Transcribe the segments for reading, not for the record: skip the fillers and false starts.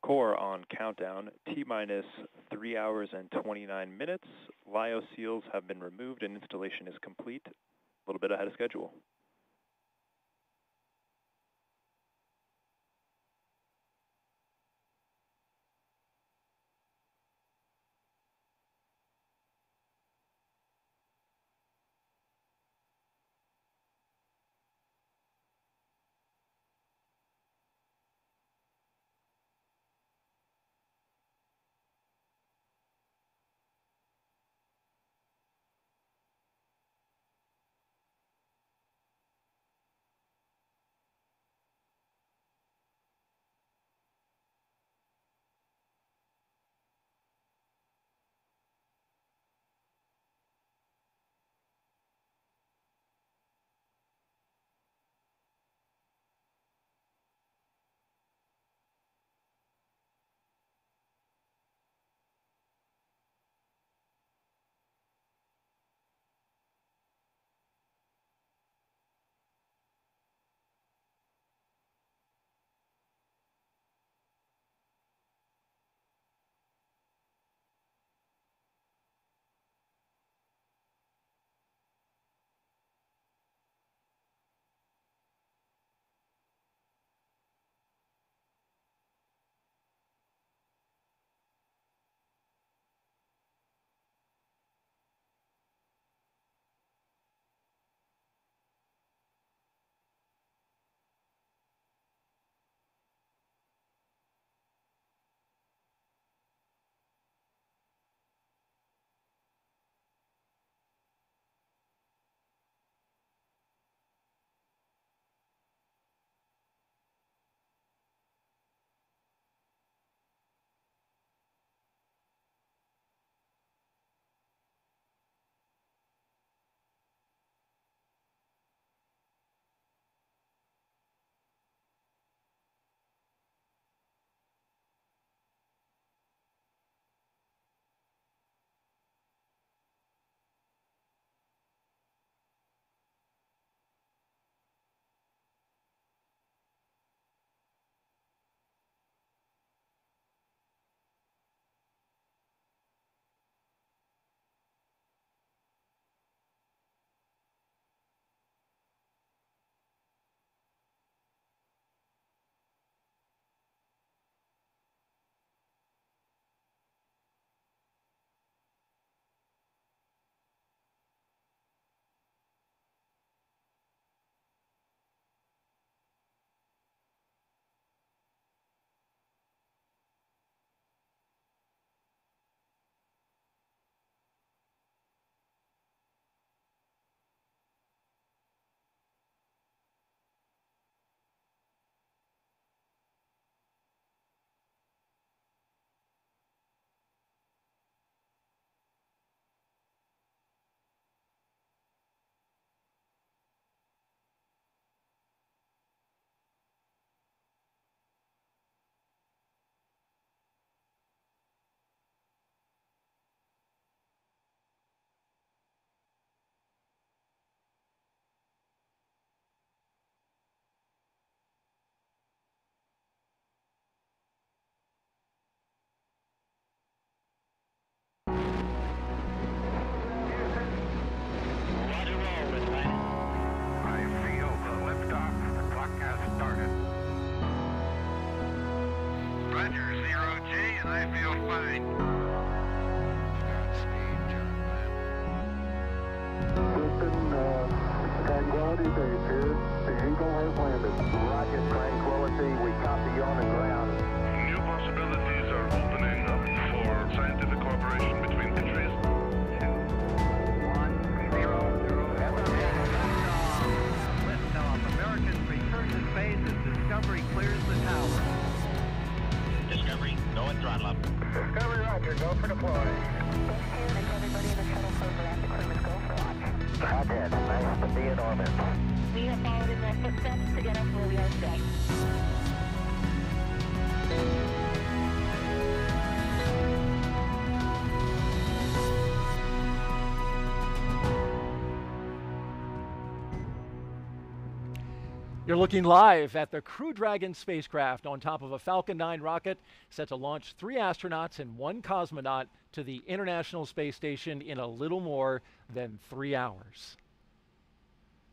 Core on countdown, T-minus 3 hours and 29 minutes. LIO seals have been removed and installation is complete. A little bit ahead of schedule. You're looking live at the Crew Dragon spacecraft on top of a Falcon 9 rocket set to launch 3 astronauts and 1 cosmonaut to the International Space Station in a little more than 3 hours.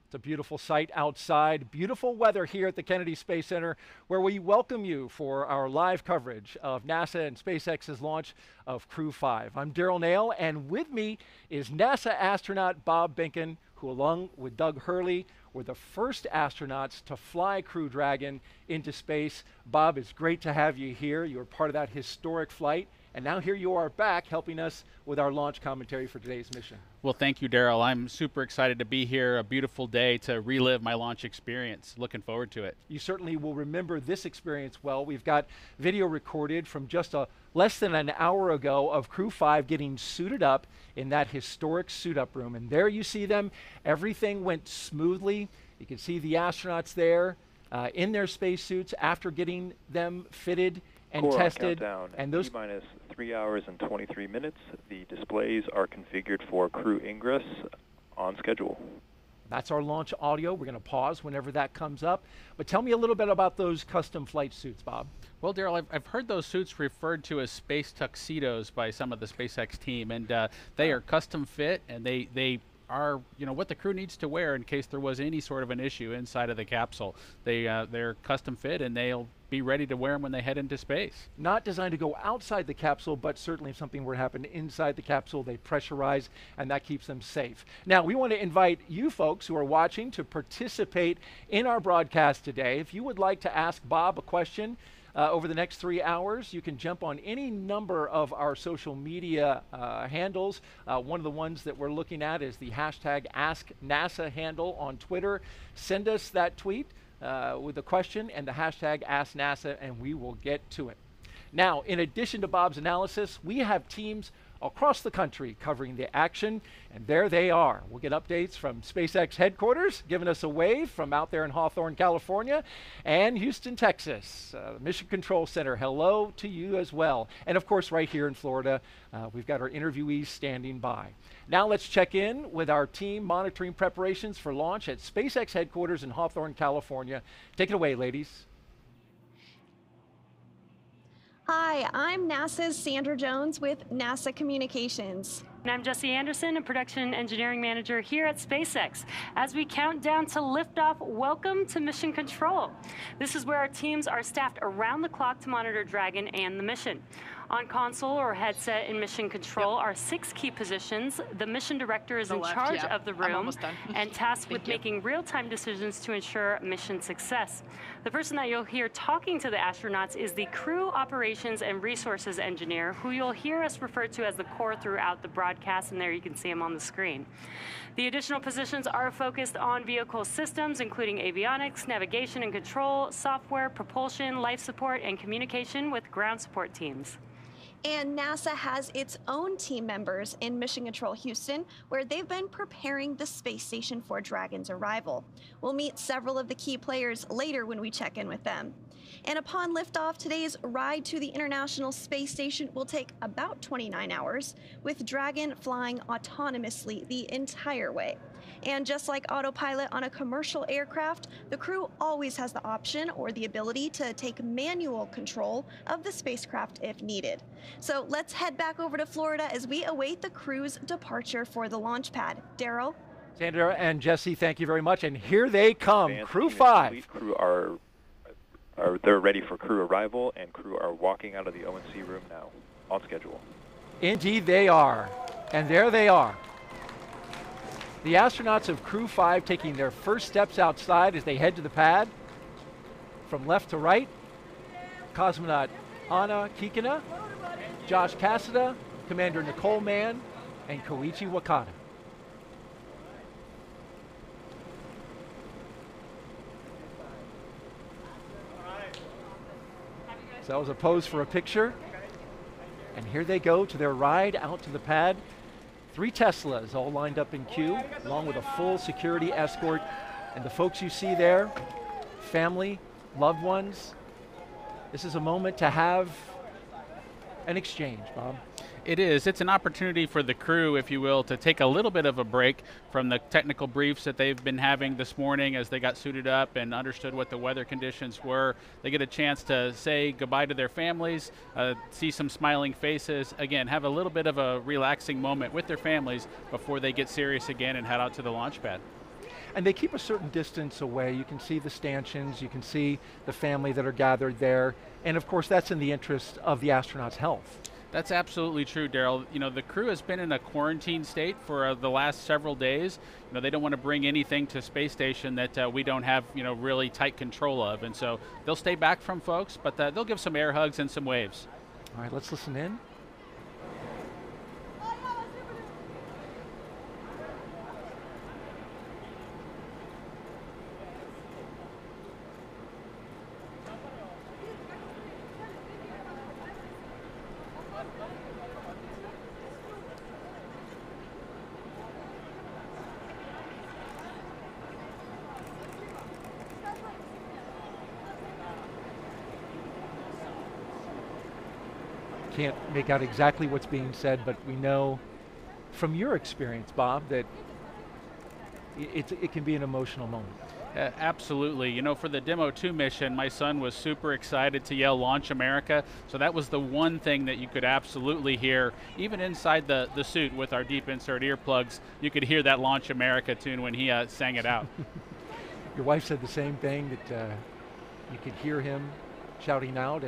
It's a beautiful sight outside, beautiful weather here at the Kennedy Space Center, where we welcome you for our live coverage of NASA and SpaceX's launch of Crew-5. I'm Daryl Nail, and with me is NASA astronaut Bob Behnken, who along with Doug Hurley were the first astronauts to fly Crew Dragon into space. Bob, it's great to have you here. You were part of that historic flight, and now here you are back helping us with our launch commentary for today's mission. Well, thank you, Daryl. I'm super excited to be here. A beautiful day to relive my launch experience. Looking forward to it. You certainly will remember this experience well. We've got video recorded from just less than an hour ago of Crew-5 getting suited up in that historic suit-up room. And there you see them. Everything went smoothly. You can see the astronauts there in their spacesuits after getting them fitted and Core tested. Countdown, and those T-minus 3 hours and 23 minutes. The displays are configured for crew ingress on schedule. That's our launch audio. We're going to pause whenever that comes up. But tell me a little bit about those custom flight suits, Bob. Well, Daryl, I've heard those suits referred to as space tuxedos by some of the SpaceX team, and they are custom fit, and they are, you know, what the crew needs to wear in case there was any sort of an issue inside of the capsule. They're custom fit, and they'll be ready to wear them when they head into space. Not designed to go outside the capsule, but certainly if something were to happen inside the capsule, they pressurize, and that keeps them safe. Now, we want to invite you folks who are watching to participate in our broadcast today. If you would like to ask Bob a question over the next 3 hours, you can jump on any number of our social media handles. One of the ones that we're looking at is the hashtag AskNASA handle on Twitter. Send us that tweet with a question and the hashtag AskNASA, and we will get to it. Now, in addition to Bob's analysis, we have teams across the country covering the action, and there they are. We'll get updates from SpaceX headquarters, giving us a wave from out there in Hawthorne, California, and Houston, Texas. Mission Control Center, hello to you as well. And of course, right here in Florida, we've got our interviewees standing by. Now let's check in with our team monitoring preparations for launch at SpaceX headquarters in Hawthorne, California. Take it away, ladies. Hi, I'm NASA's Sandra Jones with NASA Communications. And I'm Jesse Anderson, a production engineering manager here at SpaceX. As we count down to liftoff, welcome to Mission Control. This is where our teams are staffed around the clock to monitor Dragon and the mission. On console or headset in Mission Control are 6 key positions. The mission director is in charge of the room and tasked with making real-time decisions to ensure mission success. The person that you'll hear talking to the astronauts is the Crew Operations and Resources Engineer, who you'll hear us refer to as the core throughout the broadcast, and there you can see him on the screen. The additional positions are focused on vehicle systems, including avionics, navigation and control, software, propulsion, life support, and communication with ground support teams. And NASA has its own team members in Mission Control Houston, where they've been preparing the space station for Dragon's arrival. We'll meet several of the key players later when we check in with them. And upon liftoff, today's ride to the International Space Station will take about 29 hours, with Dragon flying autonomously the entire way. And just like autopilot on a commercial aircraft, the crew always has the option or the ability to take manual control of the spacecraft if needed. So let's head back over to Florida as we await the crew's departure for the launch pad. Daryl? Sandra and Jesse, thank you very much. And here they come, Crew-5. Crew they're ready for crew arrival, and crew are walking out of the O&C room now, on schedule. Indeed they are. And there they are. The astronauts of Crew-5 taking their first steps outside as they head to the pad. From left to right, cosmonaut Anna Kikina, Josh Cassada, Commander Nicole Mann, and Koichi Wakata. So that was a pose for a picture. And here they go to their ride out to the pad. 3 Teslas all lined up in queue, along with a full security escort. And the folks you see there, family, loved ones. This is a moment to have an exchange, Bob. It is. It's an opportunity for the crew, if you will, to take a little bit of a break from the technical briefs that they've been having this morning as they got suited up and understood what the weather conditions were. They get a chance to say goodbye to their families, see some smiling faces, again, have a little bit of a relaxing moment with their families before they get serious again and head out to the launch pad. And they keep a certain distance away. You can see the stanchions, you can see the family that are gathered there, and of course that's in the interest of the astronauts' health. That's absolutely true, Daryl. You know, the crew has been in a quarantine state for the last several days. You know, they don't want to bring anything to space station that we don't have, you know, really tight control of. And so they'll stay back from folks, but they'll give some air hugs and some waves. All right, let's listen in. Can't make out exactly what's being said, but we know from your experience, Bob, that it can be an emotional moment. Absolutely. You know, for the Demo 2 mission, my son was super excited to yell Launch America. So that was the one thing that you could absolutely hear. Even inside the suit with our deep insert earplugs, you could hear that Launch America tune when he sang it out. Your wife said the same thing, that you could hear him shouting out,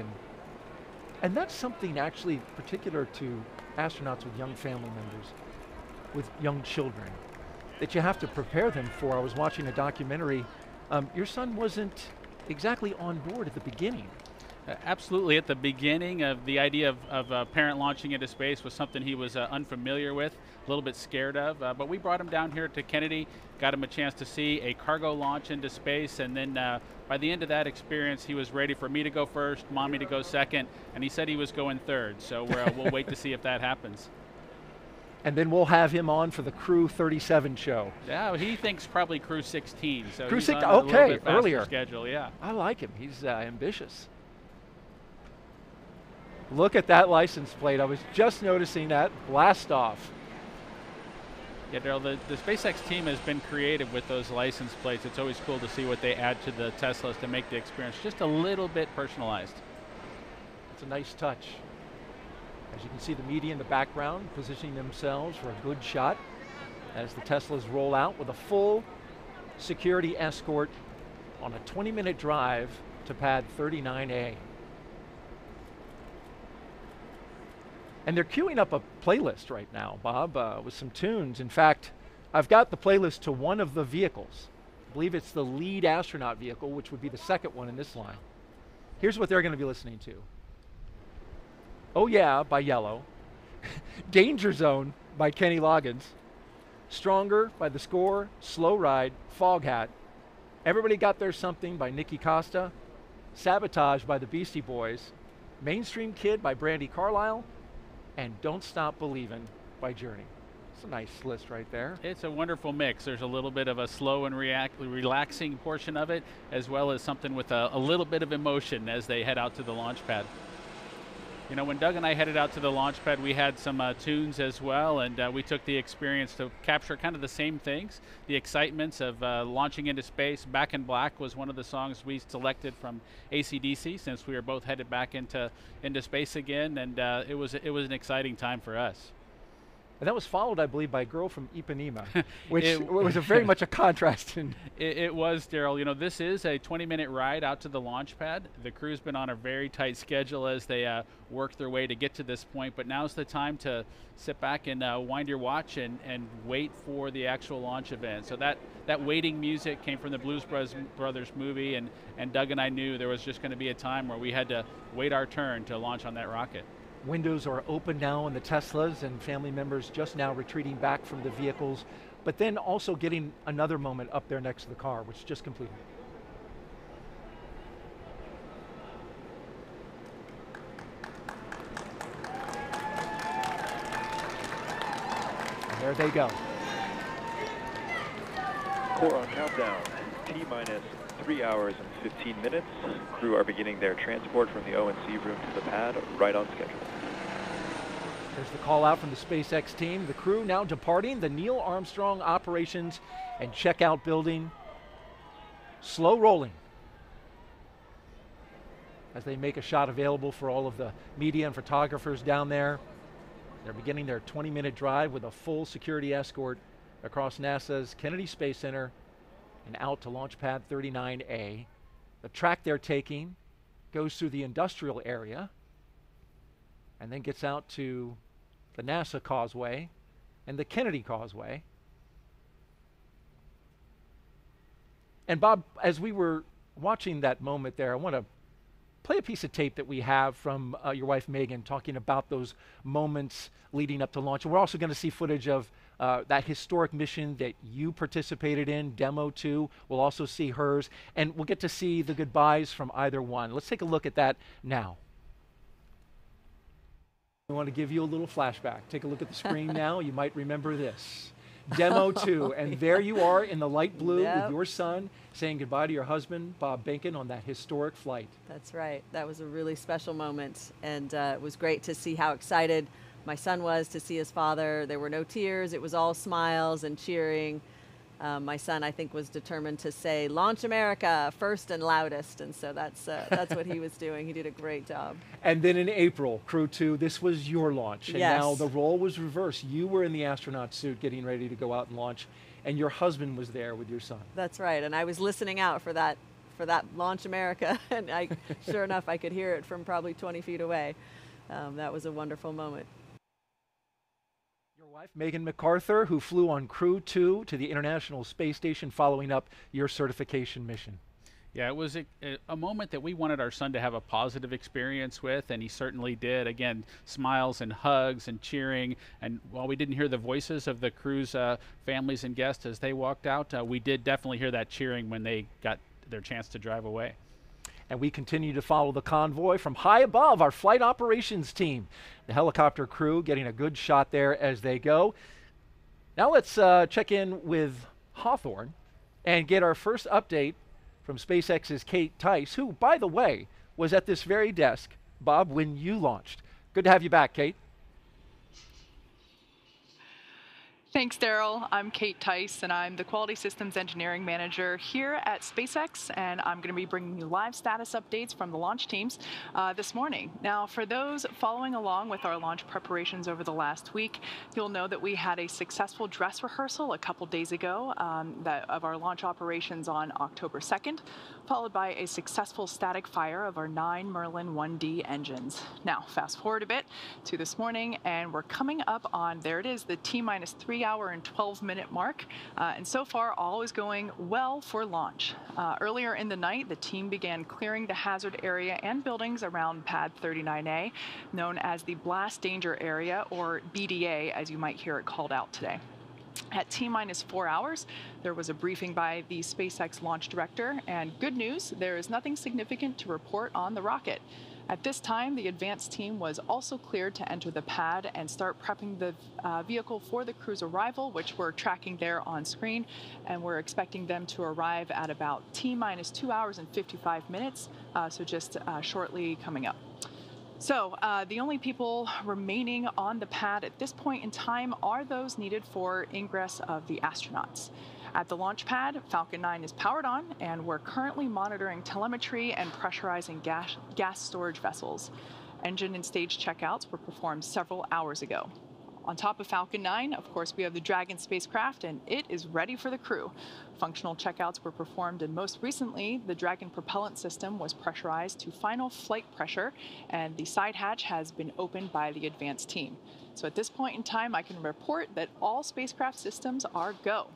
and that's something actually particular to astronauts with young family members, with young children, that you have to prepare them for. I was watching a documentary. Your son wasn't exactly on board at the beginning. Absolutely. At the beginning of the idea of a parent launching into space was something he was unfamiliar with, a little bit scared of, but we brought him down here to Kennedy, got him a chance to see a cargo launch into space, and then by the end of that experience, he was ready for me to go first, Mommy to go second, and he said he was going third, so we'll wait to see if that happens. And then we'll have him on for the Crew-37 show. Yeah, he thinks probably Crew-16, so Crew he's 16, on a little bit faster earlier schedule, yeah. I like him, he's ambitious. Look at that license plate, I was just noticing that, blast off. Yeah, Daryl, the SpaceX team has been creative with those license plates. It's always cool to see what they add to the Teslas to make the experience just a little bit personalized. It's a nice touch. As you can see, the media in the background positioning themselves for a good shot as the Teslas roll out with a full security escort on a 20-minute drive to pad 39A. And they're queuing up a playlist right now, Bob, with some tunes. In fact, I've got the playlist to one of the vehicles. I believe it's the lead astronaut vehicle, which would be the second one in this line. Here's what they're going to be listening to. Oh Yeah by Yellow, Danger Zone by Kenny Loggins, Stronger by The Score, Slow Ride, Foghat, Everybody Got Their Something by Nikki Costa, Sabotage by the Beastie Boys, Mainstream Kid by Brandi Carlile, and Don't Stop Believin' by Journey. It's a nice list right there. It's a wonderful mix. There's a little bit of a slow and relaxing portion of it, as well as something with a little bit of emotion as they head out to the launch pad. You know, when Doug and I headed out to the launch pad, we had some tunes as well, and we took the experience to capture kind of the same things. The excitements of launching into space. Back in Black was one of the songs we selected from AC/DC, since we were both headed back into space again, and it was an exciting time for us. And that was followed, I believe, by a Girl from Ipanema, which was very much a contrast. It was, Daryl. You know, this is a 20-minute ride out to the launch pad. The crew's been on a very tight schedule as they work their way to get to this point, but now's the time to sit back and wind your watch and wait for the actual launch event. So that waiting music came from the Blues Brothers movie, and Doug and I knew there was just going to be a time where we had to wait our turn to launch on that rocket. Windows are open now in the Teslas, and family members just now retreating back from the vehicles, but then also getting another moment up there next to the car, which just completed. And there they go. Core on countdown, T-minus 3 hours and 15 minutes. Crew are beginning their transport from the O&C room to the pad right on schedule. There's the call out from the SpaceX team. The crew now departing the Neil Armstrong Operations and Checkout Building. Slow rolling as they make a shot available for all of the media and photographers down there. They're beginning their 20-minute drive with a full security escort across NASA's Kennedy Space Center and out to Launch Pad 39A. The track they're taking goes through the industrial area and then gets out to the NASA Causeway and the Kennedy Causeway. And Bob, as we were watching that moment there, I want to play a piece of tape that we have from your wife Megan talking about those moments leading up to launch. And we're also going to see footage of that historic mission that you participated in, Demo 2. We'll also see hers, and we'll get to see the goodbyes from either one. Let's take a look at that now. I want to give you a little flashback. Take a look at the screen now. You might remember this. Demo 2, and there you are in the light blue with your son saying goodbye to your husband, Bob Behnken, on that historic flight. That's right. That was a really special moment, and it was great to see how excited my son was to see his father. There were no tears. It was all smiles and cheering. My son, I think, was determined to say, "Launch America," first and loudest, and so that's what he was doing. He did a great job. And then in April, Crew 2, this was your launch, and yes. Now the role was reversed. You were in the astronaut suit getting ready to go out and launch, and your husband was there with your son. That's right, and I was listening out for that Launch America, and sure enough, I could hear it from probably 20 feet away. That was a wonderful moment. Wife, Megan MacArthur, who flew on Crew 2 to the International Space Station following up your certification mission. Yeah, it was a moment that we wanted our son to have a positive experience with, and he certainly did. Again, smiles and hugs and cheering. And while we didn't hear the voices of the crew's families and guests as they walked out, we did definitely hear that cheering when they got their chance to drive away. And we continue to follow the convoy from high above, our flight operations team. The helicopter crew getting a good shot there as they go. Now let's check in with Hawthorne and get our first update from SpaceX's Kate Tice, who, by the way, was at this very desk, Bob, when you launched. Good to have you back, Kate. Thanks, Daryl. I'm Kate Tice, and I'm the Quality Systems Engineering Manager here at SpaceX, and I'm going to be bringing you live status updates from the launch teams this morning. Now, for those following along with our launch preparations over the last week, you'll know that we had a successful dress rehearsal a couple days ago of our launch operations on October 2nd, followed by a successful static fire of our 9 Merlin 1D engines. Now, fast forward a bit to this morning, and we're coming up on, there it is, the T-minus 3 hour and 12-minute mark, and so far all is going well for launch. Earlier in the night, the team began clearing the hazard area and buildings around Pad 39A, known as the Blast Danger Area, or BDA, as you might hear it called out today. At T-minus 4 hours, there was a briefing by the SpaceX launch director, and good news, there is nothing significant to report on the rocket. At this time, the advanced team was also cleared to enter the pad and start prepping the vehicle for the crew's arrival, which we're tracking there on screen, and we're expecting them to arrive at about T-minus 2 hours and 55 minutes, so just shortly coming up. So the only people remaining on the pad at this point in time are those needed for ingress of the astronauts. At the launch pad, Falcon 9 is powered on, and we're currently monitoring telemetry and pressurizing gas storage vessels. Engine and stage checkouts were performed several hours ago. On top of Falcon 9, of course, we have the Dragon spacecraft, and it is ready for the crew. Functional checkouts were performed, and most recently, the Dragon propellant system was pressurized to final flight pressure, and the side hatch has been opened by the advanced team. So at this point in time, I can report that all spacecraft systems are go.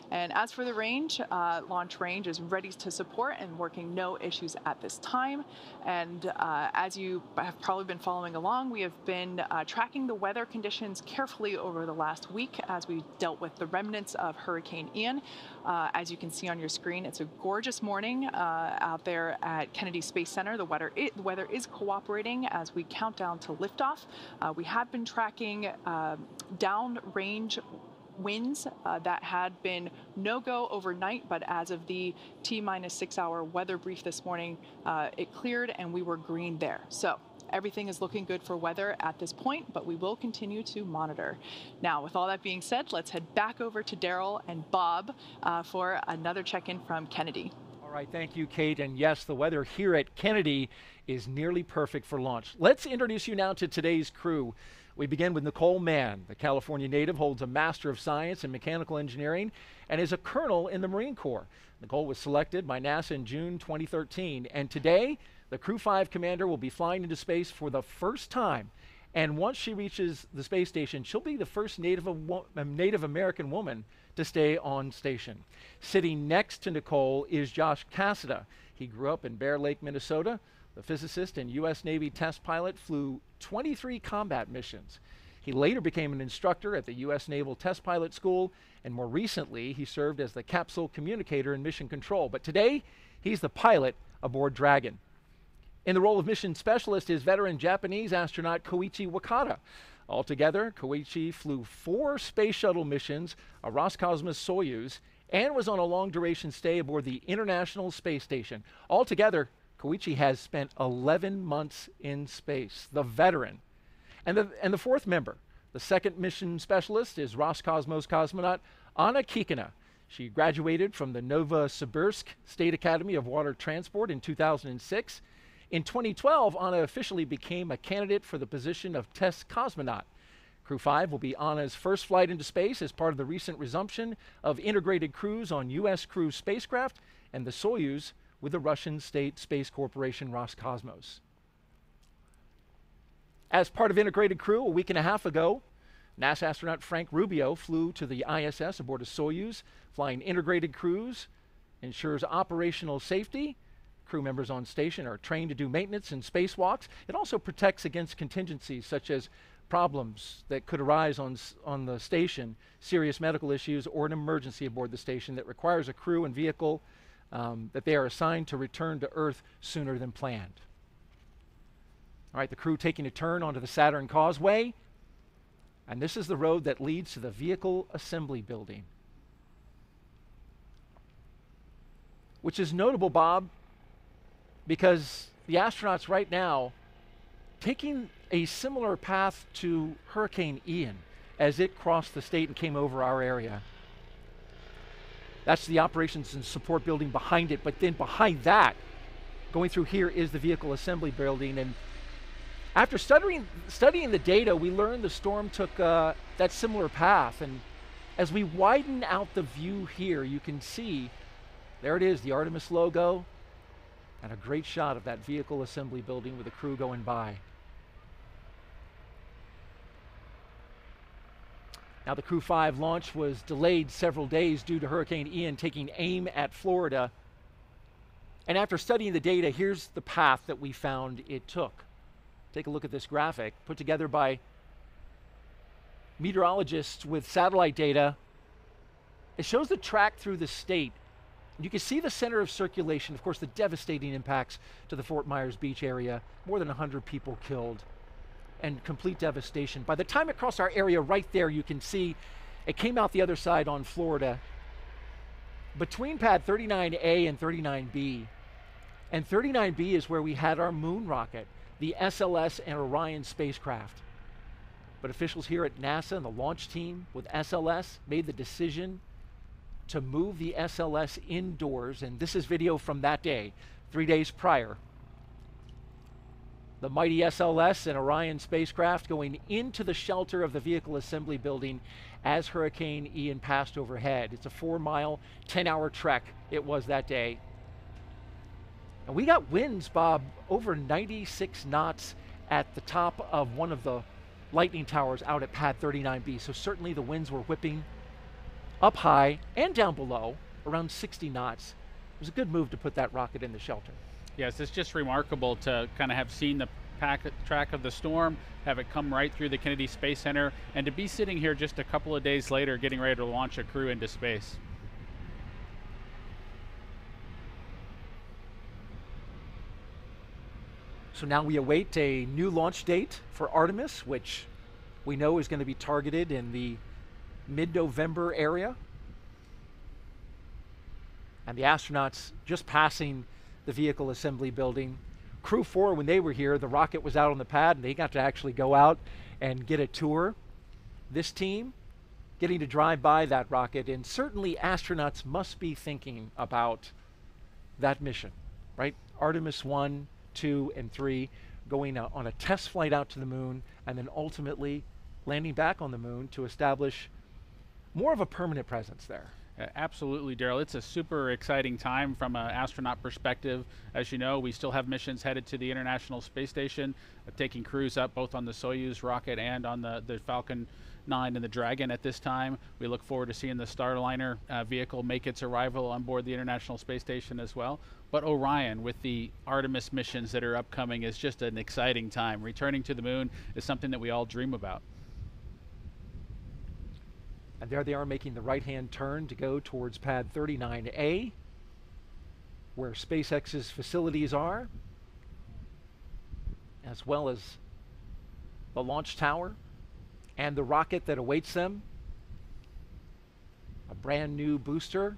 And as for the range, launch range is ready to support and working no issues at this time. And as you have probably been following along, we have been tracking the weather conditions carefully over the last week as we dealt with the remnants of Hurricane Ian. As you can see on your screen, it's a gorgeous morning out there at Kennedy Space Center. The weather is cooperating as we count down to liftoff. We have been tracking downrange winds that had been no-go overnight, but as of the T-minus 6-hour weather brief this morning, it cleared and we were green there. So everything is looking good for weather at this point, but we will continue to monitor. Now, with all that being said, let's head back over to Daryl and Bob for another check-in from Kennedy. All right, thank you, Kate. And yes, the weather here at Kennedy is nearly perfect for launch. Let's introduce you now to today's crew. We begin with Nicole Mann. The California native holds a Master of Science in Mechanical Engineering and is a colonel in the Marine Corps. Nicole was selected by NASA in June 2013, and today, the Crew-5 commander will be flying into space for the first time. And once she reaches the space station, she'll be the first Native American woman to stay on station. Sitting next to Nicole is Josh Cassada. He grew up in Bear Lake, Minnesota. The physicist and U.S. Navy test pilot, flew 23 combat missions. He later became an instructor at the U.S. Naval Test Pilot School, and more recently, he served as the capsule communicator in mission control. But today, he's the pilot aboard Dragon. In the role of mission specialist is veteran Japanese astronaut Koichi Wakata. Altogether, Koichi flew 4 space shuttle missions, a Roscosmos Soyuz, and was on a long-duration stay aboard the International Space Station. Altogether, Koichi has spent 11 months in space, the veteran. And the fourth member, the second mission specialist, is Roscosmos cosmonaut Anna Kikina. She graduated from the Novosibirsk State Academy of Water Transport in 2006. In 2012, Anna officially became a candidate for the position of test cosmonaut. Crew-5 will be Anna's first flight into space as part of the recent resumption of integrated crews on U.S. Crew spacecraft and the Soyuz with the Russian state space corporation Roscosmos. As part of integrated crew, a week and a half ago, NASA astronaut Frank Rubio flew to the ISS aboard a Soyuz. Flying integrated crews ensures operational safety. Crew members on station are trained to do maintenance and spacewalks. It also protects against contingencies such as problems that could arise on the station, serious medical issues, or an emergency aboard the station that requires a crew and vehicle that they are assigned to return to Earth sooner than planned. All right, the crew taking a turn onto the Saturn Causeway, and this is the road that leads to the Vehicle Assembly Building. Which is notable, Bob, because the astronauts right now taking a similar path to Hurricane Ian as it crossed the state and came over our area. That's the operations and support building behind it, but then behind that, going through here, is the Vehicle Assembly Building. And after studying the data, we learned the storm took that similar path. And as we widen out the view here, you can see, there it is, the Artemis logo, and a great shot of that Vehicle Assembly Building with the crew going by. Now, the Crew-5 launch was delayed several days due to Hurricane Ian taking aim at Florida. And after studying the data, here's the path that we found it took. Take a look at this graphic put together by meteorologists with satellite data. It shows the track through the state. You can see the center of circulation, of course, the devastating impacts to the Fort Myers Beach area, more than 100 people killed, and complete devastation. By the time it crossed our area right there, you can see it came out the other side on Florida. Between pad 39A and 39B, and 39B is where we had our moon rocket, the SLS and Orion spacecraft. But officials here at NASA and the launch team with SLS made the decision to move the SLS indoors, and this is video from that day, 3 days prior. The mighty SLS and Orion spacecraft going into the shelter of the Vehicle Assembly Building as Hurricane Ian passed overhead. It's a 4-mile, 10-hour trek it was that day. And we got winds, Bob, over 96 knots at the top of one of the lightning towers out at pad 39B. So certainly the winds were whipping up high and down below, around 60 knots. It was a good move to put that rocket in the shelter. Yes, it's just remarkable to kind of have seen the track of the storm, have it come right through the Kennedy Space Center, and to be sitting here just a couple of days later getting ready to launch a crew into space. So now we await a new launch date for Artemis, which we know is going to be targeted in the mid-November area. And the astronauts just passing the vehicle assembly building. Crew-4, when they were here, the rocket was out on the pad and they got to actually go out and get a tour. This team getting to drive by that rocket, and certainly astronauts must be thinking about that mission, right? Artemis 1, 2, and 3 going out on a test flight out to the moon and then ultimately landing back on the moon to establish more of a permanent presence there. Absolutely, Daryl. It's a super exciting time from an astronaut perspective. As you know, we still have missions headed to the International Space Station, taking crews up both on the Soyuz rocket and on the Falcon 9 and the Dragon at this time. We look forward to seeing the Starliner vehicle make its arrival on board the International Space Station as well. But Orion, with the Artemis missions that are upcoming, is just an exciting time. Returning to the moon is something that we all dream about. And there they are making the right-hand turn to go towards pad 39A, where SpaceX's facilities are, as well as the launch tower and the rocket that awaits them. A brand new booster.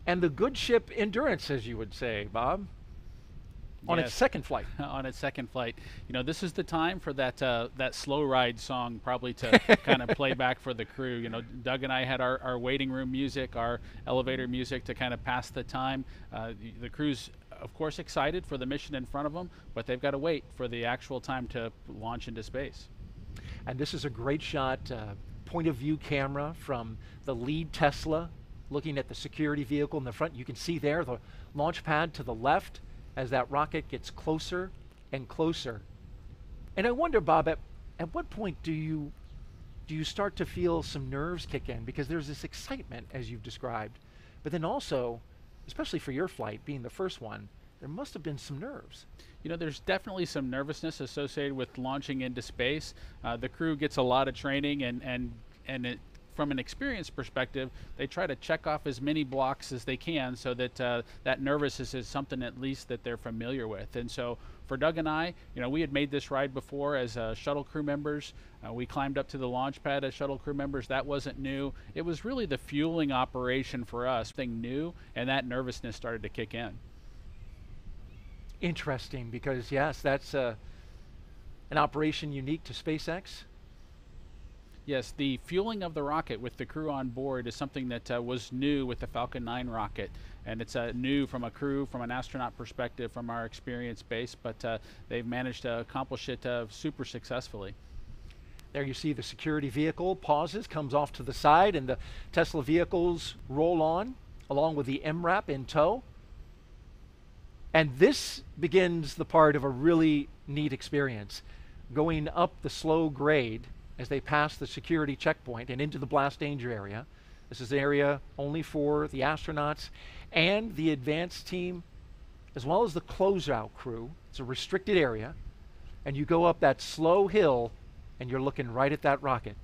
And the good ship Endurance, as you would say, Bob. On its second flight. On its second flight. You know, this is the time for that that slow ride song probably to kind of play back for the crew. You know, Doug and I had our waiting room music, our elevator music to kind of pass the time. The crew's, of course, excited for the mission in front of them, but they've got to wait for the actual time to launch into space. And this is a great shot, point of view camera from the lead Tesla looking at the security vehicle in the front. You can see there the launch pad to the left as that rocket gets closer and closer. And I wonder, Bob, at what point do you start to feel some nerves kick in? Because there's this excitement, as you've described, but then also, especially for your flight, being the first one, there must have been some nerves. You know, there's definitely some nervousness associated with launching into space. The crew gets a lot of training, and it, from an experience perspective, they try to check off as many blocks as they can so that that nervousness is something at least that they're familiar with. And so for Doug and I, you know, we had made this ride before as shuttle crew members. We climbed up to the launch pad as shuttle crew members. That wasn't new. It was really the fueling operation for us, thing new, and that nervousness started to kick in. Interesting, because yes, that's an operation unique to SpaceX. Yes, the fueling of the rocket with the crew on board is something that was new with the Falcon 9 rocket, and it's new from a crew, from an astronaut perspective, from our experience base, but they've managed to accomplish it super successfully. There you see the security vehicle pauses, comes off to the side, and the Tesla vehicles roll on, along with the MRAP in tow. And this begins the part of a really neat experience, going up the slow grade as they pass the security checkpoint and into the blast danger area. This is an area only for the astronauts and the advanced team, as well as the closeout crew. It's a restricted area, and you go up that slow hill and you're looking right at that rocket.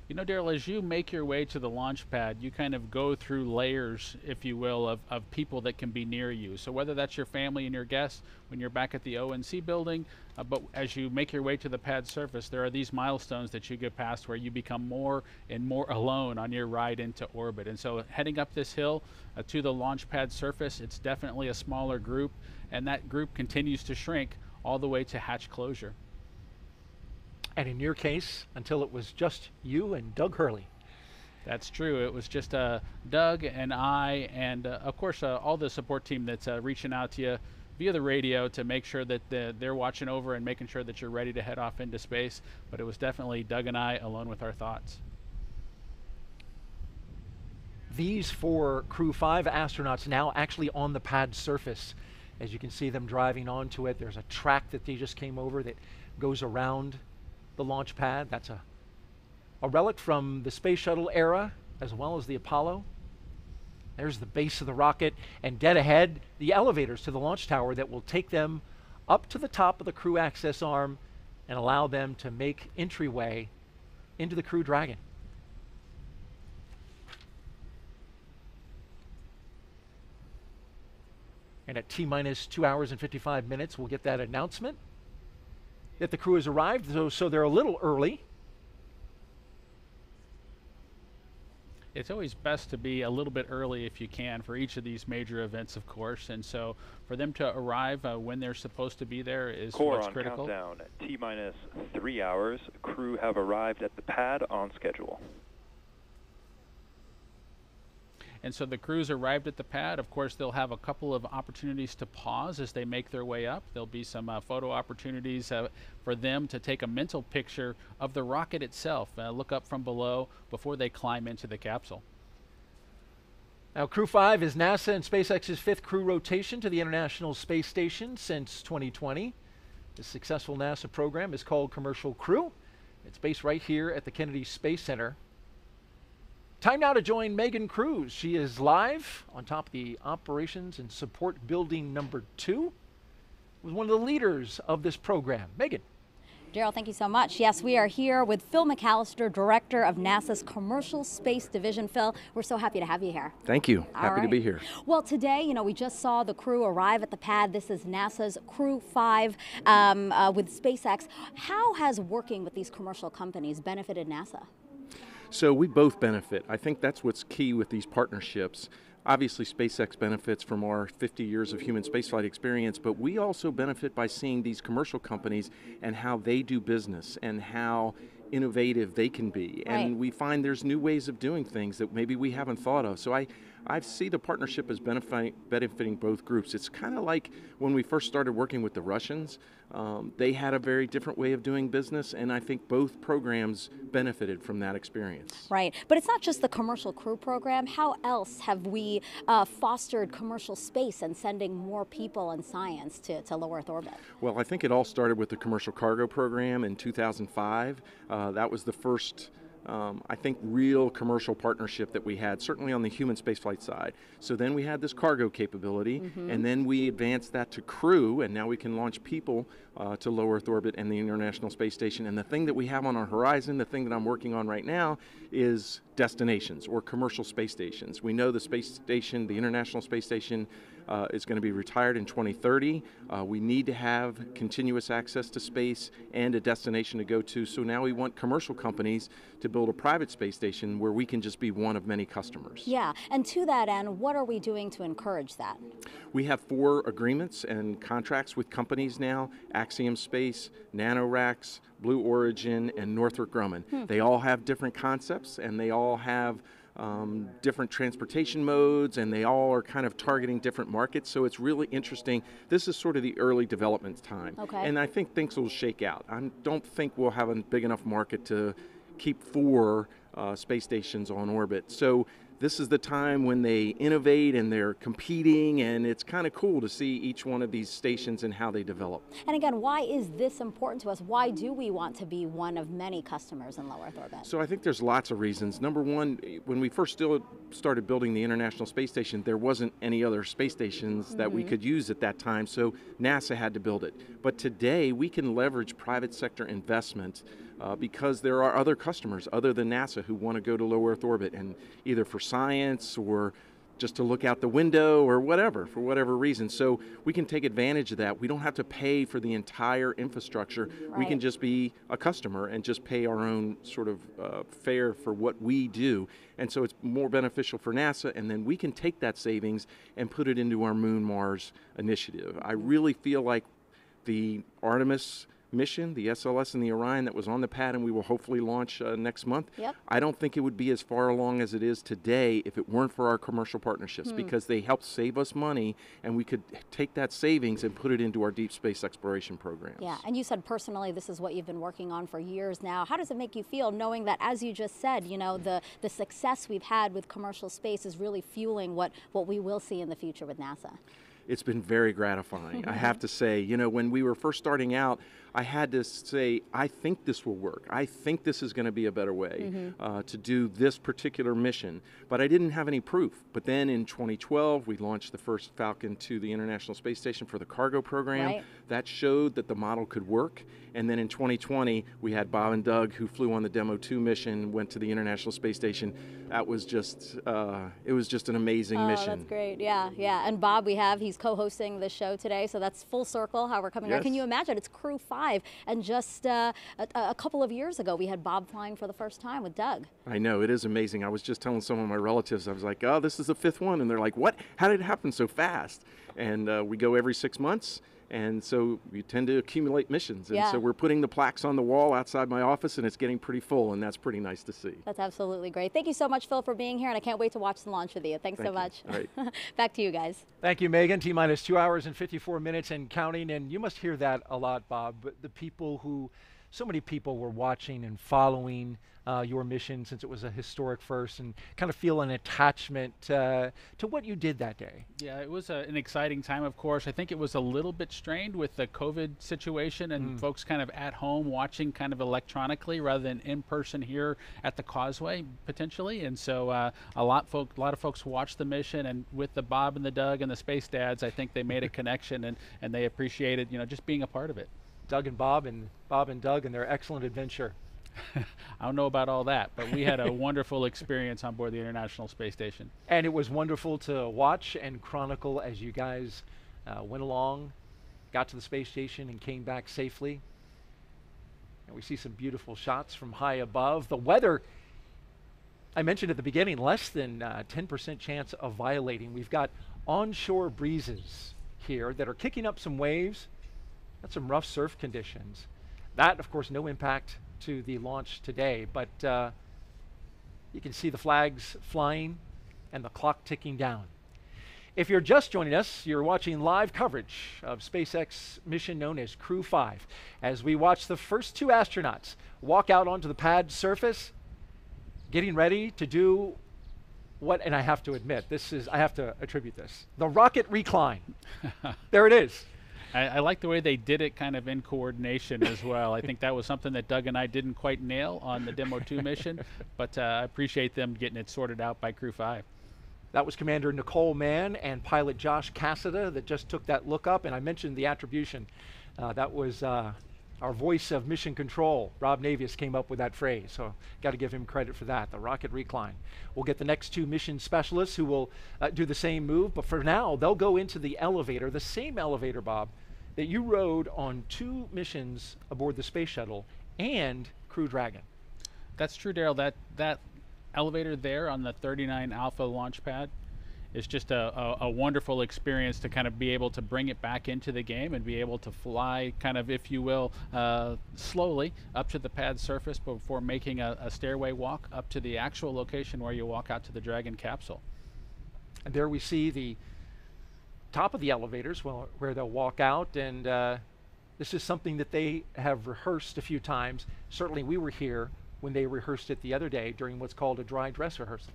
You know, Daryl, as you make your way to the launch pad, you kind of go through layers, if you will, of people that can be near you. So whether that's your family and your guests when you're back at the ONC building, but as you make your way to the pad surface, there are these milestones that you get past where you become more and more alone on your ride into orbit. And so heading up this hill to the launch pad surface, it's definitely a smaller group, and that group continues to shrink all the way to hatch closure. And in your case, until it was just you and Doug Hurley. That's true. It was just Doug and I, and of course all the support team that's reaching out to you via the radio to make sure that they're watching over and making sure that you're ready to head off into space. But it was definitely Doug and I alone with our thoughts. These 4 Crew-5 astronauts now actually on the pad surface. As you can see them driving onto it, there's a track that they just came over that goes around the launch pad. That's a relic from the space shuttle era, as well as the Apollo. There's the base of the rocket, and dead ahead, the elevators to the launch tower that will take them up to the top of the crew access arm and allow them to make entryway into the Crew Dragon. And at T-minus 2 hours and 55 minutes, we'll get that announcement that the crew has arrived, so they're a little early. It's always best to be a little bit early if you can for each of these major events, of course. And so for them to arrive when they're supposed to be there is what's critical. Countdown, T-minus 3 hours. Crew have arrived at the pad on schedule. And so the crews arrived at the pad. Of course, they'll have a couple of opportunities to pause as they make their way up. There'll be some photo opportunities for them to take a mental picture of the rocket itself, look up from below before they climb into the capsule. Now, Crew-5 is NASA and SpaceX's 5th crew rotation to the International Space Station since 2020. This successful NASA program is called Commercial Crew. It's based right here at the Kennedy Space Center. Time now to join Megan Cruz. She is live on top of the Operations and Support Building number 2. Was one of the leaders of this program. Megan. Daryl, thank you so much. Yes, we are here with Phil McAllister, Director of NASA's Commercial Space Division. Phil, we're so happy to have you here. Thank you. Happy to be here. Well, today, we just saw the crew arrive at the pad. This is NASA's Crew-5 with SpaceX. How has working with these commercial companies benefited NASA? So we both benefit. I think that's what's key with these partnerships. Obviously, SpaceX benefits from our 50 years of human spaceflight experience, but we also benefit by seeing these commercial companies and how they do business and how innovative they can be. Right. And we find there's new ways of doing things that maybe we haven't thought of. So I see the partnership as benefiting both groups. It's kind of like when we first started working with the Russians. They had a very different way of doing business, and I think both programs benefited from that experience. Right, but it's not just the Commercial Crew program. How else have we fostered commercial space and sending more people and science to low Earth orbit? Well, I think it all started with the Commercial Cargo program in 2005. That was the first I think real commercial partnership that we had, certainly on the human spaceflight side. So then we had this cargo capability, and then we advanced that to crew, and now we can launch people to low Earth orbit and the International Space Station. And the thing that we have on our horizon, the thing that I'm working on right now, is destinations or commercial space stations. We know the space station, the International Space Station, is going to be retired in 2030. We need to have continuous access to space and a destination to go to. So now we want commercial companies to build a private space station where we can just be one of many customers. Yeah, and to that end, what are we doing to encourage that? We have 4 agreements and contracts with companies now: Axiom Space, NanoRacks, Blue Origin, and Northrop Grumman. They all have different concepts, and they all have different transportation modes, and they all are kind of targeting different markets, so it's really interesting. This is sort of the early development time, and I think things will shake out. I don't think we'll have a big enough market to keep 4 space stations on orbit. So this is the time when they innovate and they're competing, and it's kind of cool to see each one of these stations and how they develop. And again, why is this important to us? Why do we want to be one of many customers in low Earth orbit? So I think there's lots of reasons. Number one, when we first started building the International Space Station, there wasn't any other space stations that we could use at that time, so NASA had to build it. But today, we can leverage private sector investment because there are other customers other than NASA who want to go to low Earth orbit, and either for science or just to look out the window or whatever, for whatever reason. So we can take advantage of that. We don't have to pay for the entire infrastructure. We can just be a customer and just pay our own sort of fare for what we do. And so it's more beneficial for NASA, and then we can take that savings and put it into our Moon Mars initiative. I really feel like the Artemis mission, the SLS and the Orion that was on the pad and we will hopefully launch next month, I don't think it would be as far along as it is today if it weren't for our commercial partnerships, because they help save us money, and we could take that savings and put it into our deep space exploration programs. Yeah, and you said personally this is what you've been working on for years now. How does it make you feel knowing that, as you just said, the success we've had with commercial space is really fueling what we will see in the future with NASA? It's been very gratifying. I have to say, when we were first starting out, I had to say, I think this will work. I think this is going to be a better way to do this particular mission. But I didn't have any proof. But then in 2012, we launched the first Falcon to the International Space Station for the cargo program. That showed that the model could work. And then in 2020, we had Bob and Doug, who flew on the Demo 2 mission, went to the International Space Station. That was just, it was just an amazing mission. That's great. Yeah, yeah. And Bob, he's co-hosting the show today, so that's full circle how we're coming around. Yes. Can you imagine? It's Crew-5, and just a couple of years ago, we had Bob flying for the first time with Doug. I know, it is amazing. I was just telling some of my relatives, I was like, oh, this is the 5th one. And they're like, what? How did it happen so fast? And we go every 6 months. And so you tend to accumulate missions. And so we're putting the plaques on the wall outside my office, and it's getting pretty full, and that's pretty nice to see. That's absolutely great. Thank you so much, Phil, for being here, and I can't wait to watch the launch with you. Thanks so much. All right. Back to you guys. Thank you, Megan. T-minus 2 hours and 54 minutes and counting. And you must hear that a lot, Bob. But the people who, so many people were watching and following your mission since it was a historic first, and kind of feel an attachment to what you did that day. Yeah, it was an exciting time, of course. I think it was a little bit strained with the COVID situation and folks kind of at home watching kind of electronically rather than in person here at the Causeway potentially. And so a lot of folks watched the mission, and with the Bob and the Doug and the Space Dads, I think they made a connection and they appreciated, you know, just being a part of it. Doug and Bob and Doug and their excellent adventure. I don't know about all that, but we had a wonderful experience on board the International Space Station. And it was wonderful to watch and chronicle as you guys went along, got to the space station and came back safely. And we see some beautiful shots from high above. The weather, I mentioned at the beginning, less than 10% chance of violating. We've got onshore breezes here that are kicking up some waves. That's some rough surf conditions. That, of course, no impact to the launch today, but you can see the flags flying and the clock ticking down. If you're just joining us, you're watching live coverage of SpaceX mission known as Crew-5 as we watch the first 2 astronauts walk out onto the pad surface, getting ready to do what, and I have to admit, I have to attribute this, the rocket recline. There it is. I like the way they did it kind of in coordination as well. I think that was something that Doug and I didn't quite nail on the Demo 2 mission, but I appreciate them getting it sorted out by Crew-5. That was Commander Nicole Mann and pilot Josh Cassada that just took that look up, and I mentioned the attribution. That was our voice of mission control. Rob Navius came up with that phrase, so got to give him credit for that, the rocket recline. We'll get the next 2 mission specialists who will do the same move, but for now, they'll go into the elevator, the same elevator, Bob, that you rode on 2 missions aboard the Space Shuttle and Crew Dragon. That's true, Daryl. That elevator there on the 39 Alpha launch pad is just a wonderful experience to kind of be able to bring it back into the game and be able to fly kind of, if you will, slowly up to the pad surface before making a stairway walk up to the actual location where you walk out to the Dragon capsule. And there we see the top of the elevators where they'll walk out, and this is something that they have rehearsed a few times. Certainly we were here when they rehearsed it the other day during what's called a dry dress rehearsal.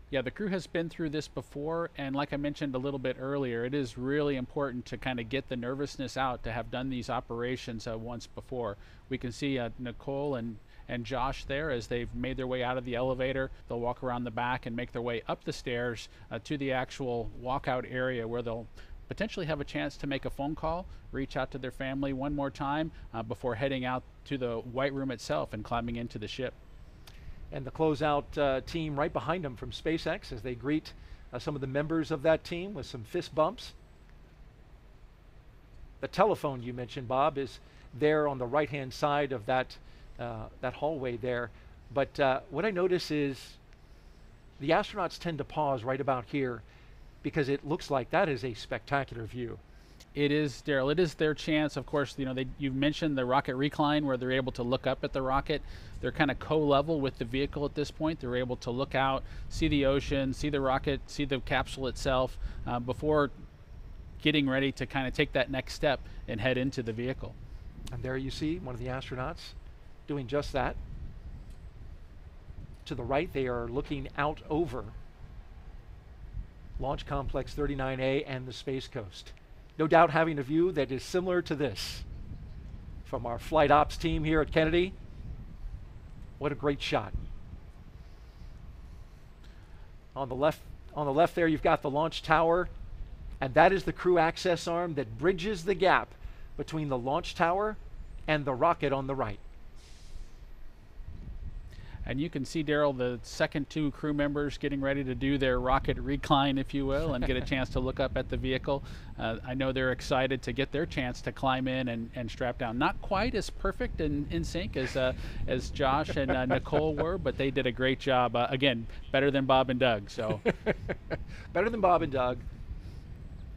Yeah, the crew has been through this before, and like I mentioned a little bit earlier, it is really important to kind of get the nervousness out to have done these operations once before. We can see Nicole and Josh there as they've made their way out of the elevator. They'll walk around the back and make their way up the stairs to the actual walkout area where they'll potentially have a chance to make a phone call, reach out to their family one more time before heading out to the White Room itself and climbing into the ship. And the closeout team right behind them from SpaceX as they greet some of the members of that team with some fist bumps. The telephone you mentioned, Bob, is there on the right-hand side of that hallway there. But what I notice is the astronauts tend to pause right about here because it looks like that is a spectacular view. It is, Daryl. It is their chance. Of course, you know, you mentioned the rocket recline where they're able to look up at the rocket. They're kind of co-level with the vehicle at this point. They're able to look out, see the ocean, see the rocket, see the capsule itself before getting ready to kind of take that next step and head into the vehicle. And there you see one of the astronauts doing just that. To the right, they are looking out over Launch Complex 39A and the Space Coast. No doubt having a view that is similar to this from our flight ops team here at Kennedy. What a great shot. On the left there, you've got the launch tower, and that is the crew access arm that bridges the gap between the launch tower and the rocket on the right. And you can see, Daryl, the second two crew members getting ready to do their rocket recline, if you will, and get a chance to look up at the vehicle. I know they're excited to get their chance to climb in and strap down. Not quite as perfect and in sync as Josh and Nicole were, but they did a great job. Again, better than Bob and Doug. So better than Bob and Doug,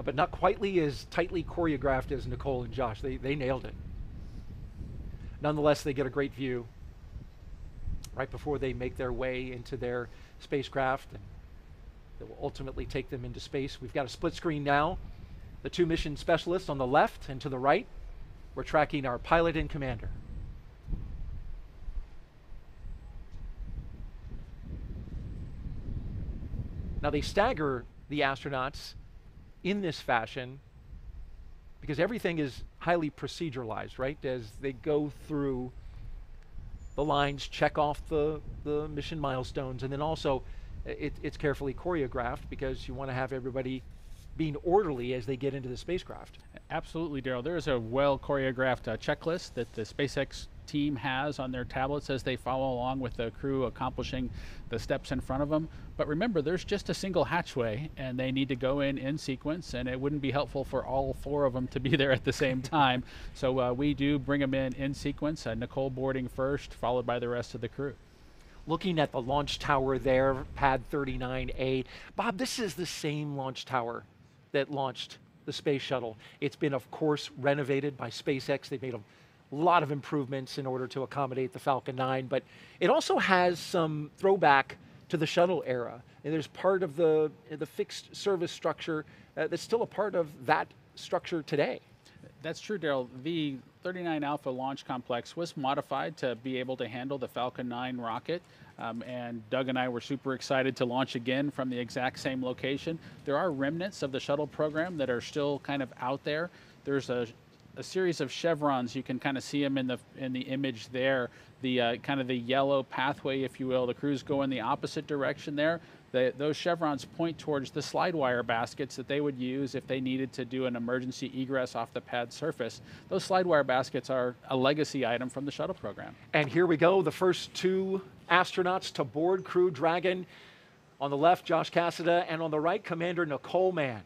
but not quite as tightly choreographed as Nicole and Josh. They nailed it. Nonetheless, they get a great view right before they make their way into their spacecraft, and that will ultimately take them into space. We've got a split screen now. The two mission specialists on the left, and to the right, we're tracking our pilot and commander. Now they stagger the astronauts in this fashion because everything is highly proceduralized, right? As they go through the lines, check off the mission milestones, and then also it's carefully choreographed because you want to have everybody being orderly as they get into the spacecraft. Absolutely, Daryl. There is a well choreographed checklist that the SpaceX team has on their tablets as they follow along with the crew accomplishing the steps in front of them. But remember, there's just a single hatchway and they need to go in sequence, and it wouldn't be helpful for all four of them to be there at the same time. So we do bring them in sequence, Nicole boarding first, followed by the rest of the crew. Looking at the launch tower there, pad 39A. Bob, this is the same launch tower that launched the space shuttle. It's been, of course, renovated by SpaceX. They've made a lot of improvements in order to accommodate the Falcon 9, but it also has some throwback to the shuttle era. And there's part of the fixed service structure that's still a part of that structure today. That's true, Daryl. The 39 Alpha launch complex was modified to be able to handle the Falcon 9 rocket. And Doug and I were super excited to launch again from the exact same location. There are remnants of the shuttle program that are still kind of out there. There's a series of chevrons. You can kind of see them in the image there. The kind of the yellow pathway, if you will. The crews go in the opposite direction there. Those chevrons point towards the slide wire baskets that they would use if they needed to do an emergency egress off the pad surface. Those slide wire baskets are a legacy item from the shuttle program. And here we go, the first two astronauts to board Crew Dragon. On the left, Josh Cassada, and on the right, Commander Nicole Mann.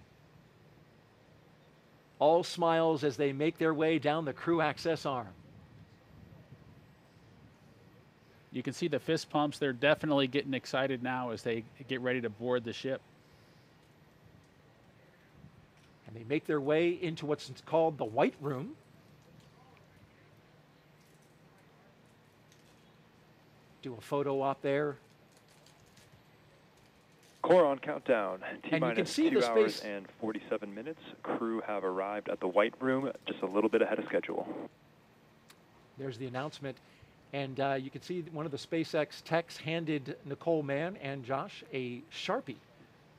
All smiles as they make their way down the crew access arm. You can see the fist pumps. They're definitely getting excited now as they get ready to board the ship. And they make their way into what's called the White Room. Do a photo op there. Core on countdown. T-minus 2 hours and 47 minutes. Crew have arrived at the White Room just a little bit ahead of schedule. There's the announcement. And you can see one of the SpaceX techs handed Nicole Mann and Josh a Sharpie,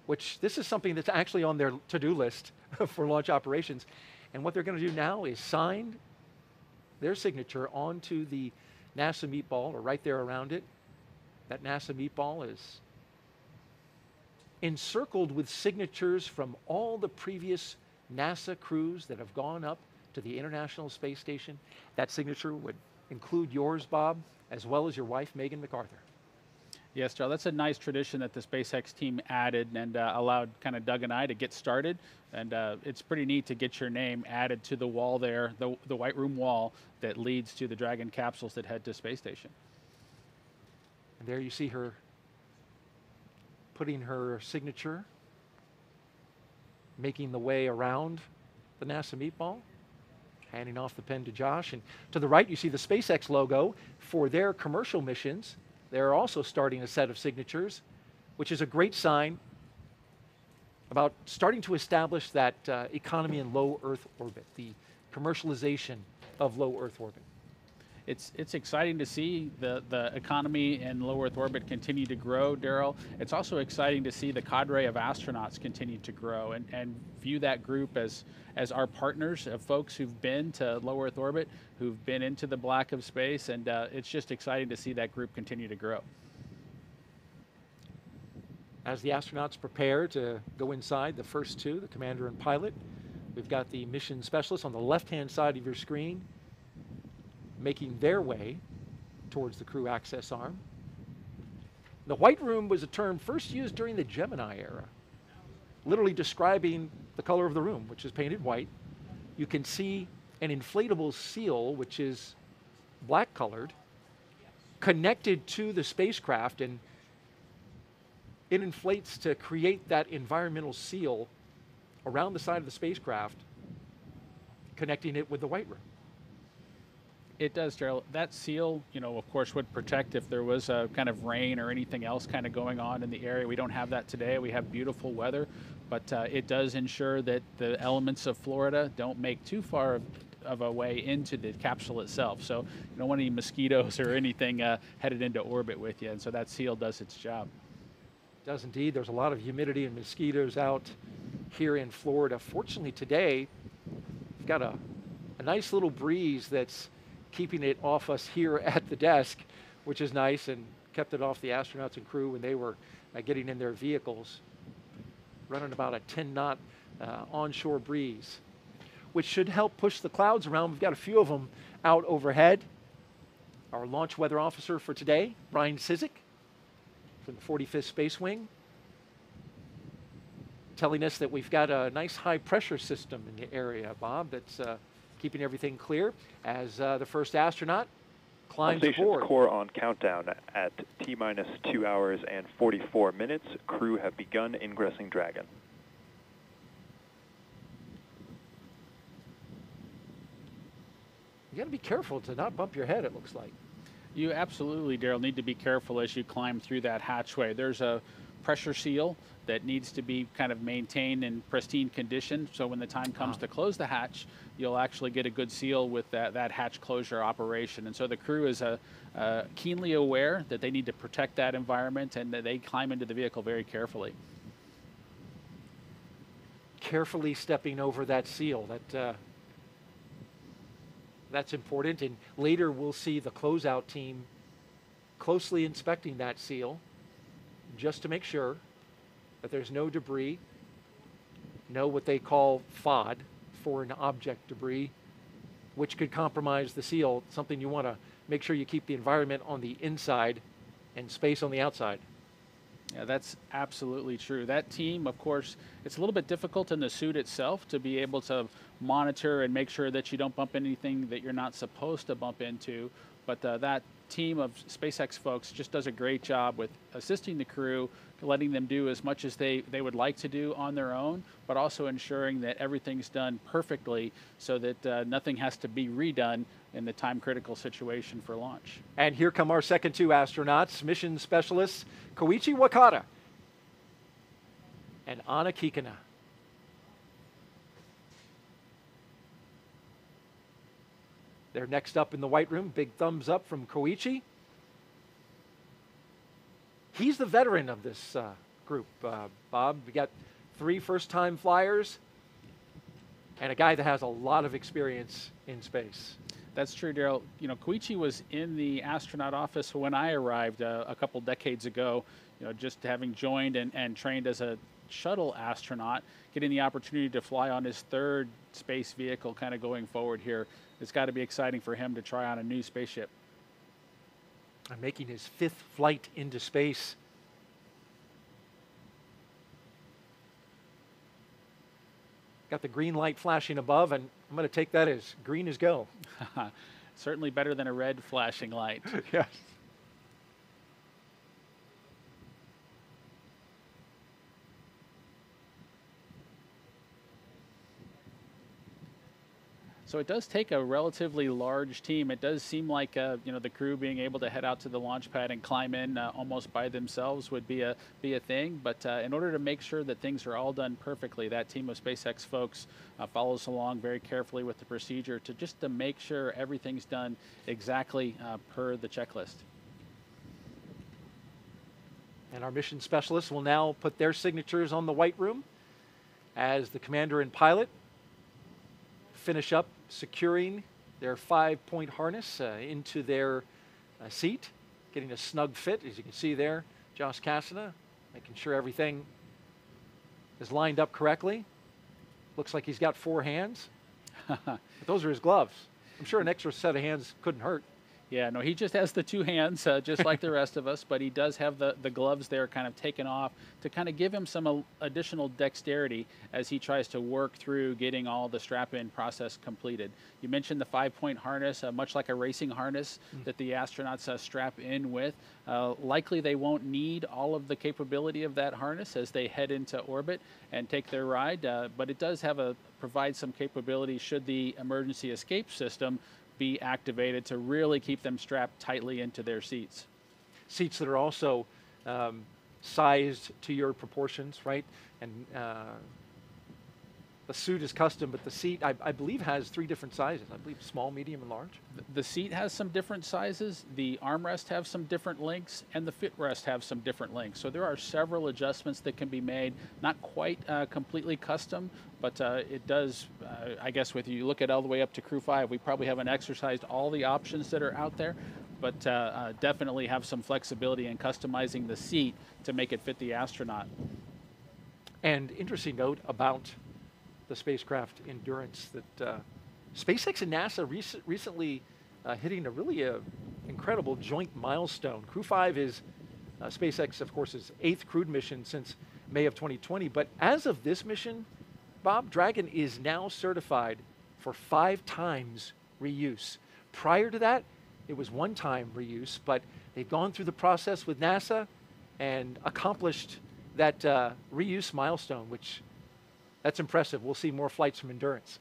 which this is something that's actually on their to-do list for launch operations. And what they're going to do now is sign their signature onto the NASA meatball, or right there around it. That NASA meatball is encircled with signatures from all the previous NASA crews that have gone up to the International Space Station. That signature would include yours, Bob, as well as your wife, Megan MacArthur. Yes, Joe, that's a nice tradition that the SpaceX team added and allowed kind of Doug and I to get started. And it's pretty neat to get your name added to the wall there, the White Room wall that leads to the Dragon capsules that head to space station. And there you see her putting her signature, making the way around the NASA meatball, handing off the pen to Josh. And to the right, you see the SpaceX logo for their commercial missions. They're also starting a set of signatures, which is a great sign about starting to establish that economy in low Earth orbit, the commercialization of low Earth orbit. It's exciting to see the economy in low Earth orbit continue to grow, Daryl. It's also exciting to see the cadre of astronauts continue to grow and view that group as our partners of folks who've been to low Earth orbit, who've been into the black of space, and it's just exciting to see that group continue to grow. As the astronauts prepare to go inside, the first two, the commander and pilot, we've got the mission specialists on the left-hand side of your screen, making their way towards the crew access arm. The white room was a term first used during the Gemini era, literally describing the color of the room, which is painted white. You can see an inflatable seal, which is black colored, connected to the spacecraft, and it inflates to create that environmental seal around the side of the spacecraft, connecting it with the white room. It does, Daryl. That seal, of course, would protect if there was a kind of rain or anything else kind of going on in the area. We don't have that today. We have beautiful weather, but it does ensure that the elements of Florida don't make too far of a way into the capsule itself. So you don't want any mosquitoes or anything headed into orbit with you, and so that seal does its job. It does indeed. There's a lot of humidity and mosquitoes out here in Florida. Fortunately today, we've got a nice little breeze that's keeping it off us here at the desk, which is nice, and kept it off the astronauts and crew when they were getting in their vehicles. Running about a 10-knot onshore breeze, which should help push the clouds around. We've got a few of them out overhead. Our launch weather officer for today, Brian Sizik, from the 45th Space Wing, telling us that we've got a nice high pressure system in the area, Bob, that's keeping everything clear as the first astronaut climbs aboard. Core on countdown at T-minus 2 hours and 44 minutes. Crew have begun ingressing Dragon. You got to be careful to not bump your head, it looks like. You absolutely, Daryl, need to be careful as you climb through that hatchway. There's a pressure seal that needs to be kind of maintained in pristine condition, so when the time comes to close the hatch, you'll actually get a good seal with that hatch closure operation. And so the crew is keenly aware that they need to protect that environment, and that they climb into the vehicle very carefully. Carefully stepping over that seal. That's important, and later we'll see the closeout team closely inspecting that seal just to make sure that there's no debris, no what they call FOD, foreign object debris, which could compromise the seal. Something you want to make sure you keep the environment on the inside and space on the outside. Yeah, that's absolutely true. That team, of course, it's a little bit difficult in the suit itself to be able to monitor and make sure that you don't bump anything that you're not supposed to bump into. But that team of SpaceX folks just does a great job with assisting the crew, letting them do as much as they would like to do on their own, but also ensuring that everything's done perfectly so that nothing has to be redone in the time-critical situation for launch. And here come our second two astronauts, mission specialists Koichi Wakata and Anna Kikina. They're next up in the white room. Big thumbs up from Koichi. He's the veteran of this group, Bob. We got 3 first-time flyers and a guy that has a lot of experience in space. That's true, Daryl. Koichi was in the astronaut office when I arrived a couple decades ago, just having joined and trained as a shuttle astronaut, getting the opportunity to fly on his 3rd space vehicle kind of going forward here. It's got to be exciting for him to try on a new spaceship. I'm making his 5th flight into space. Got the green light flashing above, and I'm going to take that as green as go. Certainly better than a red flashing light. Yes. So it does take a relatively large team. It does seem like the crew being able to head out to the launch pad and climb in almost by themselves would be a thing. But in order to make sure that things are all done perfectly, that team of SpaceX folks follows along very carefully with the procedure to make sure everything's done exactly per the checklist. And our mission specialists will now put their signatures on the white room as the commander and pilot finish up securing their 5-point harness into their seat, getting a snug fit. As you can see there, Josh Cassada making sure everything is lined up correctly. Looks like he's got 4 hands. But those are his gloves. I'm sure an extra set of hands couldn't hurt. Yeah, no, he just has the two hands, just like the rest of us, but he does have the gloves there kind of taken off to kind of give him some additional dexterity as he tries to work through getting all the strap-in process completed. You mentioned the 5-point harness, much like a racing harness that the astronauts strap in with. Likely they won't need all of the capability of that harness as they head into orbit and take their ride, but it does have provide some capability should the emergency escape system be activated to really keep them strapped tightly into their seats. Seats that are also sized to your proportions, right? And the suit is custom, but the seat, I believe, has 3 different sizes. I believe small, medium, and large. The seat has some different sizes, the armrest have some different lengths, and the footrest have some different lengths. So there are several adjustments that can be made, not quite completely custom, but it does, I guess, with you look at all the way up to Crew-5, we probably haven't exercised all the options that are out there, but definitely have some flexibility in customizing the seat to make it fit the astronaut. And interesting note about the spacecraft endurance that SpaceX and NASA recently hitting a really incredible joint milestone. Crew-5 is SpaceX, of course, is 8th crewed mission since May of 2020. But as of this mission, Bob, Dragon is now certified for 5 times reuse. Prior to that, it was 1-time reuse, but they've gone through the process with NASA and accomplished that reuse milestone, which that's impressive. We'll see more flights from Endurance.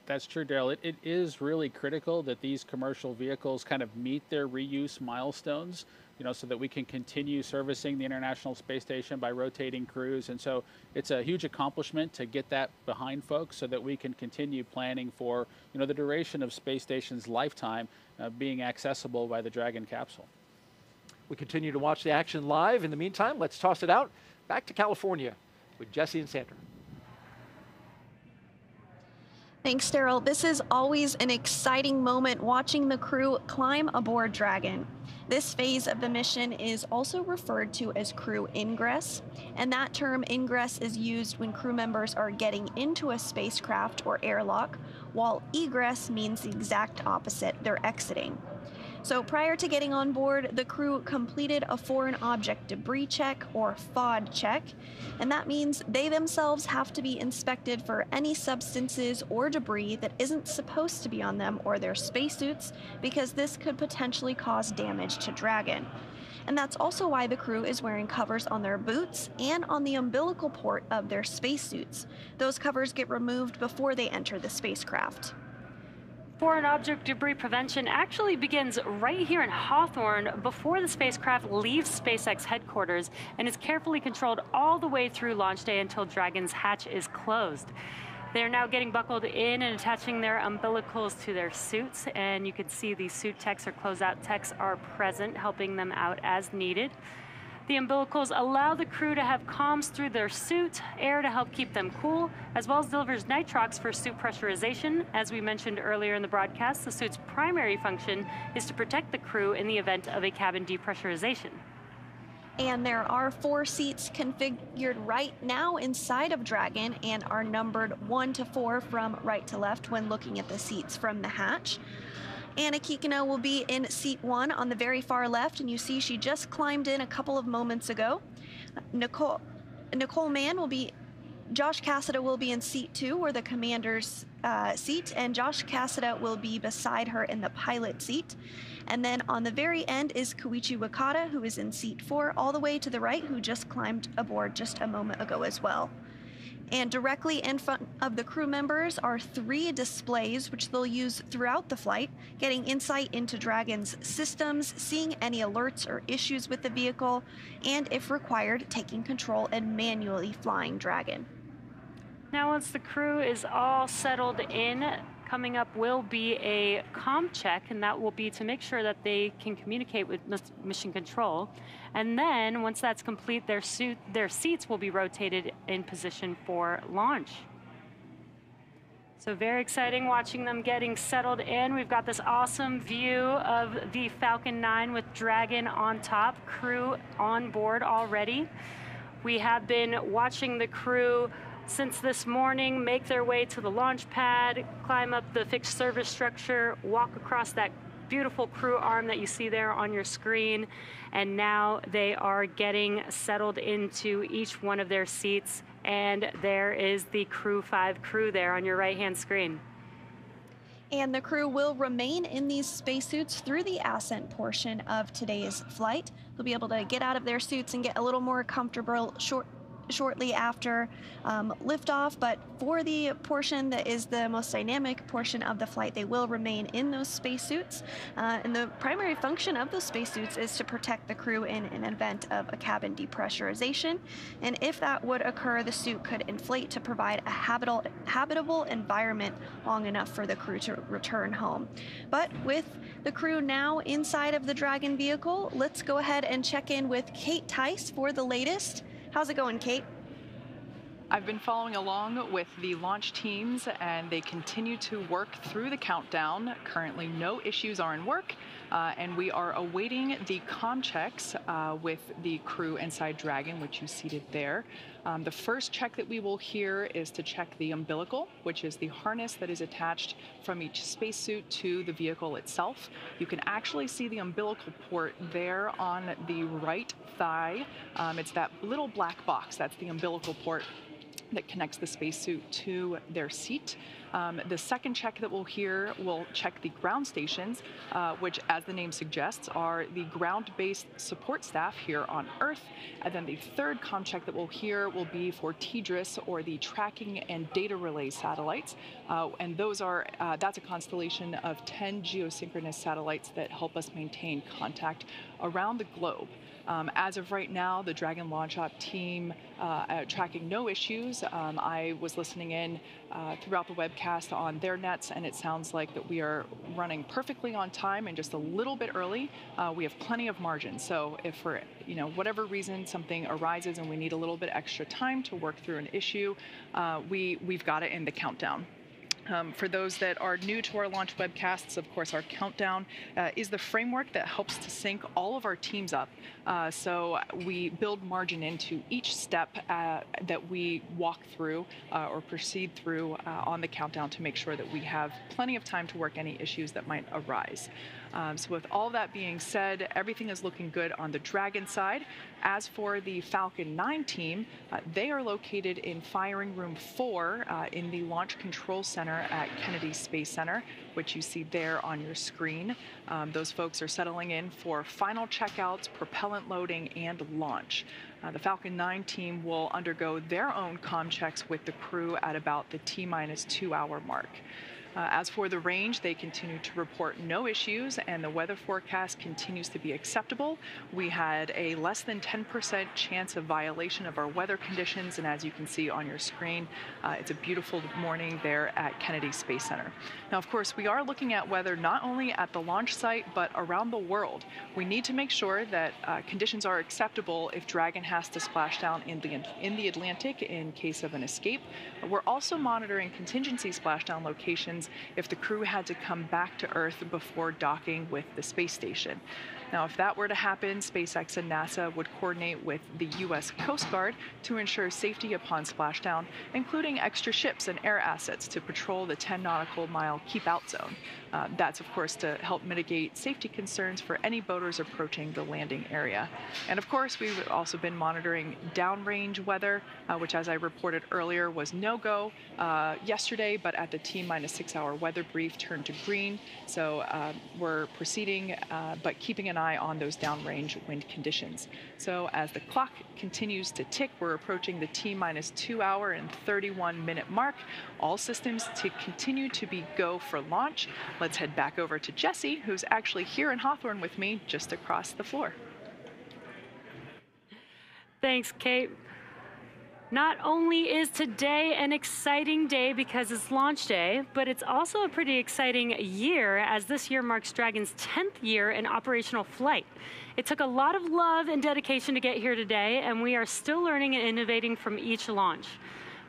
That's true, Daryl. It is really critical that these commercial vehicles kind of meet their reuse milestones, you know, so that we can continue servicing the International Space Station by rotating crews. And so it's a huge accomplishment to get that behind folks so that we can continue planning for, you know, the duration of Space Station's lifetime being accessible by the Dragon capsule. We continue to watch the action live. In the meantime, let's toss it out back to California with Jesse and Sandra. Thanks, Daryl. This is always an exciting moment watching the crew climb aboard Dragon. This phase of the mission is also referred to as crew ingress, and that term ingress is used when crew members are getting into a spacecraft or airlock, while egress means the exact opposite, they're exiting. So prior to getting on board, the crew completed a foreign object debris check, or FOD check, and that means they themselves have to be inspected for any substances or debris that isn't supposed to be on them or their spacesuits, because this could potentially cause damage to Dragon. And that's also why the crew is wearing covers on their boots and on the umbilical port of their spacesuits. Those covers get removed before they enter the spacecraft. Foreign object debris prevention actually begins right here in Hawthorne before the spacecraft leaves SpaceX headquarters and is carefully controlled all the way through launch day until Dragon's hatch is closed. They're now getting buckled in and attaching their umbilicals to their suits, and you can see the suit techs or closeout techs are present, helping them out as needed. The umbilicals allow the crew to have comms through their suit, air to help keep them cool, as well as delivers nitrox for suit pressurization. As we mentioned earlier in the broadcast, the suit's primary function is to protect the crew in the event of a cabin depressurization. And there are 4 seats configured right now inside of Dragon and are numbered 1 to 4 from right to left when looking at the seats from the hatch. Anna Kikino will be in seat 1 on the very far left, and you see she just climbed in a couple of moments ago. Nicole Mann will be, Josh Cassada will be in seat 2, or the commander's seat, and Josh Cassada will be beside her in the pilot seat. And then on the very end is Koichi Wakata, who is in seat 4, all the way to the right, who just climbed aboard just a moment ago as well. And directly in front of the crew members are 3 displays, which they'll use throughout the flight, getting insight into Dragon's systems, seeing any alerts or issues with the vehicle, and if required, taking control and manually flying Dragon. Now, once the crew is all settled in, coming up will be a comm check, and that will be to make sure that they can communicate with mission control. And then once that's complete, their seats will be rotated in position for launch. So very exciting watching them getting settled in. We've got this awesome view of the Falcon 9 with Dragon on top, crew on board already. We have been watching the crew since this morning make their way to the launch pad, climb up the fixed service structure, walk across that beautiful crew arm that you see there on your screen. And now they are getting settled into each one of their seats. And there is the Crew-5 crew there on your right-hand screen. And the crew will remain in these spacesuits through the ascent portion of today's flight. They'll be able to get out of their suits and get a little more comfortable shortly after liftoff, but for the portion that is the most dynamic portion of the flight, they will remain in those spacesuits. And the primary function of those spacesuits is to protect the crew in an event of a cabin depressurization. And if that would occur, the suit could inflate to provide a habitable environment long enough for the crew to return home. But with the crew now inside of the Dragon vehicle, let's go ahead and check in with Kate Tice for the latest. How's it going, Kate? I've been following along with the launch teams, and they continue to work through the countdown. Currently, no issues are in work, and we are awaiting the comm checks with the crew inside Dragon, which you seated there. The first check that we will hear is to check the umbilical, which is the harness that is attached from each spacesuit to the vehicle itself. You can actually see the umbilical port there on the right thigh. It's that little black box. That's the umbilical port that connects the spacesuit to their seat. The second check that we'll hear will check the ground stations, which, as the name suggests, are the ground-based support staff here on Earth. And then the third comm check that we'll hear will be for TDRS, or the tracking and data relay satellites. And those are, that's a constellation of 10 geosynchronous satellites that help us maintain contact around the globe. As of right now, the Dragon launch op team tracking no issues. I was listening in throughout the webcast on their nets, and it sounds like that we are running perfectly on time and just a little bit early. We have plenty of margin. So if for whatever reason something arises and we need a little bit extra time to work through an issue, we've got it in the countdown. For those that are new to our launch webcasts, of course, our countdown is the framework that helps to sync all of our teams up. So we build margin into each step that we walk through or proceed through on the countdown to make sure that we have plenty of time to work any issues that might arise. So with all that being said, everything is looking good on the Dragon side. As for the Falcon 9 team, they are located in Firing Room 4 in the Launch Control Center at Kennedy Space Center, which you see there on your screen. Those folks are settling in for final checkouts, propellant loading, and launch. The Falcon 9 team will undergo their own comm checks with the crew at about the T-2 hour mark. As for the range, they continue to report no issues, and the weather forecast continues to be acceptable. We had a less than 10% chance of violation of our weather conditions, and as you can see on your screen, it's a beautiful morning there at Kennedy Space Center. Now, of course, we are looking at weather not only at the launch site, but around the world. We need to make sure that conditions are acceptable if Dragon has to splash down in the Atlantic in case of an escape. We're also monitoring contingency splashdown locations if the crew had to come back to Earth before docking with the space station. Now, if that were to happen, SpaceX and NASA would coordinate with the U.S. Coast Guard to ensure safety upon splashdown, including extra ships and air assets to patrol the 10 nautical mile keep-out zone. That's, of course, to help mitigate safety concerns for any boaters approaching the landing area. And, of course, we've also been monitoring downrange weather, which, as I reported earlier, was no-go yesterday, but at the T-6 hour weather brief turned to green. So we're proceeding, but keeping an eye on those downrange wind conditions. So as the clock continues to tick, we're approaching the T-2 hour and 31-minute mark. All systems to continue to be go for launch. Let's head back over to Jesse, who's actually here in Hawthorne with me, just across the floor. Thanks, Kate. Not only is today an exciting day because it's launch day, but it's also a pretty exciting year, as this year marks Dragon's 10th year in operational flight. It took a lot of love and dedication to get here today, and we are still learning and innovating from each launch.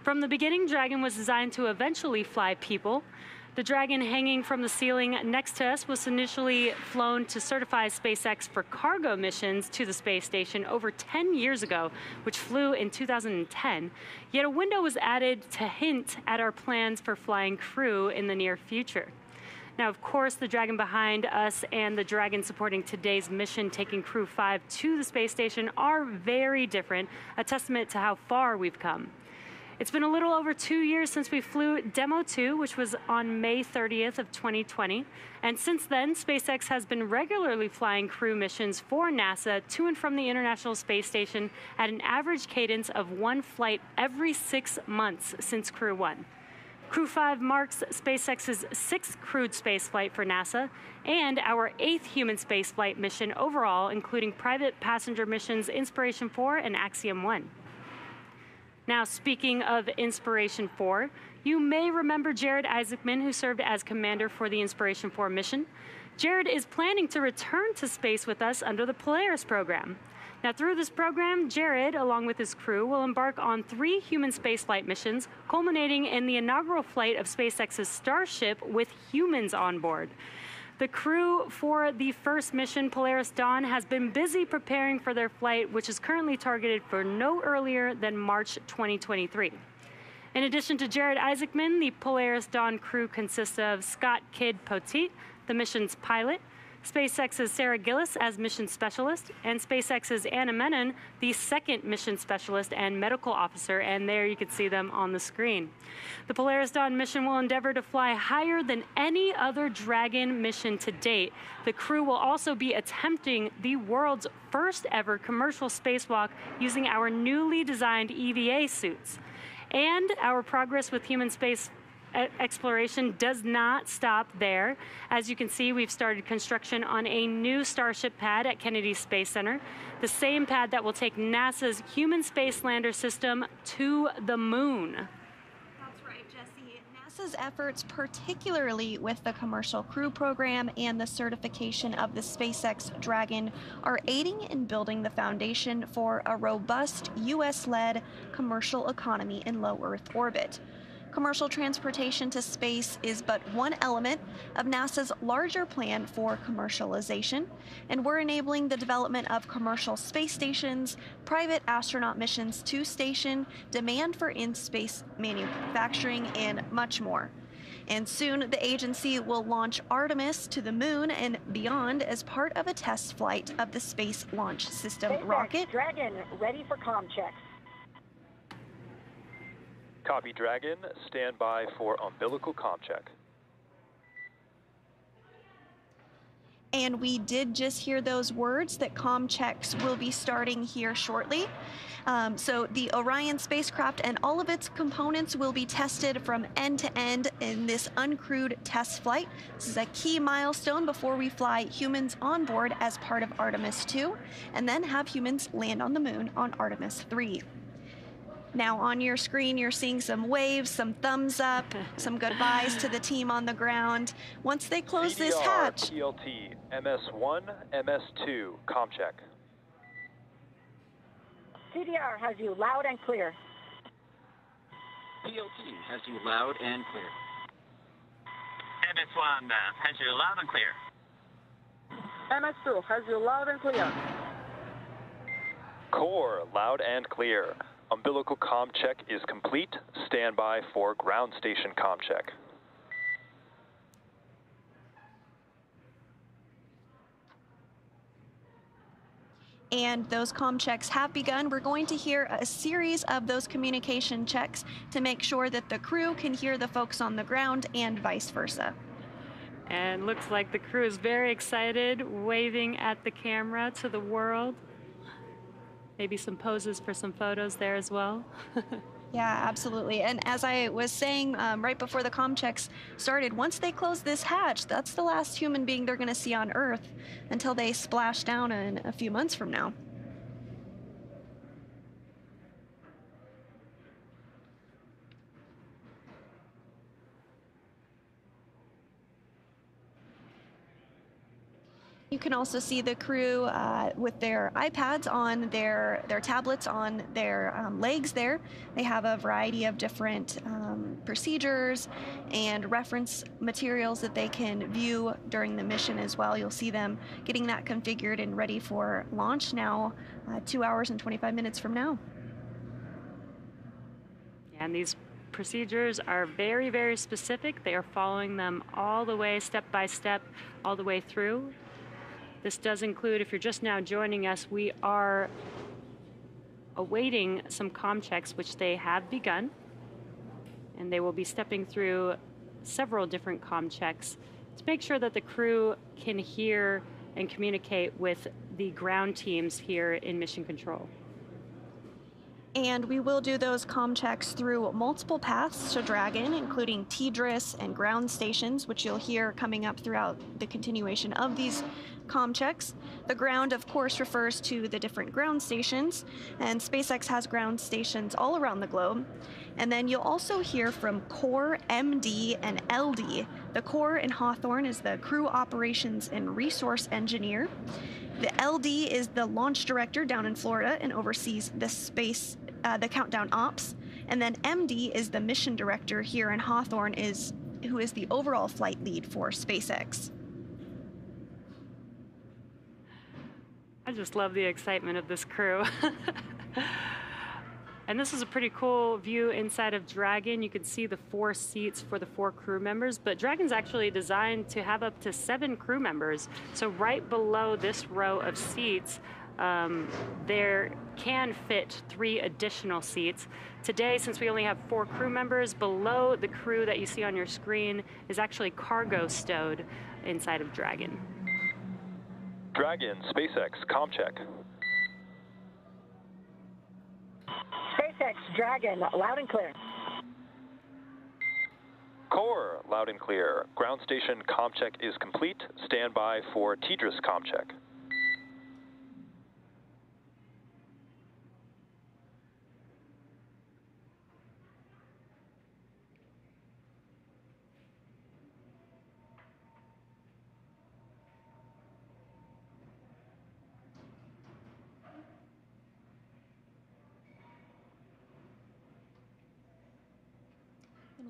From the beginning, Dragon was designed to eventually fly people. The Dragon hanging from the ceiling next to us was initially flown to certify SpaceX for cargo missions to the space station over 10 years ago, which flew in 2010. Yet a window was added to hint at our plans for flying crew in the near future. Now, of course, the Dragon behind us and the Dragon supporting today's mission, taking Crew-5 to the space station, are very different, a testament to how far we've come. It's been a little over 2 years since we flew Demo 2, which was on May 30th of 2020. And since then, SpaceX has been regularly flying crew missions for NASA to and from the International Space Station at an average cadence of 1 flight every 6 months since Crew 1. Crew-5 marks SpaceX's 6th crewed spaceflight for NASA and our 8th human spaceflight mission overall, including private passenger missions Inspiration 4 and Axiom 1. Now, speaking of Inspiration 4, you may remember Jared Isaacman, who served as commander for the Inspiration 4 mission. Jared is planning to return to space with us under the Polaris program. Now, through this program, Jared, along with his crew, will embark on 3 human spaceflight missions, culminating in the inaugural flight of SpaceX's Starship with humans on board. The crew for the first mission, Polaris Dawn, has been busy preparing for their flight, which is currently targeted for no earlier than March 2023. In addition to Jared Isaacman, the Polaris Dawn crew consists of Scott Kidd Poteet, the mission's pilot, SpaceX's Sarah Gillis as mission specialist, and SpaceX's Anna Menon, the second mission specialist and medical officer, and there you can see them on the screen. The Polaris Dawn mission will endeavor to fly higher than any other Dragon mission to date. The crew will also be attempting the world's first ever commercial spacewalk using our newly designed EVA suits. And our progress with human space exploration does not stop there. As you can see, we've started construction on a new Starship pad at Kennedy Space Center, the same pad that will take NASA's human space lander system to the moon. That's right, Jesse. NASA's efforts, particularly with the Commercial Crew Program and the certification of the SpaceX Dragon, are aiding in building the foundation for a robust U.S.-led commercial economy in low Earth orbit. Commercial transportation to space is but one element of NASA's larger plan for commercialization, and we're enabling the development of commercial space stations, private astronaut missions to station, demand for in-space manufacturing, and much more. And soon, the agency will launch Artemis to the moon and beyond as part of a test flight of the Space Launch System SpaceX rocket. Dragon, ready for comm checks. Copy, Dragon. Stand by for umbilical comm check. And we did just hear those words that comm checks will be starting here shortly. So the Orion spacecraft and all of its components will be tested from end to end in this uncrewed test flight. This is a key milestone before we fly humans on board as part of Artemis 2, and then have humans land on the moon on Artemis 3. Now on your screen, you're seeing some waves, some thumbs up, some goodbyes to the team on the ground. Once they close this hatch. PLT, MS1, MS2, comm check. CDR has you loud and clear. PLT has you loud and clear. MS1 has you loud and clear. MS2 has you loud and clear. Core, loud and clear. Umbilical comm check is complete. Stand by for ground station comm check. And those comm checks have begun. We're going to hear a series of those communication checks to make sure that the crew can hear the folks on the ground and vice versa. And looks like the crew is very excited, waving at the camera to the world. Maybe some poses for some photos there as well. Yeah, absolutely. And as I was saying right before the comm checks started, once they close this hatch, that's the last human being they're going to see on Earth until they splash down in a few months from now. You can also see the crew with their iPads on their tablets on their legs there. They have a variety of different procedures and reference materials that they can view during the mission as well. You'll see them getting that configured and ready for launch now, 2 hours and 25 minutes from now. And these procedures are very, very specific. They are following them all the way, step by step, all the way through. This does include, if you're just now joining us, we are awaiting some comm checks, which they have begun. And they will be stepping through several different comm checks to make sure that the crew can hear and communicate with the ground teams here in Mission Control. And we will do those comm checks through multiple paths to Dragon, including TDRS and ground stations, which you'll hear coming up throughout the continuation of these comm checks. The ground, of course, refers to the different ground stations, and SpaceX has ground stations all around the globe. And then you'll also hear from Core, MD, and LD. The Core in Hawthorne is the Crew Operations and Resource Engineer. The LD is the launch director down in Florida and oversees the countdown ops. And then MD is the mission director here in Hawthorne, who is the overall flight lead for SpaceX. I just love the excitement of this crew. And this is a pretty cool view inside of Dragon. You can see the 4 seats for the 4 crew members, but Dragon's actually designed to have up to 7 crew members. So right below this row of seats, there can fit 3 additional seats. Today, since we only have 4 crew members, below the crew that you see on your screen is actually cargo stowed inside of Dragon. Dragon, SpaceX, comm check. SpaceX, Dragon, loud and clear. Core, loud and clear. Ground station comm check is complete. Stand by for TDRS comm check.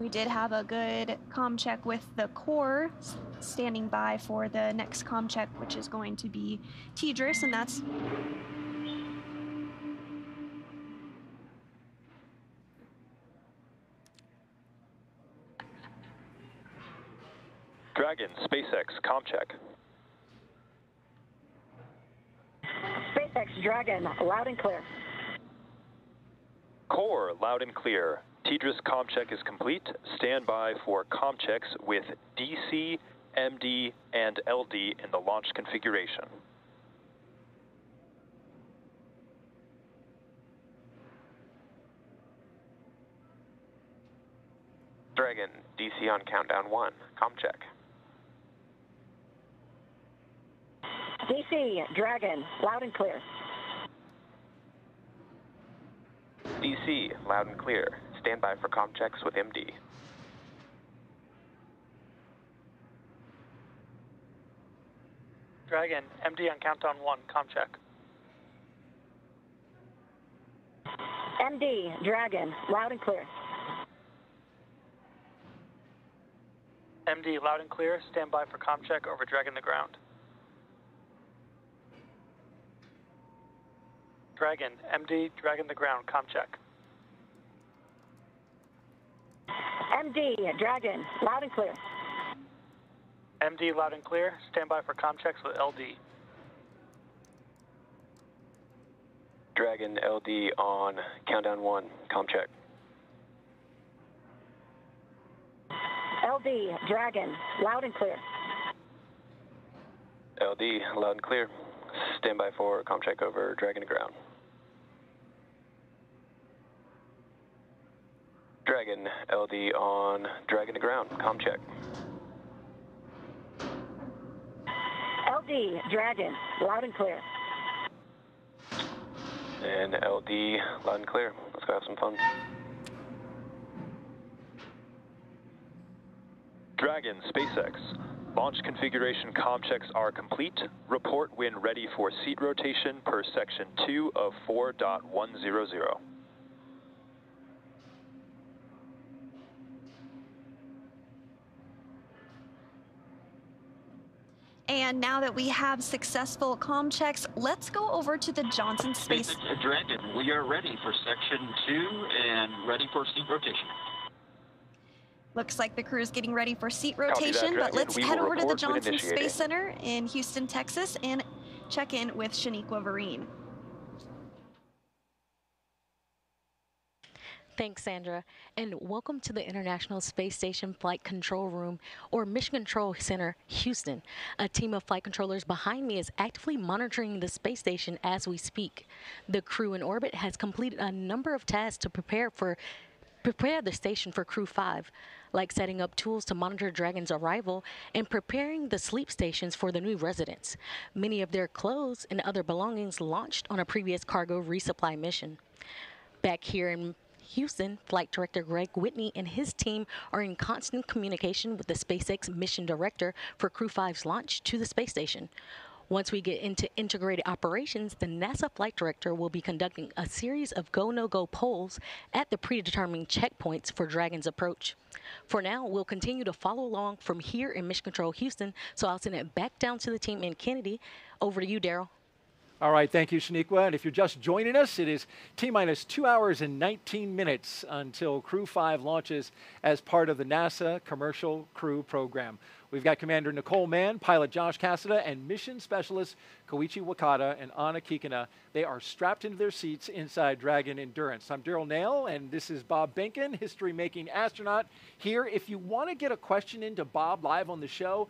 We did have a good comm check with the Core standing by for the next comm check, which is going to be TDRS, and that's Dragon, SpaceX, comm check. SpaceX, Dragon, loud and clear. Core, loud and clear. TDRS comm check is complete. Stand by for comm checks with DC, MD, and LD in the launch configuration. Dragon, DC on countdown 1, comm check. DC, Dragon, loud and clear. DC, loud and clear. Stand by for comm checks with MD. Dragon, MD on countdown 1, comm check. MD, Dragon, loud and clear. MD, loud and clear. Stand by for comm check over Dragon the ground. Dragon, MD, Dragon the ground, comm check. MD, Dragon, loud and clear. MD, loud and clear. Stand by for comm checks with LD. Dragon, LD on countdown 1, comm check. LD, Dragon, loud and clear. LD, loud and clear. Stand by for comm check over Dragon to ground. Dragon, LD on Dragon to ground, comm check. LD, Dragon, loud and clear. And LD, loud and clear. Let's go have some fun. Dragon, SpaceX. Launch configuration comm checks are complete. Report when ready for seat rotation per section 2 of 4.100. And now that we have successful comm checks, let's go over to the Johnson Space. SpaceX, Dragon, we are ready for section 2 and ready for seat rotation. Looks like the crew is getting ready for seat Copy that, rotation, but Dragon. let's We head will over to the report when Johnson initiating. Space Center in Houston, Texas, and check in with Shaniqua Vereen. Thanks, Sandra, and welcome to the International Space Station Flight Control Room, or Mission Control Center, Houston. A team of flight controllers behind me is actively monitoring the space station as we speak. The crew in orbit has completed a number of tasks to prepare the station for Crew-5, like setting up tools to monitor Dragon's arrival and preparing the sleep stations for the new residents. Many of their clothes and other belongings launched on a previous cargo resupply mission. Back here in Houston, Flight Director Greg Whitney and his team are in constant communication with the SpaceX mission director for Crew-5's launch to the space station. Once we get into integrated operations, the NASA flight director will be conducting a series of go-no-go polls at the predetermined checkpoints for Dragon's approach. For now, we'll continue to follow along from here in Mission Control Houston, so I'll send it back down to the team in Kennedy. Over to you, Daryl. All right, thank you, Shaniqua. And if you're just joining us, it is T-minus 2 hours and 19 minutes until Crew-5 launches as part of the NASA Commercial Crew Program. We've got Commander Nicole Mann, pilot Josh Cassada, and mission specialist Koichi Wakata and Anna Kikina. They are strapped into their seats inside Dragon Endurance. I'm Daryl Nail, and this is Bob Behnken, history-making astronaut here. If you want to get a question into Bob live on the show,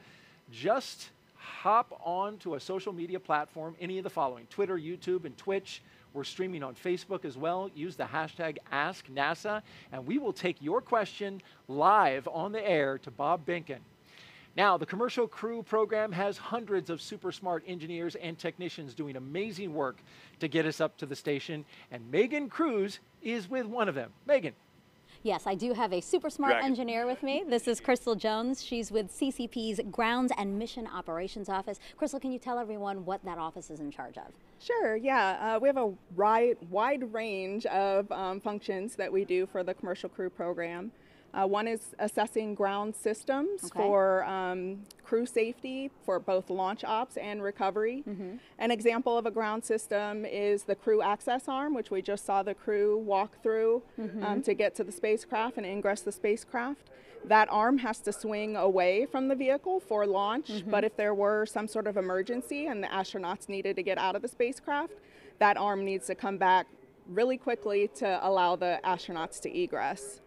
just hop on to a social media platform, any of the following: Twitter, YouTube, and Twitch. We're streaming on Facebook as well. Use the hashtag AskNASA, and we will take your question live on the air to Bob Behnken. Now, the Commercial Crew Program has hundreds of super smart engineers and technicians doing amazing work to get us up to the station, and Megan Cruz is with one of them. Megan. Yes, I do have a super smart engineer with me. This is Crystal Jones. She's with CCP's Grounds and Mission Operations Office. Crystal, can you tell everyone what that office is in charge of? Sure, yeah. We have a wide range of functions that we do for the Commercial Crew Program. One is assessing ground systems for crew safety for both launch ops and recovery. An example of a ground system is the crew access arm, which we just saw the crew walk through to get to the spacecraft and ingress the spacecraft. That arm has to swing away from the vehicle for launch, but if there were some sort of emergency and the astronauts needed to get out of the spacecraft, that arm needs to come back really quickly to allow the astronauts to egress.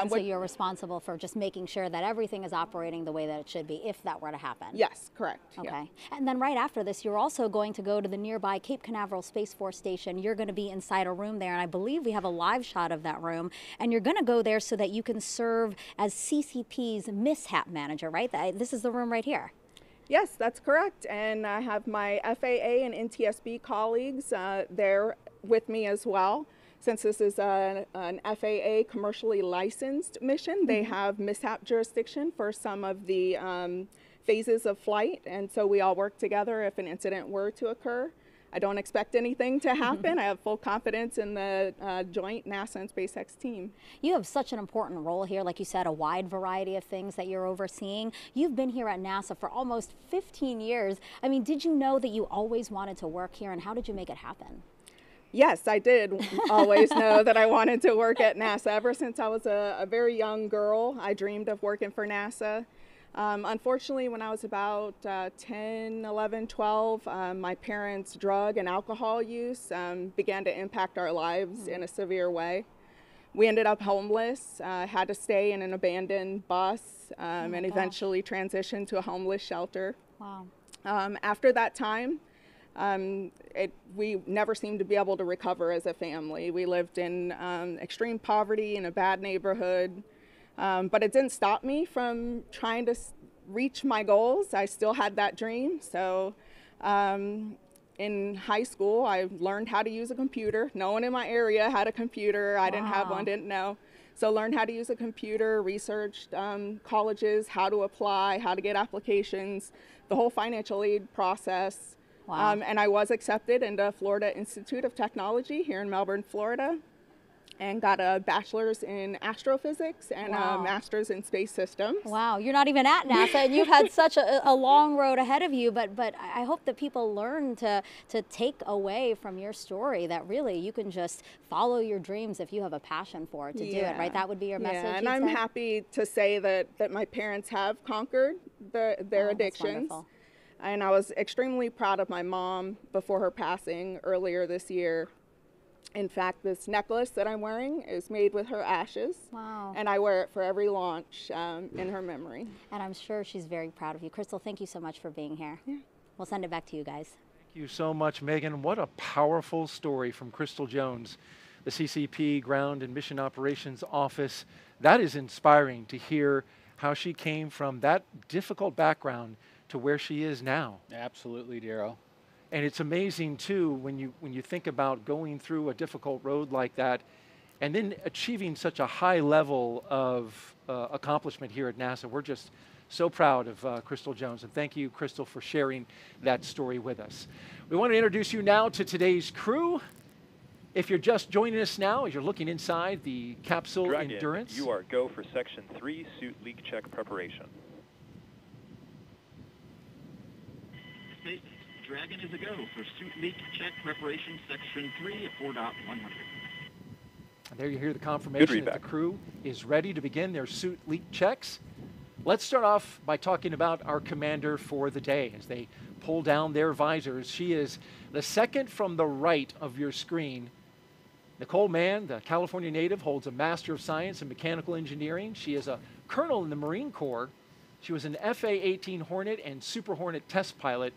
So you're responsible for just making sure that everything is operating the way that it should be if that were to happen? Yes, correct. Okay. Yeah. And then right after this, you're also going to go to the nearby Cape Canaveral Space Force Station. You're going to be inside a room there, and I believe we have a live shot of that room. And you're going to go there so that you can serve as CCP's mishap manager, right? This is the room right here. Yes, that's correct. And I have my FAA and NTSB colleagues there with me as well. Since this is an FAA commercially licensed mission, they have mishap jurisdiction for some of the phases of flight, and so we all work together if an incident were to occur. I don't expect anything to happen. I have full confidence in the joint NASA and SpaceX team. You have such an important role here, like you said, a wide variety of things that you're overseeing. You've been here at NASA for almost 15 years. I mean, did you know that you always wanted to work here, and how did you make it happen? Yes, I did always know that I wanted to work at NASA. Ever since I was a very young girl, I dreamed of working for NASA. Unfortunately, when I was about 10, 11, 12, my parents' drug and alcohol use began to impact our lives in a severe way. We ended up homeless, had to stay in an abandoned bus, and eventually transitioned to a homeless shelter. Wow. After that time, we never seemed to be able to recover as a family. We lived in extreme poverty in a bad neighborhood, but it didn't stop me from trying to reach my goals. I still had that dream. So in high school, I learned how to use a computer. No one in my area had a computer. I didn't have one, didn't know. So learned how to use a computer, researched colleges, how to apply, how to get applications, the whole financial aid process. Wow. And I was accepted into Florida Institute of Technology here in Melbourne, Florida. and got a bachelor's in astrophysics and a master's in space systems. Wow, you're not even at NASA, and you've had such a long road ahead of you, but I hope that people learn to take away from your story that really you can just follow your dreams if you have a passion for it to do it, right? That would be your message. Yeah, and I'm happy to say that my parents have conquered their addictions. And I was extremely proud of my mom before her passing earlier this year. In fact, this necklace that I'm wearing is made with her ashes. Wow. And I wear it for every launch in her memory. And I'm sure she's very proud of you. Crystal, thank you so much for being here. Yeah. We'll send it back to you guys. Thank you so much, Megan. What a powerful story from Crystal Jones, the CCP Ground and Mission Operations Office. That is inspiring to hear how she came from that difficult background to where she is now. Absolutely, Daryl. And it's amazing too when you think about going through a difficult road like that and then achieving such a high level of accomplishment here at NASA. We're just so proud of Crystal Jones, and thank you, Crystal, for sharing that story with us. We want to introduce you now to today's crew. If you're just joining us now, as you're looking inside the capsule Dragon, Endurance. You are go for Section 3 suit leak check preparation. Dragon is a go for suit leak check preparation, Section 3 at 4.100. There you hear the confirmation that the crew is ready to begin their suit leak checks. Let's start off by talking about our commander for the day as they pull down their visors. She is the second from the right of your screen. Nicole Mann, the California native, holds a Master of Science in Mechanical Engineering. She is a colonel in the Marine Corps. She was an FA-18 Hornet and Super Hornet test pilot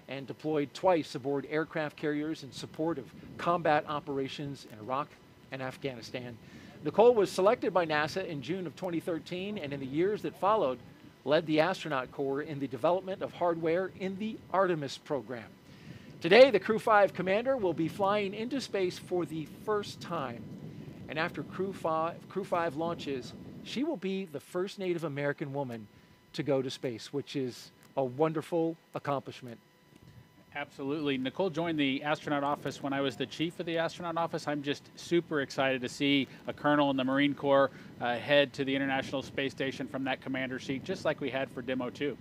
and deployed twice aboard aircraft carriers in support of combat operations in Iraq and Afghanistan. Nicole was selected by NASA in June of 2013, and in the years that followed, led the astronaut corps in the development of hardware in the Artemis program. Today, the Crew-5 commander will be flying into space for the first time. And after Crew-5 launches, she will be the first Native American woman to go to space, which is a wonderful accomplishment. Absolutely. Nicole joined the astronaut office when I was the chief of the astronaut office. I'm just super excited to see a colonel in the Marine Corps head to the International Space Station from that commander seat, just like we had for Demo 2.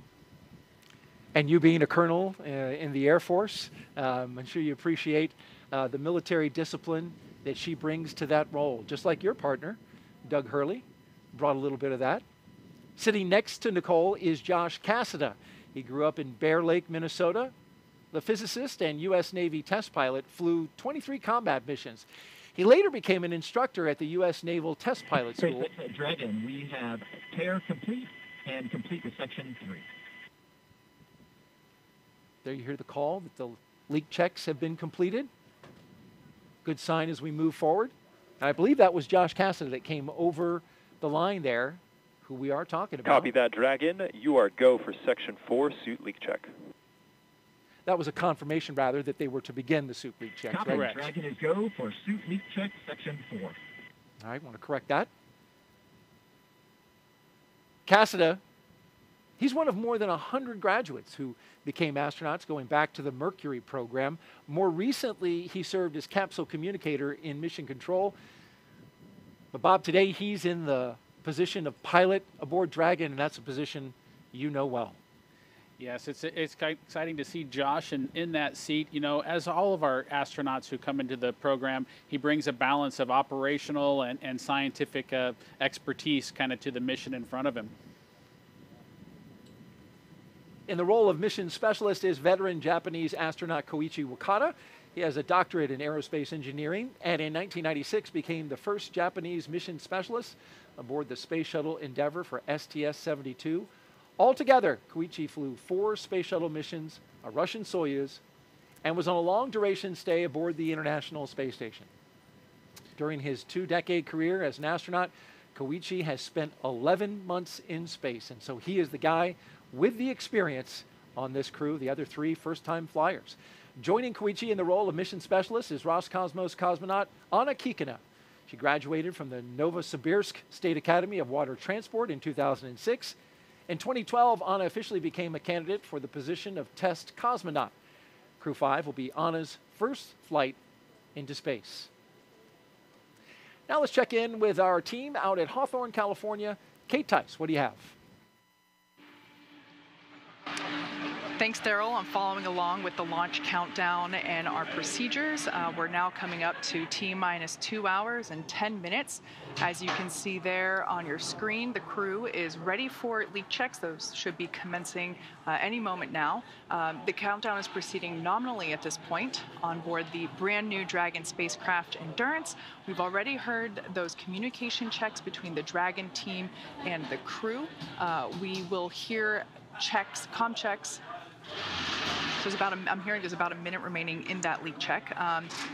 And you being a colonel in the Air Force, I'm sure you appreciate the military discipline that she brings to that role, just like your partner, Doug Hurley, brought a little bit of that. Sitting next to Nicole is Josh Cassada. He grew up in Bear Lake, Minnesota. The physicist and U.S. Navy test pilot flew 23 combat missions. He later became an instructor at the U.S. Naval Test Pilot School. Dragon, we have pair complete and complete with Section 3. There you hear the call that the leak checks have been completed. Good sign as we move forward. And I believe that was Josh Cassidy that came over the line there, who we are talking about. Copy that, Dragon. You are go for Section 4 suit leak check. That was a confirmation, rather, that they were to begin the suit leak check. Copy. Right? Dragon is go for suit leak check, Section 4. All right, want to correct that. Cassada, he's one of more than 100 graduates who became astronauts going back to the Mercury program. More recently, he served as capsule communicator in mission control. But Bob, today he's in the position of pilot aboard Dragon, and that's a position you know well. Yes, it's exciting to see Josh in that seat. You know, as all of our astronauts who come into the program, he brings a balance of operational and scientific expertise kind of to the mission in front of him. In the role of mission specialist is veteran Japanese astronaut Koichi Wakata. He has a doctorate in aerospace engineering, and in 1996 became the first Japanese mission specialist aboard the Space Shuttle Endeavour for STS-72. Altogether, Koichi flew 4 space shuttle missions, a Russian Soyuz, and was on a long-duration stay aboard the International Space Station. During his 2-decade career as an astronaut, Koichi has spent 11 months in space, and so he is the guy with the experience on this crew, the other 3 first-time flyers. Joining Koichi in the role of mission specialist is Roscosmos cosmonaut Anna Kikina. She graduated from the Novosibirsk State Academy of Water Transport in 2006. In 2012, Anna officially became a candidate for the position of test cosmonaut. Crew-5 will be Anna's first flight into space. Now let's check in with our team out at Hawthorne, California. Kate Tice, what do you have? Thanks, Daryl. I'm following along with the launch countdown and our procedures. We're now coming up to T-minus 2 hours and 10 minutes. As you can see there on your screen, the crew is ready for leak checks. Those should be commencing any moment now. The countdown is proceeding nominally at this point on board the brand new Dragon spacecraft Endurance. We've already heard those communication checks between the Dragon team and the crew. We will hear checks, comm checks. So I'm hearing there's about a minute remaining in that leak check.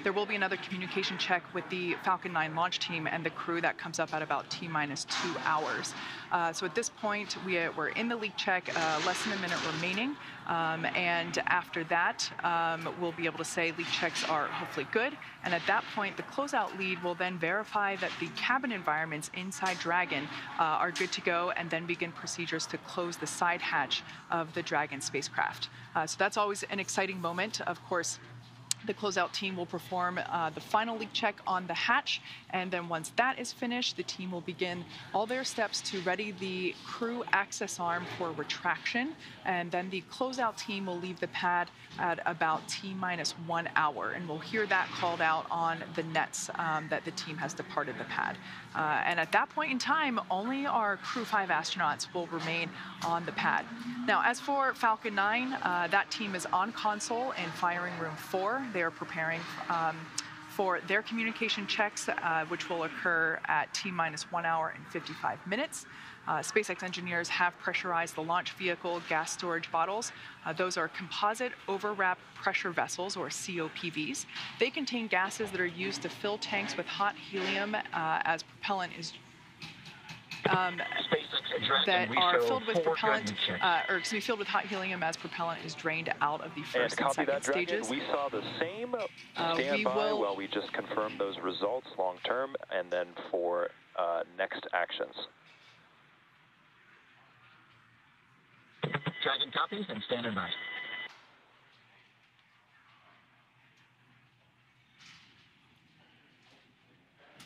There will be another communication check with the Falcon 9 launch team and the crew that comes up at about T-minus 2 hours. So at this point, we're in the leak check, less than a minute remaining. And after that, we'll be able to say leak checks are hopefully good. And at that point, the closeout lead will then verify that the cabin environments inside Dragon are good to go, and then begin procedures to close the side hatch of the Dragon spacecraft. So that's always an exciting moment. Of course, the closeout team will perform the final leak check on the hatch, and then once that is finished, the team will begin all their steps to ready the crew access arm for retraction, and then the closeout team will leave the pad at about T-minus 1 hour, and we'll hear that called out on the nets that the team has departed the pad. And at that point in time, only our Crew-5 astronauts will remain on the pad. Now, as for Falcon 9, that team is on console in firing room 4. They are preparing for their communication checks, which will occur at T-minus 1 hour and 55 minutes. SpaceX engineers have pressurized the launch vehicle gas storage bottles. Those are composite overwrap pressure vessels, or COPVs. They contain gases that are used to fill tanks with hot helium as propellant is that are filled with propellant, filled with hot helium as propellant is drained out of the first and second stages. We saw the same. Stand by while we just confirm those results long term, and then for next actions. Dragon copies and standing by.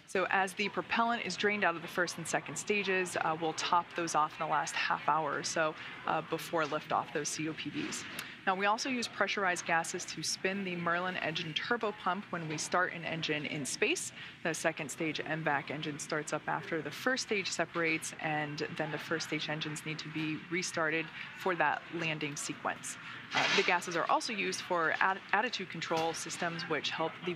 So as the propellant is drained out of the first and second stages, we'll top those off in the last half hour or so before liftoff, those COPVs. Now, we also use pressurized gases to spin the Merlin engine turbo pump when we start an engine in space. The second stage MVAC engine starts up after the first stage separates, and then the first stage engines need to be restarted for that landing sequence. The gases are also used for attitude control systems, which help the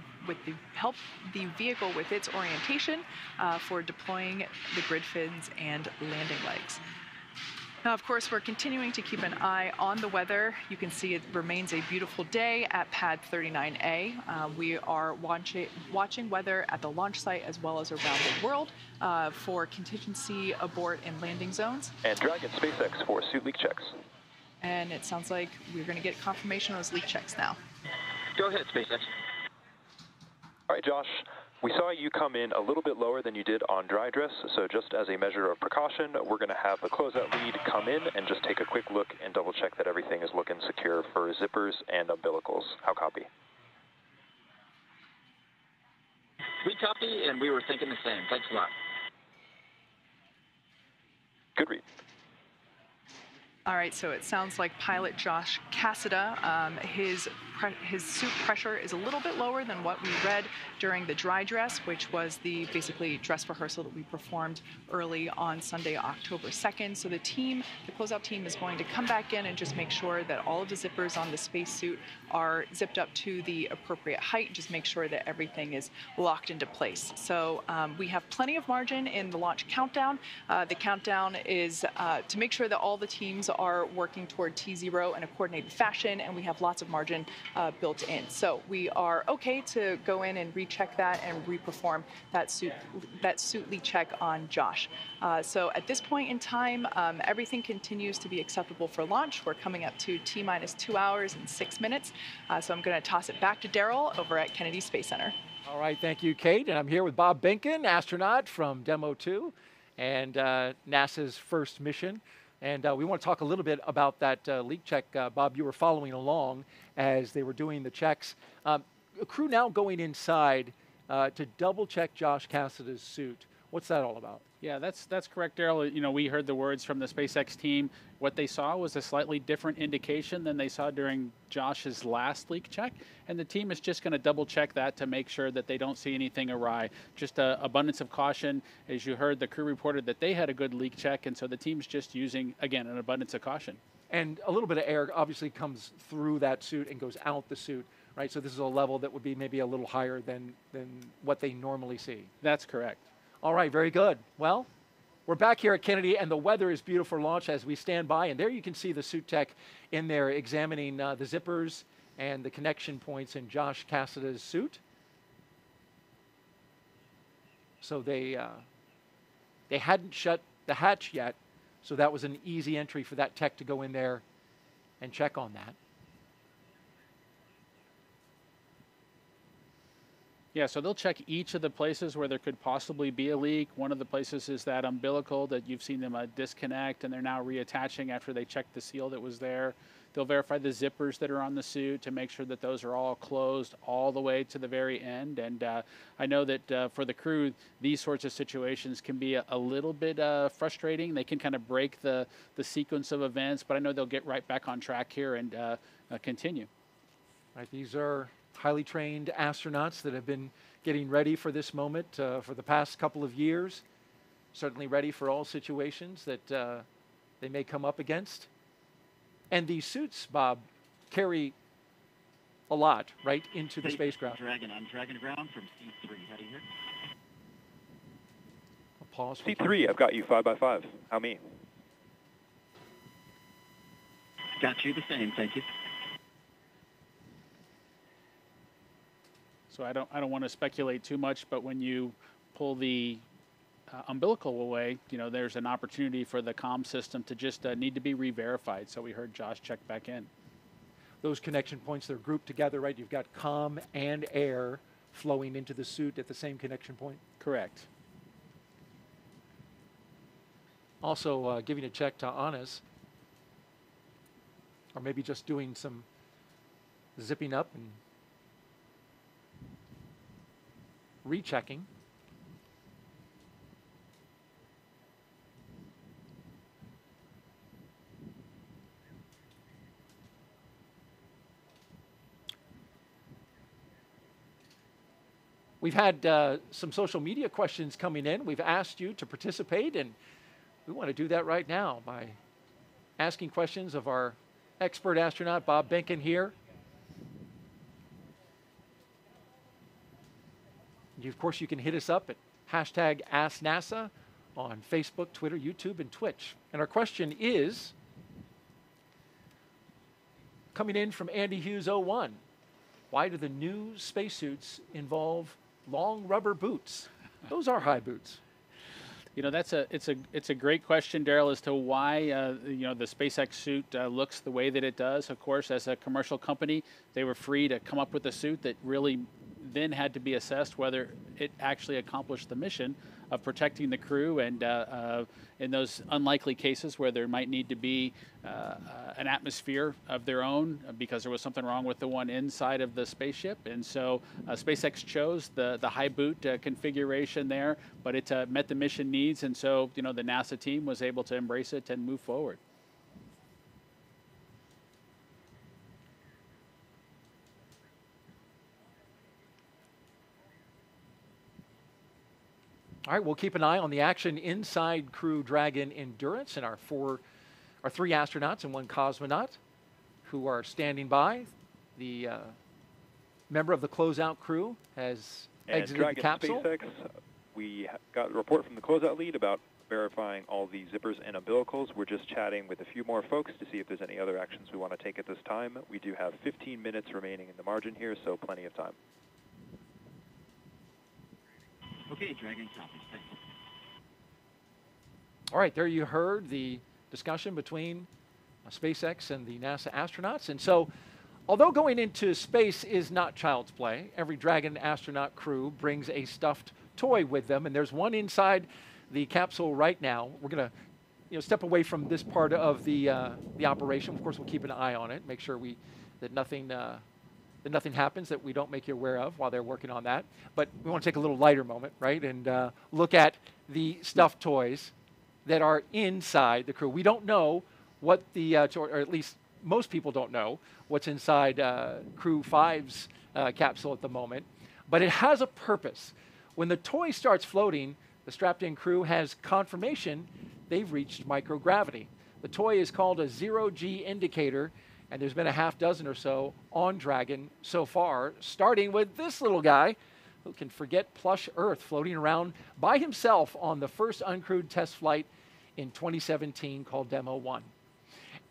vehicle with its orientation for deploying the grid fins and landing legs. Now, of course, we're continuing to keep an eye on the weather. You can see it remains a beautiful day at Pad 39A. We are watching weather at the launch site as well as around the world for contingency abort and landing zones. And Dragon SpaceX for suit leak checks. And it sounds like we're going to get confirmation of those leak checks now. Go ahead, SpaceX. All right, Josh. We saw you come in a little bit lower than you did on dry dress, so just as a measure of precaution, we're going to have the closeout lead come in and just take a quick look and double check that everything is looking secure for zippers and umbilicals. How copy? We copy, and we were thinking the same. Thanks a lot. Good read. All right, so it sounds like pilot Josh Cassida, his suit pressure is a little bit lower than what we read during the dry dress, which was the basically dress rehearsal that we performed early on Sunday, October 2nd. So the closeout team is going to come back in and just make sure that all of the zippers on the spacesuit are zipped up to the appropriate height, just make sure that everything is locked into place. So we have plenty of margin in the launch countdown. The countdown is to make sure that all the teams are working toward T0 in a coordinated fashion, and we have lots of margin built in. So we are okay to go in and recheck that and reperform that suit leak check on Josh. So at this point in time, everything continues to be acceptable for launch. We're coming up to T-minus 2 hours and 6 minutes. So I'm going to toss it back to Daryl over at Kennedy Space Center. All right, thank you, Kate. And I'm here with Bob Binkin, astronaut from Demo 2 and NASA's first mission. And we want to talk a little bit about that leak check. Bob, you were following along as they were doing the checks. A crew now going inside, to double check Josh Cassidy's suit. What's that all about? Yeah, that's correct, Daryl. You know, we heard the words from the SpaceX team. What they saw was a slightly different indication than they saw during Josh's last leak check, and the team is just going to double check that to make sure that they don't see anything awry. Just abundance of caution. As you heard, the crew reported that they had a good leak check, and so the team's just using, again, an abundance of caution. And a little bit of air obviously comes through that suit and goes out the suit, right? So this is a level that would be maybe a little higher than what they normally see. That's correct. All right, very good. Well, we're back here at Kennedy, and the weather is beautiful for launch as we stand by. And there you can see the suit tech in there examining the zippers and the connection points in Josh Cassidy's suit. So they hadn't shut the hatch yet, so that was an easy entry for that tech to go in there and check on that. Yeah, so they'll check each of the places where there could possibly be a leak. One of the places is that umbilical that you've seen them disconnect, and they're now reattaching after they checked the seal that was there. They'll verify the zippers that are on the suit to make sure that those are all closed all the way to the very end. And I know that for the crew, these sorts of situations can be a little bit frustrating. They can kind of break the sequence of events, but I know they'll get right back on track here and continue. Right, these are highly trained astronauts that have been getting ready for this moment for the past couple of years, certainly ready for all situations that they may come up against. And these suits, Bob, carry a lot, right, into the spacecraft. Dragon on Dragon ground from C3, heading here. I'll pause. C3, I've got you 5x5. How me? Got you the same, thank you. So I don't want to speculate too much, but when you pull the umbilical away, you know, there's an opportunity for the comm system to just need to be re-verified. So we heard Josh check back in. Those connection points, they're grouped together, right? You've got comm and air flowing into the suit at the same connection point. Correct. Also giving a check to Anas, or maybe just doing some zipping up and rechecking. We've had some social media questions coming in. We've asked you to participate, and we want to do that right now by asking questions of our expert astronaut, Bob Behnken, here. Of course, you can hit us up at hashtag AskNASA on Facebook, Twitter, YouTube, and Twitch. And our question is, coming in from Andy Hughes 01, why do the new spacesuits involve long rubber boots? Those are high boots. You know, it's a great question, Daryl, as to why you know, the SpaceX suit looks the way that it does. Of course, as a commercial company, they were free to come up with a suit that really then had to be assessed whether it actually accomplished the mission of protecting the crew, and in those unlikely cases where there might need to be an atmosphere of their own because there was something wrong with the one inside of the spaceship. And so SpaceX chose the high boot configuration there, but it met the mission needs, and so, you know, the NASA team was able to embrace it and move forward. All right, we'll keep an eye on the action inside Crew Dragon Endurance and our three astronauts and one cosmonaut who are standing by. The member of the closeout crew has exited Dragon the capsule. SpaceX, we got a report from the closeout lead about verifying all the zippers and umbilicals. We're just chatting with a few more folks to see if there's any other actions we want to take at this time. We do have 15 minutes remaining in the margin here, so plenty of time. Okay, Dragon copies. Thank you. All right, there you heard the discussion between SpaceX and the NASA astronauts. And so, although going into space is not child's play, every Dragon astronaut crew brings a stuffed toy with them, and there's one inside the capsule right now. We're going to step away from this part of the operation. Of course, we'll keep an eye on it, make sure that nothing that nothing happens that we don't make you aware of while they're working on that. But we want to take a little lighter moment, right, and look at the stuffed toys that are inside the Crew. We don't know what the, or at least most people don't know what's inside Crew-5's capsule at the moment, but it has a purpose. When the toy starts floating, the strapped-in crew has confirmation they've reached microgravity. The toy is called a zero-G indicator, and there's been a half dozen or so on Dragon so far, starting with this little guy who can forget plush Earth, floating around by himself on the first uncrewed test flight in 2017 called Demo 1.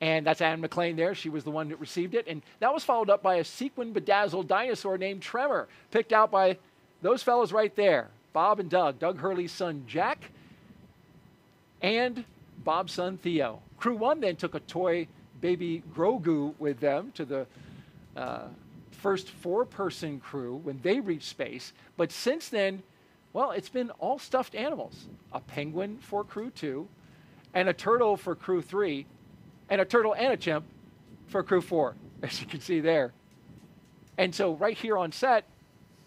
And that's Anne McLean there. She was the one that received it. And that was followed up by a sequin-bedazzled dinosaur named Tremor, picked out by those fellows right there, Bob and Doug. Doug Hurley's son, Jack, and Bob's son, Theo. Crew 1 then took a toy baby Grogu with them to the first four-person crew when they reached space. But since then, well, it's been all stuffed animals. A penguin for Crew 2, and a turtle for Crew 3, and a turtle and a chimp for Crew 4, as you can see there. And so right here on set,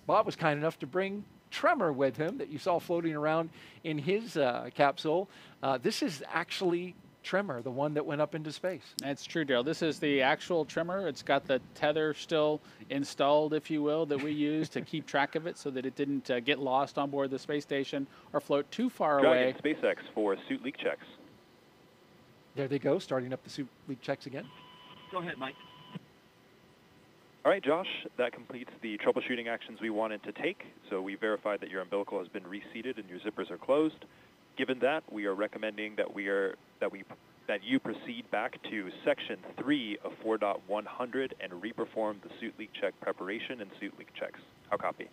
Bob was kind enough to bring Tremor with him that you saw floating around in his capsule. This is actually Tremor, the one that went up into space. That's true, Daryl. This is the actual Tremor. It's got the tether still installed, if you will, that we use to keep track of it so that it didn't get lost on board the space station or float too far away. SpaceX for suit leak checks. There they go, starting up the suit leak checks again. Go ahead, Mike. All right, Josh, that completes the troubleshooting actions we wanted to take. So we verified that your umbilical has been reseated and your zippers are closed. Given that, we are recommending that you proceed back to Section 3 of 4.100 and reperform the suit leak check preparation and suit leak checks. How copy?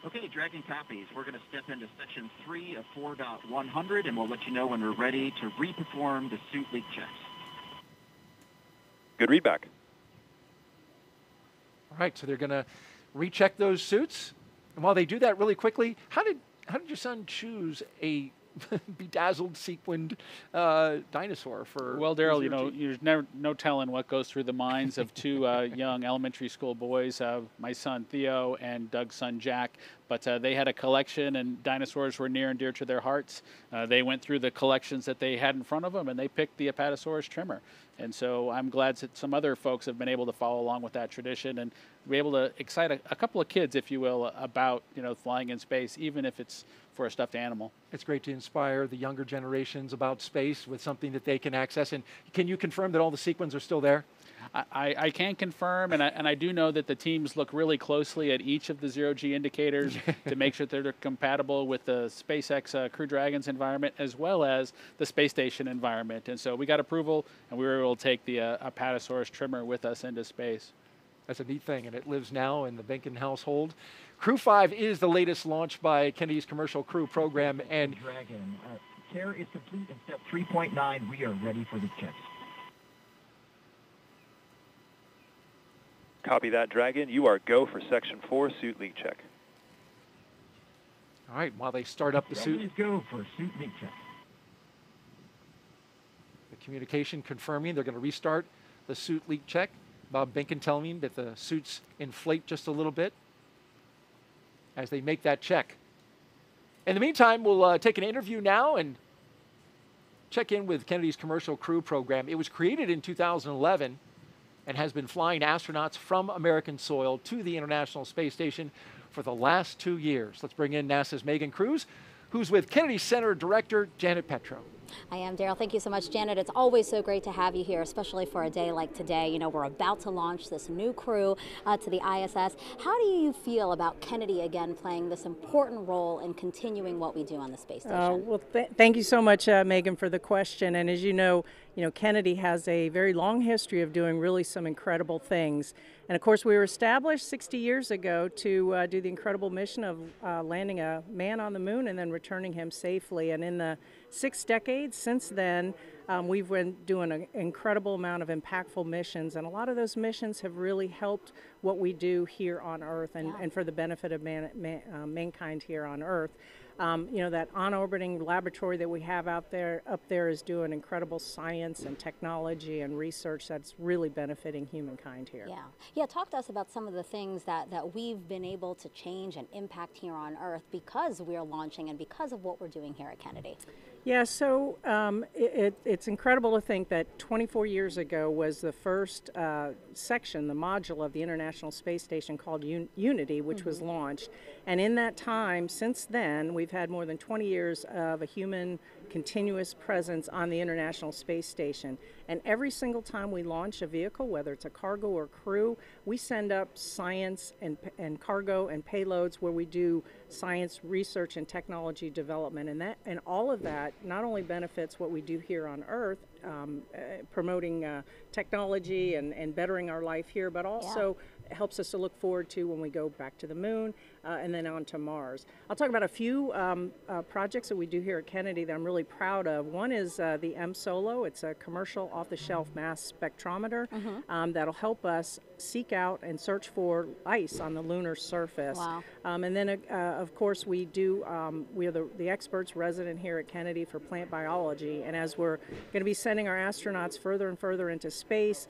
Okay, Dragon copies. We're going to step into Section 3 of 4.100, and we'll let you know when we're ready to reperform the suit leak checks. Good readback. All right, so they're going to recheck those suits. And while they do that really quickly, how did your son choose a bedazzled, sequined dinosaur for? Well, Daryl, you know, there's never no telling what goes through the minds of two young elementary school boys, my son Theo and Doug's son Jack. But they had a collection, and dinosaurs were near and dear to their hearts. They went through the collections that they had in front of them, and they picked the Apatosaurus Tremor. And so I'm glad that some other folks have been able to follow along with that tradition and be able to excite a couple of kids, if you will, about flying in space, even if it's for a stuffed animal. It's great to inspire the younger generations about space with something that they can access. And can you confirm that all the sequins are still there? I can confirm, and I do know that the teams look really closely at each of the zero-G indicators to make sure that they're compatible with the SpaceX Crew Dragon's environment as well as the space station environment. And so we got approval, and we were able to take the Apatosaurus Tremor with us into space. That's a neat thing, and it lives now in the Benkin household. Crew-5 is the latest launch by Kennedy's Commercial Crew program, and Dragon, care is complete in step 3.9. We are ready for the checks. Copy that, Dragon. You are go for Section 4 suit leak check. All right, while they start up the suit. Please go for suit leak check. The communication confirming they're going to restart the suit leak check. Bob Benkin telling me that the suits inflate just a little bit as they make that check. In the meantime, we'll take an interview now and check in with Kennedy's Commercial Crew program. It was created in 2011 and has been flying astronauts from American soil to the International Space Station for the last 2 years. Let's bring in NASA's Megan Cruz, who's with Kennedy Center Director Janet Petro. I am, Daryl. Thank you so much, Janet. It's always so great to have you here, especially for a day like today. You know, we're about to launch this new crew to the ISS. How do you feel about Kennedy again playing this important role in continuing what we do on the space station? Well, thank you so much, Megan, for the question. And as you know, Kennedy has a very long history of doing really some incredible things. And of course, we were established 60 years ago to do the incredible mission of landing a man on the moon and then returning him safely. And in the 6 decades since then, we've been doing an incredible amount of impactful missions, and a lot of those missions have really helped what we do here on Earth and for the benefit of mankind here on Earth. That on-orbiting laboratory that we have up there is doing incredible science and technology and research that's really benefiting humankind here. Yeah. Talk to us about some of the things that we've been able to change and impact here on Earth because we're launching and because of what we're doing here at Kennedy. Yeah, so it's incredible to think that 24 years ago was the first section, the module of the International Space Station called Unity, which was launched. And in that time, since then, we've had more than 20 years of a human continuous presence on the International Space Station. And every single time we launch a vehicle, whether it's a cargo or crew, we send up science and cargo and payloads where we do science research and technology development. And all of that not only benefits what we do here on Earth, promoting technology and bettering our life here, but also helps us to look forward to when we go back to the moon and then on to Mars. I'll talk about a few projects that we do here at Kennedy that I'm really proud of. One is the M-SOLO. It's a commercial off-the-shelf mass spectrometer that'll help us seek out and search for ice on the lunar surface. Wow. And then, of course, we are the experts resident here at Kennedy for plant biology. And as we're going to be sending our astronauts further and further into space,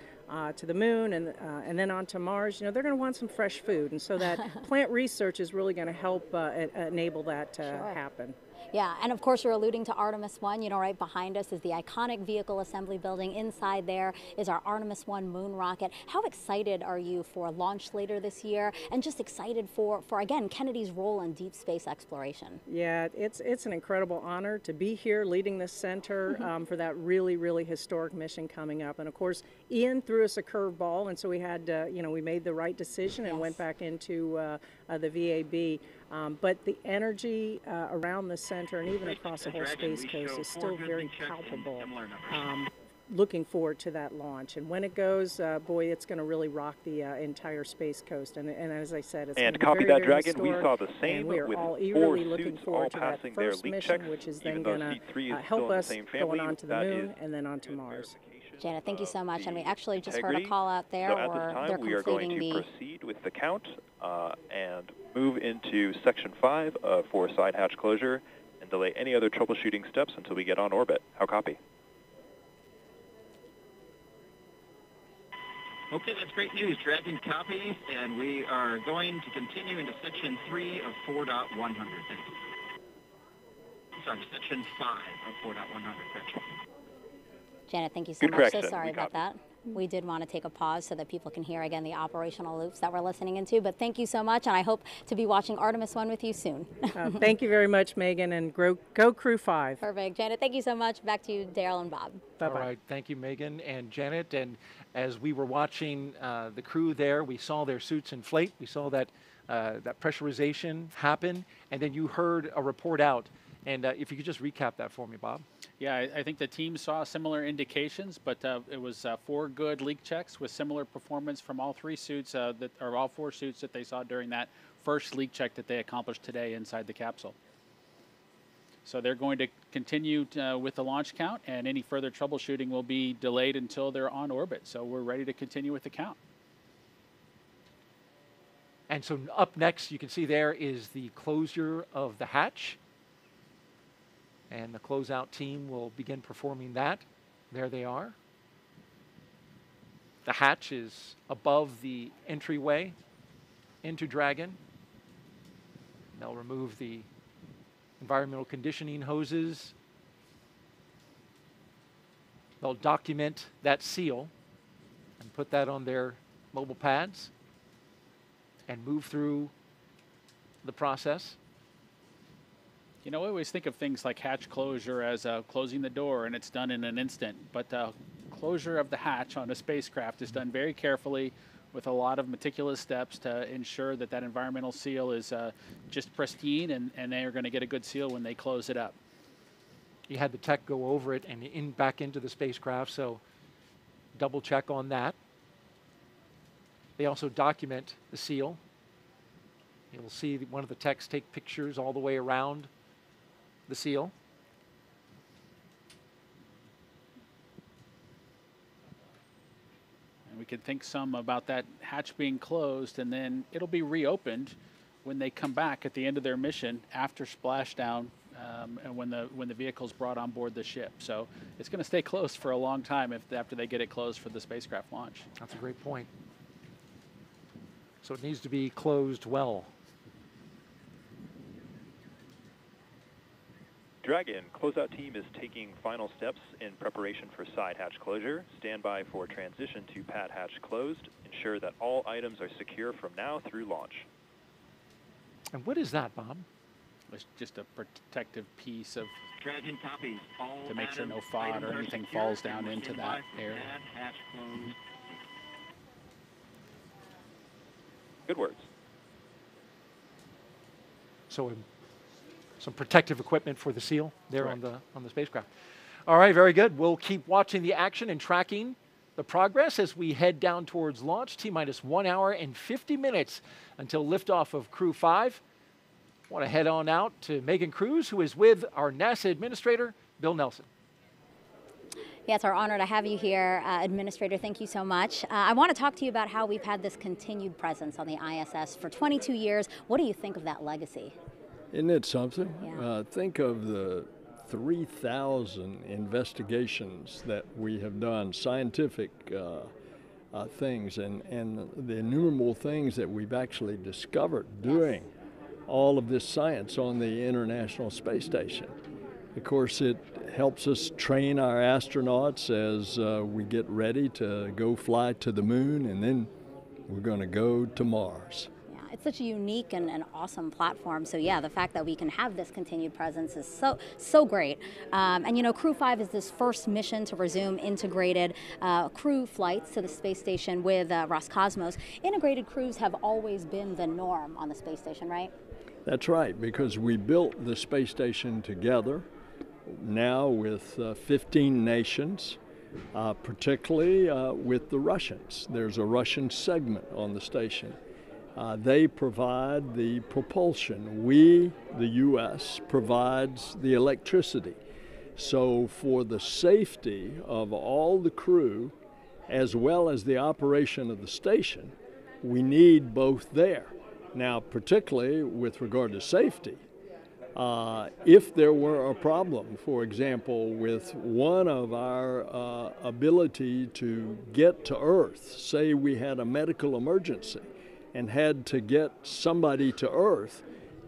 to the moon and then on to Mars, they're going to want some fresh food. And so that plant research is really going to help enable that to happen. Yeah, and of course you're alluding to Artemis 1. Right behind us is the iconic vehicle assembly building. Inside there is our Artemis 1 moon rocket. How excited are you for launch later this year, and just excited for again, Kennedy's role in deep space exploration? Yeah, it's an incredible honor to be here leading this center for that really, really historic mission coming up. And of course, Ian threw us a curveball, and so we had, we made the right decision and went back into the VAB. But the energy around the center and even across the whole Space Coast is still very palpable. Looking forward to that launch. And when it goes, boy, it's going to really rock the entire Space Coast. And as I said, it's going to be copy very, that, very Dragon. historic, We saw the same we are with all 4 eagerly looking suits all forward to that passing their first leak mission, checks, which is even then though going seat 3 to is help still in us the same family. going on to the moon and then on to Mars. Janet, thank you so much. And we actually just heard a integrity. call out there So at where this time, they're we are going completing to the... proceed with the count and move into Section 5 for side hatch closure and delay any other troubleshooting steps until we get on orbit. How copy? Okay, that's great news. Dragon copies, and we are going to continue into Section 3 of 4.100. Thank you. Sorry, Section 5 of 4.100. Janet, thank you so much. So sorry about that. We did want to take a pause so that people can hear again the operational loops that we're listening into, but thank you so much, and I hope to be watching Artemis 1 with you soon. Thank you very much, Megan, and go Crew-5. Perfect. Janet, thank you so much. Back to you, Daryl and Bob. Bye-bye. All right, thank you, Megan and Janet. And as we were watching the crew there, we saw their suits inflate. We saw that pressurization happen, and then you heard a report out. And if you could just recap that for me, Bob. Yeah, I think the team saw similar indications, but it was 4 good leak checks with similar performance from all 3 suits, all 4 suits that they saw during that first leak check that they accomplished today inside the capsule. So they're going to continue with the launch count, and any further troubleshooting will be delayed until they're on orbit. So we're ready to continue with the count. And so up next, you can see there is the closure of the hatch. And the closeout team will begin performing that. There they are. The hatch is above the entryway into Dragon. They'll remove the environmental conditioning hoses. They'll document that seal and put that on their mobile pads and move through the process. You know, I always think of things like hatch closure as closing the door and it's done in an instant, but closure of the hatch on a spacecraft is done very carefully with a lot of meticulous steps to ensure that that environmental seal is just pristine and they are going to get a good seal when they close it up. You had the tech go over it and back into the spacecraft, so double check on that. They also document the seal. You'll see one of the techs take pictures all the way around the seal. And we can think some about that hatch being closed, and then it'll be reopened when they come back at the end of their mission after splashdown, and when the vehicle's brought on board the ship. So it's going to stay closed for a long time after they get it closed for the spacecraft launch. That's a great point. So it needs to be closed well. Dragon, closeout team is taking final steps in preparation for side hatch closure. Stand by for transition to pad hatch closed. Ensure that all items are secure from now through launch. And what is that, Bob? It's just a protective piece of Dragon copies. All to make sure no items FOD or are anything secure falls down and into stand that by for area. pad hatch closed. Good words. So some protective equipment for the SEAL there Correct. on the spacecraft. All right, very good. We'll keep watching the action and tracking the progress as we head down towards launch. T-minus 1 hour and 50 minutes until liftoff of Crew-5. Want to head on out to Megan Cruz, who is with our NASA administrator, Bill Nelson. Yeah, it's our honor to have you here, Administrator. Thank you so much. I want to talk to you about how we've had this continued presence on the ISS for 22 years. What do you think of that legacy? Isn't it something? Yeah. Think of the 3,000 investigations that we have done, scientific things, and the innumerable things that we've actually discovered doing all of this science on the International Space Station. Of course, it helps us train our astronauts as we get ready to go fly to the moon, and then we're going to go to Mars. It's such a unique and awesome platform. So yeah, the fact that we can have this continued presence is so great. And you know, Crew-5 is this first mission to resume integrated crew flights to the space station with Roscosmos. Integrated crews have always been the norm on the space station, right? That's right, because we built the space station together now with 15 nations, particularly with the Russians. There's a Russian segment on the station. They provide the propulsion. We, the U.S., provides the electricity. So for the safety of all the crew, as well as the operation of the station, we need both there. Now, particularly with regard to safety, if there were a problem, for example, with one of our ability to get to Earth, say we had a medical emergency and had to get somebody to Earth,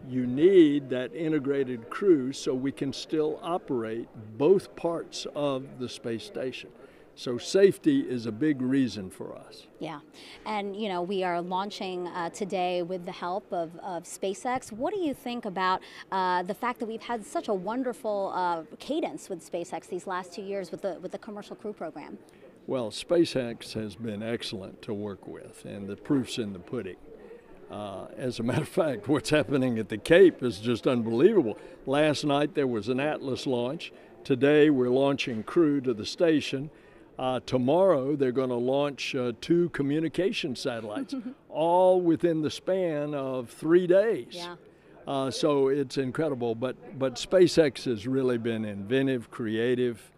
you need that integrated crew so we can still operate both parts of the space station. So safety is a big reason for us. Yeah, and you know, we are launching today with the help of SpaceX. What do you think about the fact that we've had such a wonderful cadence with SpaceX these last 2 years with the commercial crew program? Well, SpaceX has been excellent to work with, and the proof's in the pudding. As a matter of fact, what's happening at the Cape is just unbelievable. Last night there was an Atlas launch. Today we're launching Crew to the station. Tomorrow they're going to launch 2 communication satellites, all within the span of 3 days. Yeah. So it's incredible. But SpaceX has really been inventive, creative.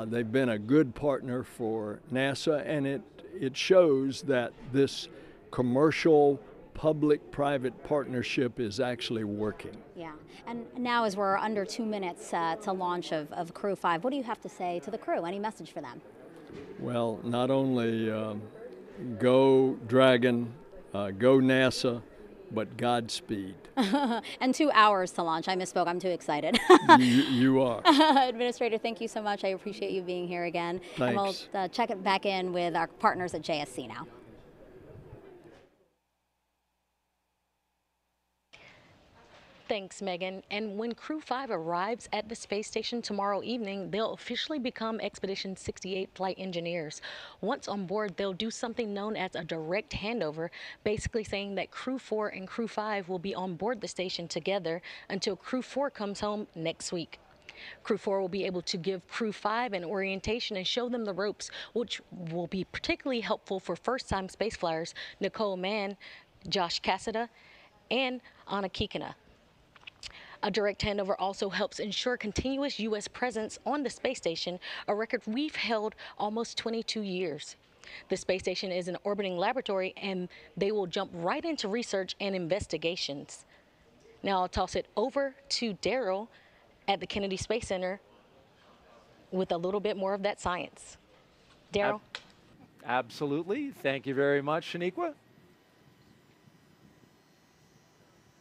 They've been a good partner for NASA, and it shows that this commercial public-private partnership is actually working. Yeah, and now as we're under 2 minutes to launch of Crew-5, what do you have to say to the crew? Any message for them? Well, not only go Dragon, go NASA, but Godspeed. And 2 hours to launch. I misspoke. I'm too excited. You are. Administrator, thank you so much. I appreciate you being here again. Thanks. And we'll check it back in with our partners at JSC now. Thanks, Megan. And when Crew-5 arrives at the space station tomorrow evening, they'll officially become Expedition 68 flight engineers. Once on board, they'll do something known as a direct handover, basically saying that Crew-4 and Crew-5 will be on board the station together until Crew-4 comes home next week. Crew-4 will be able to give Crew-5 an orientation and show them the ropes, which will be particularly helpful for first-time space flyers Nicole Mann, Josh Cassada, and Anna Kikina. A direct handover also helps ensure continuous U.S. presence on the space station, a record we've held almost 22 years. The space station is an orbiting laboratory, and they will jump right into research and investigations. Now I'll toss it over to Daryl at the Kennedy Space Center with a little bit more of that science. Daryl? Absolutely. Thank you very much, Shaniqua.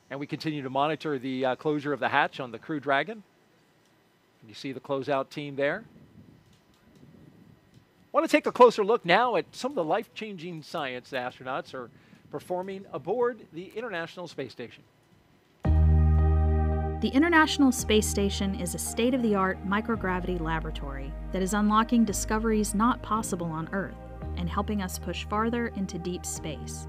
And we continue to monitor the closure of the hatch on the Crew Dragon. You see the closeout team there. I want to take a closer look now at some of the life-changing science the astronauts are performing aboard the International Space Station. The International Space Station is a state-of-the-art microgravity laboratory that is unlocking discoveries not possible on Earth and helping us push farther into deep space.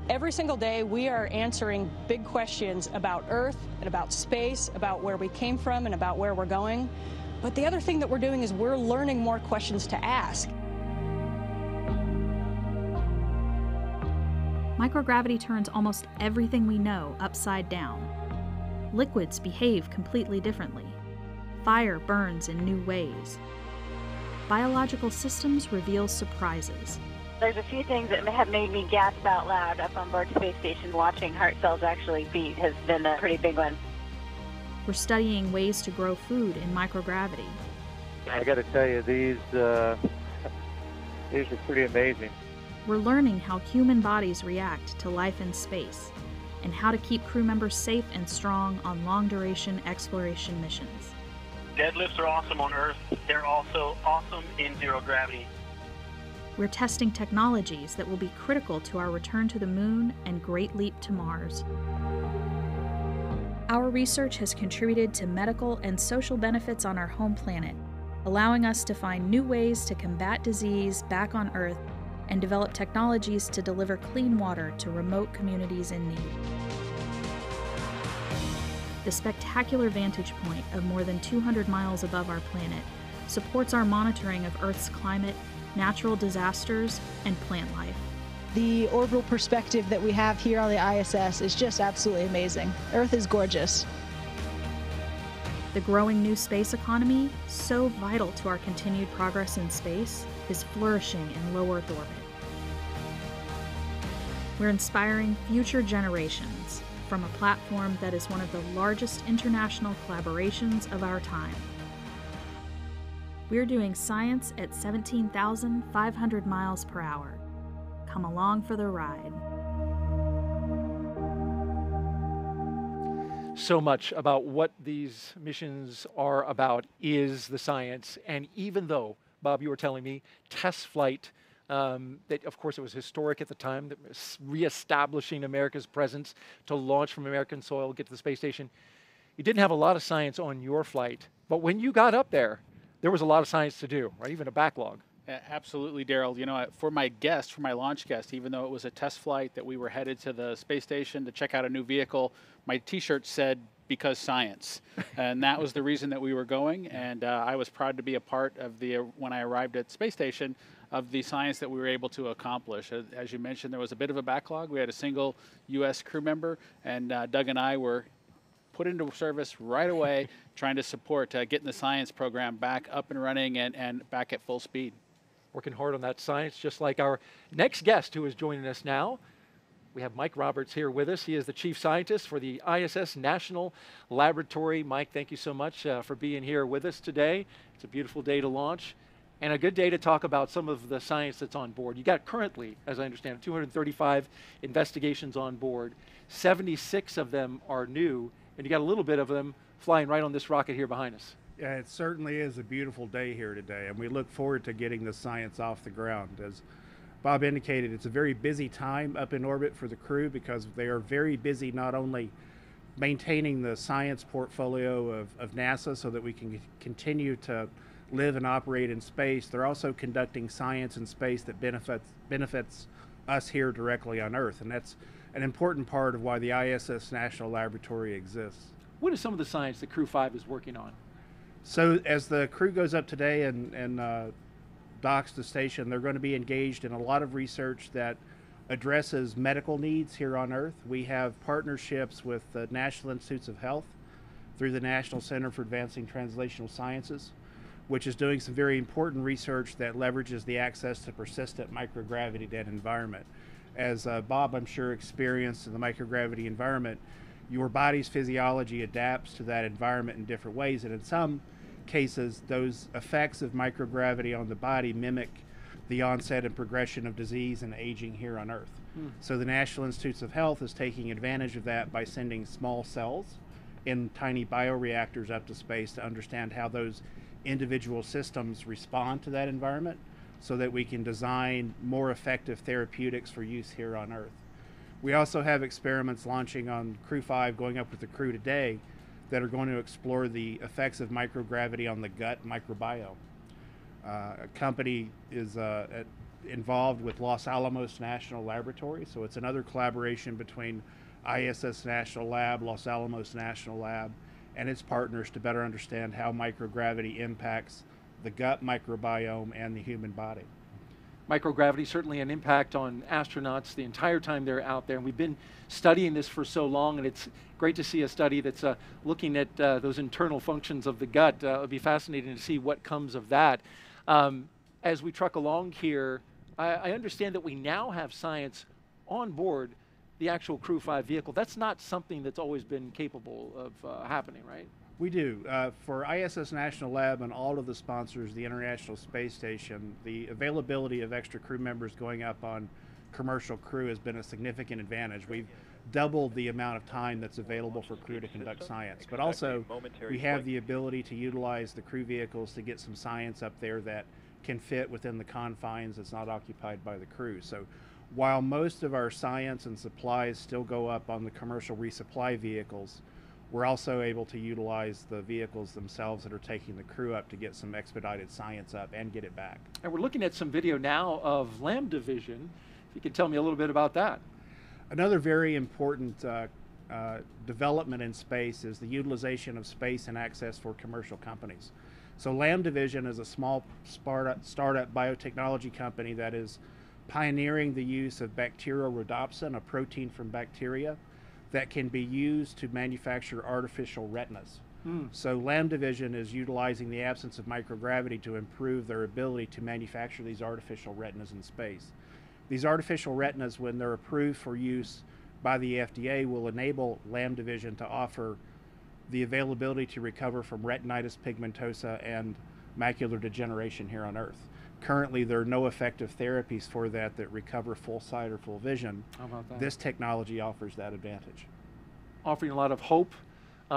Every single day, we are answering big questions about Earth and about space, about where we came from and about where we're going. But the other thing that we're doing is we're learning more questions to ask. Microgravity turns almost everything we know upside down. Liquids behave completely differently. Fire burns in new ways. Biological systems reveal surprises. There's a few things that have made me gasp out loud up on board Space Station. Watching heart cells actually beat has been a pretty big one. We're studying ways to grow food in microgravity. I got to tell you, these are pretty amazing. We're learning how human bodies react to life in space and how to keep crew members safe and strong on long-duration exploration missions. Deadlifts are awesome on Earth. They're also awesome in zero gravity. We're testing technologies that will be critical to our return to the Moon and Great Leap to Mars. Our research has contributed to medical and social benefits on our home planet, allowing us to find new ways to combat disease back on Earth and develop technologies to deliver clean water to remote communities in need. The spectacular vantage point of more than 200 miles above our planet supports our monitoring of Earth's climate, natural disasters, and plant life. The orbital perspective that we have here on the ISS is just absolutely amazing. Earth is gorgeous. The growing new space economy, so vital to our continued progress in space, is flourishing in low Earth orbit. We're inspiring future generations from a platform that is one of the largest international collaborations of our time. We're doing science at 17,500 miles per hour. Come along for the ride. So much about what these missions are about is the science, and even though, Bob, you were telling me, test flight, that of course it was historic at the time, that was reestablishing America's presence to launch from American soil, get to the space station. You didn't have a lot of science on your flight, but when you got up there was a lot of science to do, right? Even a backlog. Absolutely, Daryl. You know, for my launch guest, even though it was a test flight that we were headed to the space station to check out a new vehicle, my T-shirt said, "Because science." And that was the reason that we were going. And I was proud to be a part of when I arrived at the space station, of the science that we were able to accomplish. As you mentioned, there was a bit of a backlog. We had a single U.S. crew member, and Doug and I were put into service right away, trying to support getting the science program back up and running and back at full speed. Working hard on that science, just like our next guest who is joining us now. We have Mike Roberts here with us. He is the chief scientist for the ISS National Laboratory. Mike, thank you so much for being here with us today. It's a beautiful day to launch and a good day to talk about some of the science that's on board. You got currently, as I understand it, 235 investigations on board. 76 of them are new, and you got a little bit of them flying right on this rocket here behind us. Yeah, it certainly is a beautiful day here today, and we look forward to getting the science off the ground. As Bob indicated, it's a very busy time up in orbit for the crew because they are very busy not only maintaining the science portfolio of NASA so that we can continue to live and operate in space, they're also conducting science in space that benefits us here directly on Earth, and that's an important part of why the ISS National Laboratory exists. What is some of the science that Crew-5 is working on? So as the crew goes up today and docks the station, they're going to be engaged in a lot of research that addresses medical needs here on Earth. We have partnerships with the National Institutes of Health through the National Center for Advancing Translational Sciences. which is doing some very important research that leverages the access to persistent microgravity dead environment. As Bob, I'm sure, experienced in the microgravity environment, your body's physiology adapts to that environment in different ways, and in some cases, those effects of microgravity on the body mimic the onset and progression of disease and aging here on Earth. So the National Institutes of Health is taking advantage of that by sending small cells in tiny bioreactors up to space to understand how those individual systems respond to that environment so that we can design more effective therapeutics for use here on Earth. We also have experiments launching on Crew-5, going up with the crew today, that are going to explore the effects of microgravity on the gut microbiome. A company is involved with Los Alamos National Laboratory, so it's another collaboration between ISS National Lab, Los Alamos National Lab, and its partners to better understand how microgravity impacts the gut microbiome and the human body. Microgravity, certainly an impact on astronauts the entire time they're out there. And we've been studying this for so long, and it's great to see a study that's looking at those internal functions of the gut. It'll be fascinating to see what comes of that. As we truck along here, I understand that we now have science on board the actual Crew-5 vehicle. That's not something that's always been capable of happening, right? We do. For ISS National Lab and all of the sponsors, the International Space Station, the availability of extra crew members going up on commercial crew has been a significant advantage. We've doubled the amount of time that's available for crew to conduct science. But also, we have the ability to utilize the crew vehicles to get some science up there that can fit within the confines that's not occupied by the crew. So while most of our science and supplies still go up on the commercial resupply vehicles, we're also able to utilize the vehicles themselves that are taking the crew up to get some expedited science up and get it back. And we're looking at some video now of Lambda Vision. If you could tell me a little bit about that. Another very important development in space is the utilization of space and access for commercial companies. So Lambda Vision is a small startup biotechnology company that is pioneering the use of bacterial rhodopsin, a protein from bacteria, that can be used to manufacture artificial retinas. So Lambda Vision is utilizing the absence of microgravity to improve their ability to manufacture these artificial retinas in space. These artificial retinas, when they're approved for use by the FDA, will enable Lambda Vision to offer the availability to recover from retinitis pigmentosa and macular degeneration here on Earth. Currently, there are no effective therapies for that recover full sight or full vision. How about that? This technology offers that advantage. Offering a lot of hope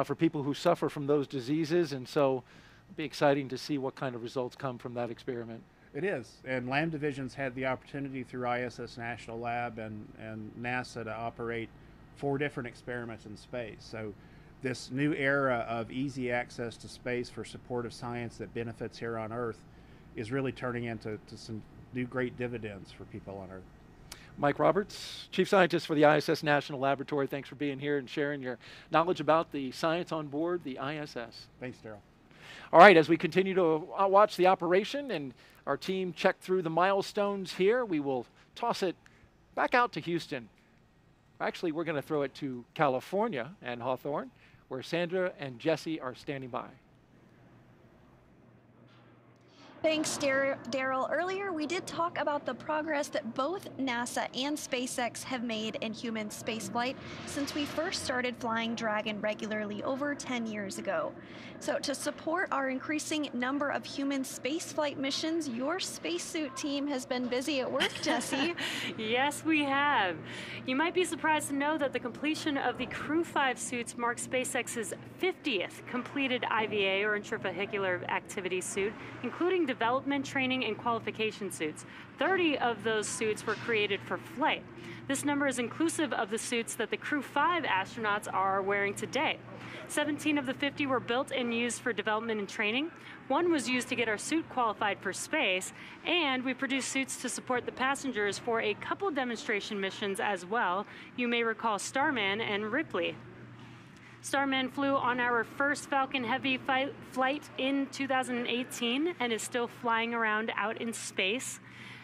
for people who suffer from those diseases, and so it'll be exciting to see what kind of results come from that experiment. It is, and Lambda Vision's had the opportunity through ISS National Lab and NASA to operate 4 different experiments in space. So this new era of easy access to space for supportive science that benefits here on Earth is really turning into some new great dividends for people on Earth. Mike Roberts, Chief Scientist for the ISS National Laboratory, thanks for being here and sharing your knowledge about the science on board the ISS. Thanks, Daryl. All right, as we continue to watch the operation and our team check through the milestones here, we will toss it back out to Houston. Actually, we're going to throw it to California and Hawthorne, where Sandra and Jesse are standing by. Thanks, Daryl. Earlier, we did talk about the progress that both NASA and SpaceX have made in human spaceflight since we first started flying Dragon regularly over 10 years ago. So to support our increasing number of human spaceflight missions, your spacesuit team has been busy at work, Jesse. Yes, we have. You might be surprised to know that the completion of the Crew-5 suits marks SpaceX's 50th completed IVA, or intravehicular activity suit, including development, training, and qualification suits. 30 of those suits were created for flight. This number is inclusive of the suits that the Crew-5 astronauts are wearing today. 17 of the 50 were built and used for development and training. 1 was used to get our suit qualified for space, and we produced suits to support the passengers for a couple demonstration missions as well. You may recall Starman and Ripley. Starman flew on our first Falcon Heavy flight in 2018 and is still flying around out in space.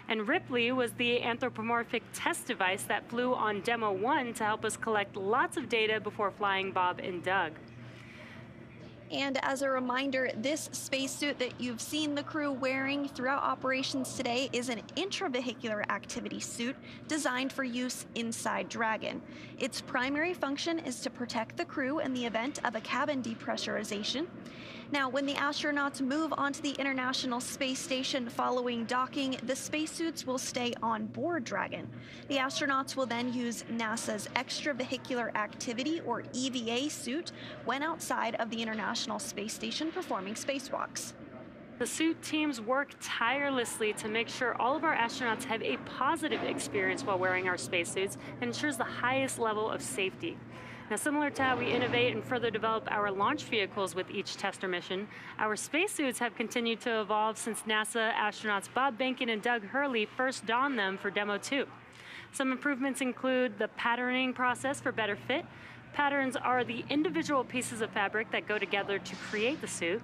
And Ripley was the anthropomorphic test device that flew on Demo 1 to help us collect lots of data before flying Bob and Doug. And as a reminder, this spacesuit that you've seen the crew wearing throughout operations today is an intravehicular activity suit designed for use inside Dragon. Its primary function is to protect the crew in the event of a cabin depressurization. Now, when the astronauts move onto the International Space Station following docking, the spacesuits will stay on board Dragon. The astronauts will then use NASA's Extravehicular Activity, or EVA, suit when outside of the International Space Station performing spacewalks. The suit teams work tirelessly to make sure all of our astronauts have a positive experience while wearing our spacesuits and ensures the highest level of safety. Now, similar to how we innovate and further develop our launch vehicles with each tester mission, our spacesuits have continued to evolve since NASA astronauts Bob Behnken and Doug Hurley first donned them for Demo 2. Some improvements include the patterning process for better fit. Patterns are the individual pieces of fabric that go together to create the suit.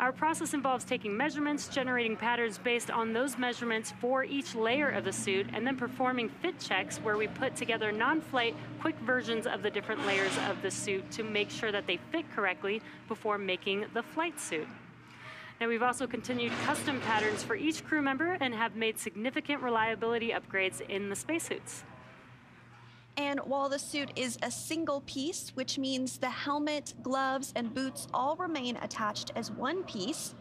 Our process involves taking measurements, generating patterns based on those measurements for each layer of the suit, and then performing fit checks where we put together non-flight, quick versions of the different layers of the suit to make sure that they fit correctly before making the flight suit. Now, we've also continued custom patterns for each crew member and have made significant reliability upgrades in the spacesuits. And while the suit is a single piece, which means the helmet, gloves, and boots all remain attached as one piece,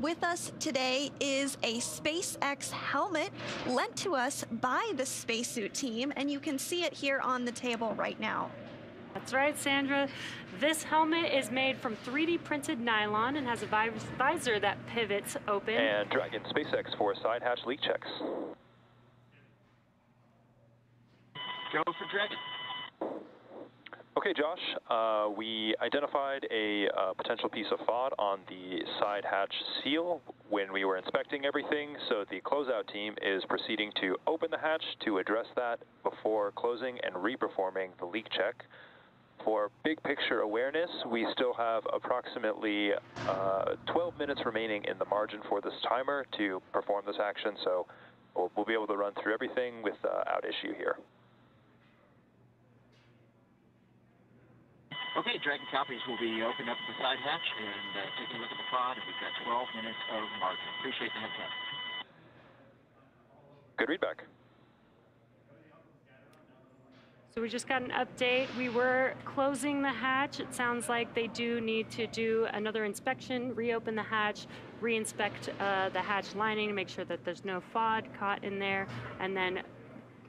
with us today is a SpaceX helmet lent to us by the spacesuit team, and you can see it here on the table right now. That's right, Sandra. This helmet is made from 3D printed nylon and has a visor that pivots open. And Dragon SpaceX for side hatch leak checks. Go for Dragon. Okay, Josh, we identified a potential piece of FOD on the side hatch seal when we were inspecting everything, so the closeout team is proceeding to open the hatch to address that before closing and reperforming the leak check. For big picture awareness, we still have approximately 12 minutes remaining in the margin for this timer to perform this action, so we'll be able to run through everything without issue here. Okay, Dragon copies will be opened up the side hatch and taking a look at the pod, and we've got 12 minutes of margin. Appreciate the heads up. Good readback. So we just got an update. We were closing the hatch. It sounds like they do need to do another inspection, reopen the hatch, re-inspect the hatch lining to make sure that there's no FOD caught in there, and then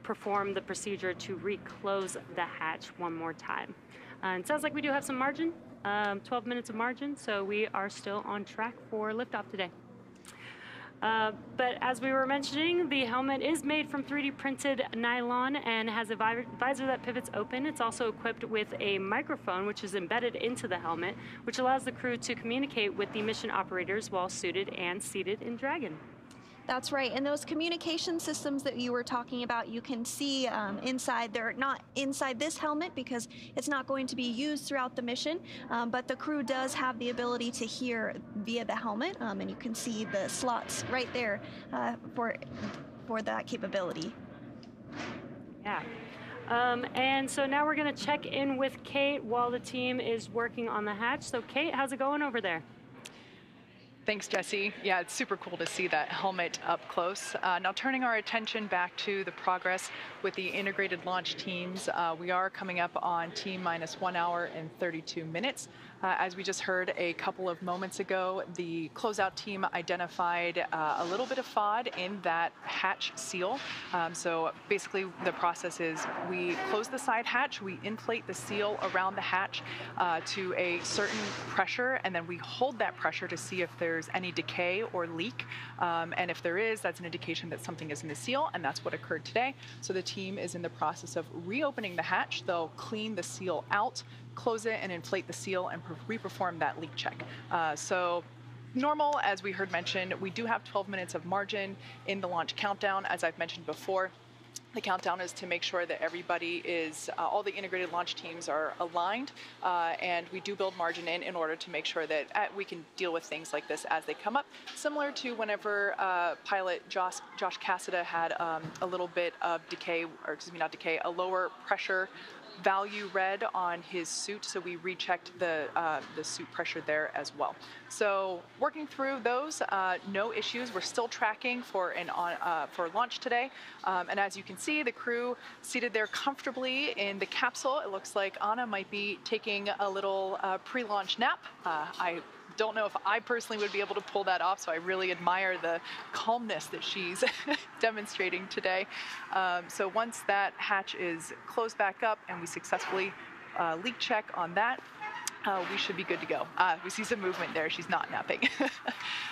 perform the procedure to reclose the hatch one more time. It sounds like we do have some margin, 12 minutes of margin, so we are still on track for liftoff today. But as we were mentioning, the helmet is made from 3D printed nylon and has a visor that pivots open. It's also equipped with a microphone, which is embedded into the helmet, which allows the crew to communicate with the mission operators while suited and seated in Dragon. That's right, and those communication systems that you were talking about, you can see inside. They're not inside this helmet because it's not going to be used throughout the mission, but the crew does have the ability to hear via the helmet, and you can see the slots right there for that capability. Yeah. And so now we're going to check in with Kate while the team is working on the hatch. So Kate, how's it going over there? Thanks, Jesse. Yeah, it's super cool to see that helmet up close. Now turning our attention back to the progress with the integrated launch teams, we are coming up on T-minus 1 hour and 32 minutes. As we just heard a couple of moments ago, the closeout team identified a little bit of FOD in that hatch seal. So basically the process is we close the side hatch, we inflate the seal around the hatch to a certain pressure, and then we hold that pressure to see if there's any decay or leak. And if there is, that's an indication that something is in the seal, and that's what occurred today. So the team is in the process of reopening the hatch. They'll clean the seal out, close it, and inflate the seal and re-perform that leak check. So normal, as we heard mentioned, we do have 12 minutes of margin in the launch countdown. As I've mentioned before, the countdown is to make sure that everybody is, all the integrated launch teams are aligned, and we do build margin in order to make sure that we can deal with things like this as they come up, similar to whenever pilot Josh Cassada had a little bit of decay, or excuse me, not decay, a lower pressure value read on his suit, so we rechecked the suit pressure there as well. So working through those, no issues. We're still tracking for launch today, and as you can see, the crew seated there comfortably in the capsule. It looks like Anna might be taking a little pre-launch nap. I don't know if I personally would be able to pull that off, so I really admire the calmness that she's demonstrating today. So once that hatch is closed back up and we successfully leak check on that, we should be good to go. We see some movement there. She's not napping.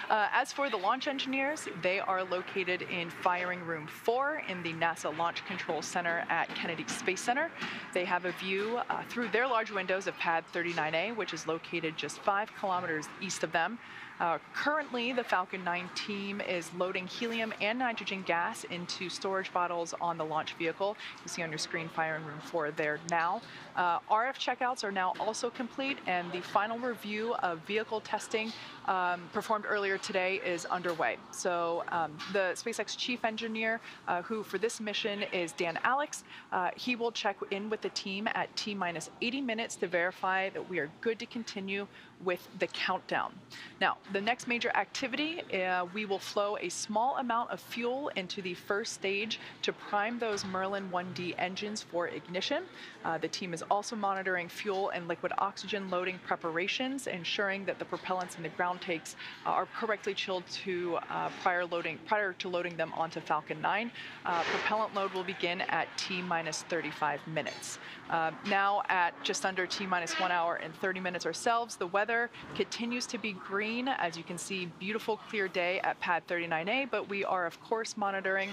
As for the launch engineers, they are located in Firing Room 4 in the NASA Launch Control Center at Kennedy Space Center. They have a view through their large windows of Pad 39A, which is located just 5 kilometers east of them. Currently, the Falcon 9 team is loading helium and nitrogen gas into storage bottles on the launch vehicle. You see on your screen Firing Room 4 there now. RF checkouts are now also complete, and the final review of vehicle testing performed earlier today is underway. So the SpaceX chief engineer, who for this mission is Dan Alex, he will check in with the team at T-minus 80 minutes to verify that we are good to continue with the countdown. Now, the next major activity, we will flow a small amount of fuel into the first stage to prime those Merlin 1D engines for ignition. The team is also monitoring fuel and liquid oxygen loading preparations, ensuring that the propellants in the ground tanks are correctly chilled to prior to loading them onto Falcon 9. Propellant load will begin at T-minus 35 minutes. Now at just under T-minus 1 hour and 30 minutes ourselves, the weather continues to be green. As you can see, beautiful clear day at Pad 39A, but we are of course monitoring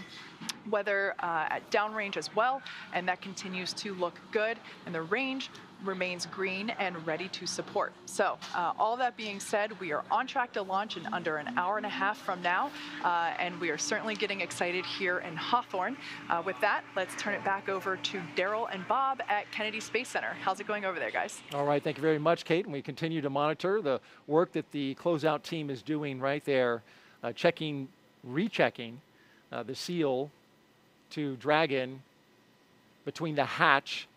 weather at downrange as well, and that continues to look good, and the range remains green and ready to support. So all that being said, we are on track to launch in under an hour and a half from now, and we are certainly getting excited here in Hawthorne. With that, let's turn it back over to Daryl and Bob at Kennedy Space Center. How's it going over there, guys? All right, thank you very much, Kate, and we continue to monitor the work that the closeout team is doing right there, rechecking the seal to Dragon between the hatch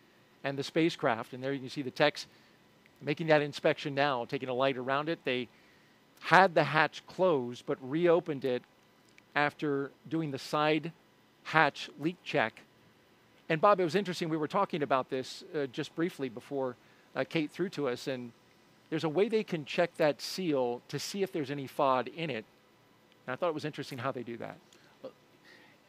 and the spacecraft. And there you can see the techs making that inspection now, taking a light around it. They had the hatch closed, but reopened it after doing the side hatch leak check. And Bob, it was interesting, we were talking about this just briefly before Kate threw to us, and there's a way they can check that seal to see if there's any FOD in it. And I thought it was interesting how they do that.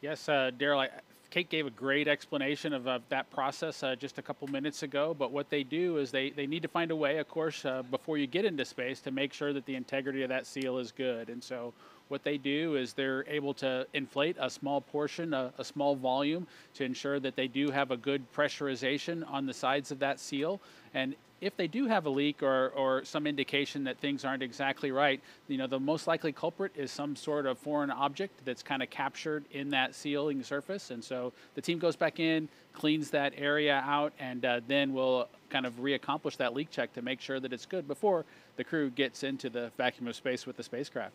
Yes, Daryl, Kate gave a great explanation of that process just a couple minutes ago, but what they do is they need to find a way, of course, before you get into space to make sure that the integrity of that seal is good. And so what they do is they're able to inflate a small portion, a small volume, to ensure that they do have a good pressurization on the sides of that seal. And if they do have a leak or some indication that things aren't exactly right, you know, the most likely culprit is some sort of foreign object that's kind of captured in that sealing surface. And so the team goes back in, cleans that area out, and then we'll kind of reaccomplish that leak check to make sure that it's good before the crew gets into the vacuum of space with the spacecraft.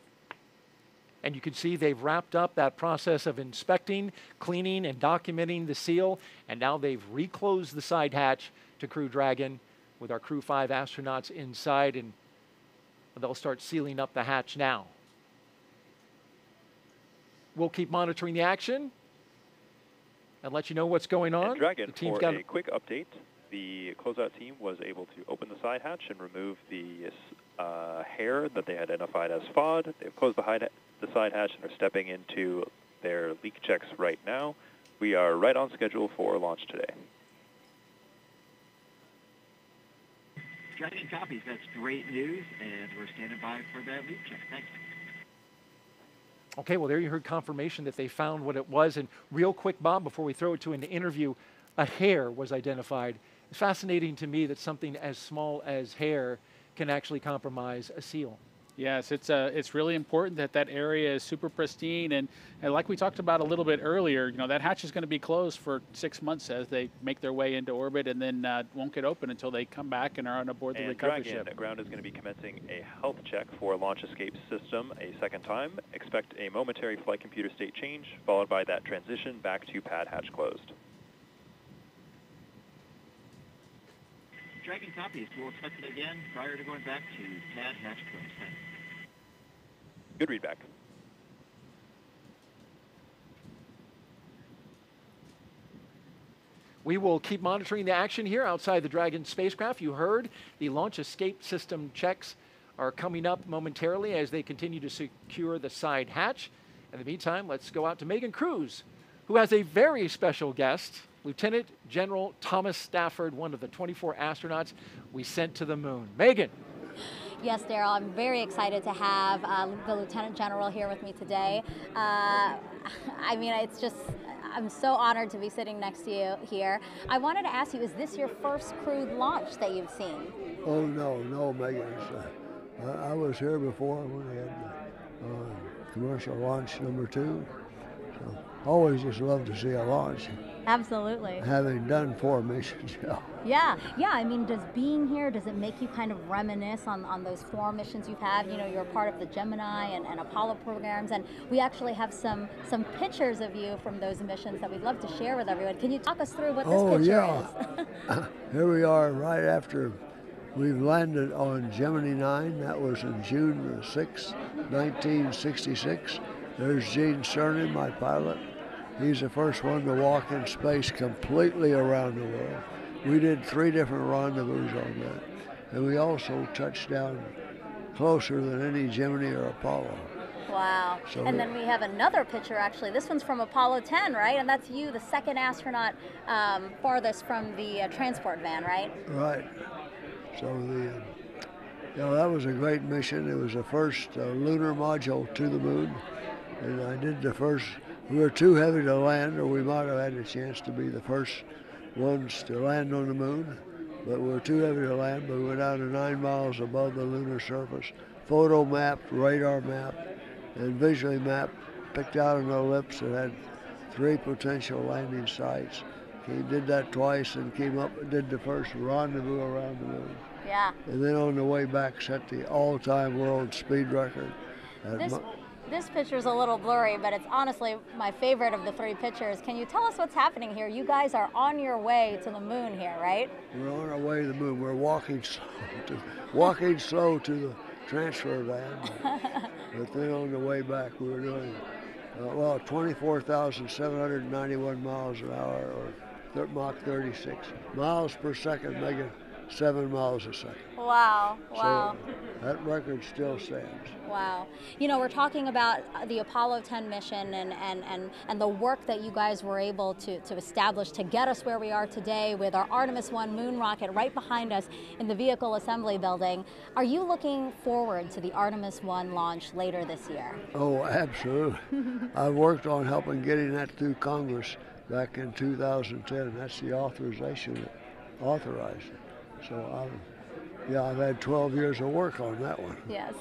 And you can see they've wrapped up that process of inspecting, cleaning, and documenting the seal, and now they've reclosed the side hatch to Crew Dragon with our Crew-5 astronauts inside, and they'll start sealing up the hatch now. We'll keep monitoring the action and let you know what's going on. And Dragon, the team's for got a quick update, the closeout team was able to open the side hatch and remove the hair that they identified as FOD. They've closed the side hatch and are stepping into their leak checks right now. We are right on schedule for launch today. Dragon copies. That's great news, and we're standing by for that leak check. Thanks. Okay, well, there you heard confirmation that they found what it was. And real quick, Bob, before we throw it to an interview, a hair was identified. It's fascinating to me that something as small as hair can actually compromise a seal. Yes, it's really important that that area is super pristine, and like we talked about a little bit earlier, you know, that hatch is going to be closed for 6 months as they make their way into orbit, and then won't get open until they come back and are on aboard the recovery Dragon ship. Ground is going to be commencing a health check for launch escape system a second time. Expect a momentary flight computer state change, followed by that transition back to pad hatch closed. Dragon copies. We'll expect it again prior to going back to pad hatch close. Thanks. Good read back. We will keep monitoring the action here outside the Dragon spacecraft. You heard the launch escape system checks are coming up momentarily as they continue to secure the side hatch. In the meantime, let's go out to Megan Cruz, who has a very special guest, Lieutenant General Thomas Stafford, one of the 24 astronauts we sent to the moon. Megan. Yes, Daryl, I'm very excited to have the Lieutenant General here with me today. I mean, it's just, I'm so honored to be sitting next to you here. I wanted to ask you, is this your first crewed launch that you've seen? Oh, no, Megan. I was here before when we had the commercial launch number 2. So always just love to see a launch. Absolutely. Having done 4 missions, yeah. I mean, does being here, does it make you kind of reminisce on those 4 missions you've had? You know, you're part of the Gemini and Apollo programs, and we actually have some pictures of you from those missions that we'd love to share with everyone. Can you talk us through what this picture is? Here we are right after we've landed on Gemini 9. That was in June 6, 1966. There's Gene Cernan, my pilot. He's the first one to walk in space completely around the world. We did 3 different rendezvous on that. And we also touched down closer than any Gemini or Apollo. Wow. So and then we have another picture, actually. This one's from Apollo 10, right? And that's you, the second astronaut farthest from the transport van, right? Right. So that was a great mission. It was the first lunar module to the moon. And I did the first. We were too heavy to land, or we might have had a chance to be the first ones to land on the moon. But we were too heavy to land, but we went down to 9 miles above the lunar surface. Photo mapped, radar mapped, and visually mapped, picked out an ellipse that had 3 potential landing sites. He did that twice and came up and did the first rendezvous around the moon. Yeah. And then on the way back set the all-time world speed record. This picture's a little blurry, but it's honestly my favorite of the 3 pictures. Can you tell us what's happening here? You guys are on your way to the moon here, right? We're on our way to the moon. We're walking slow to the transfer van. But then on the way back, we were doing 24,791 miles an hour, or Mach 36 miles per second, making 7 miles a second. Wow. So that record still stands. Wow. You know, we're talking about the Apollo 10 mission and the work that you guys were able to establish to get us where we are today with our Artemis 1 moon rocket right behind us in the vehicle assembly building. Are you looking forward to the Artemis 1 launch later this year? Oh, absolutely. I've worked on helping getting that through Congress back in 2010. That's the authorization that authorized it. So I've had 12 years of work on that one. Yes.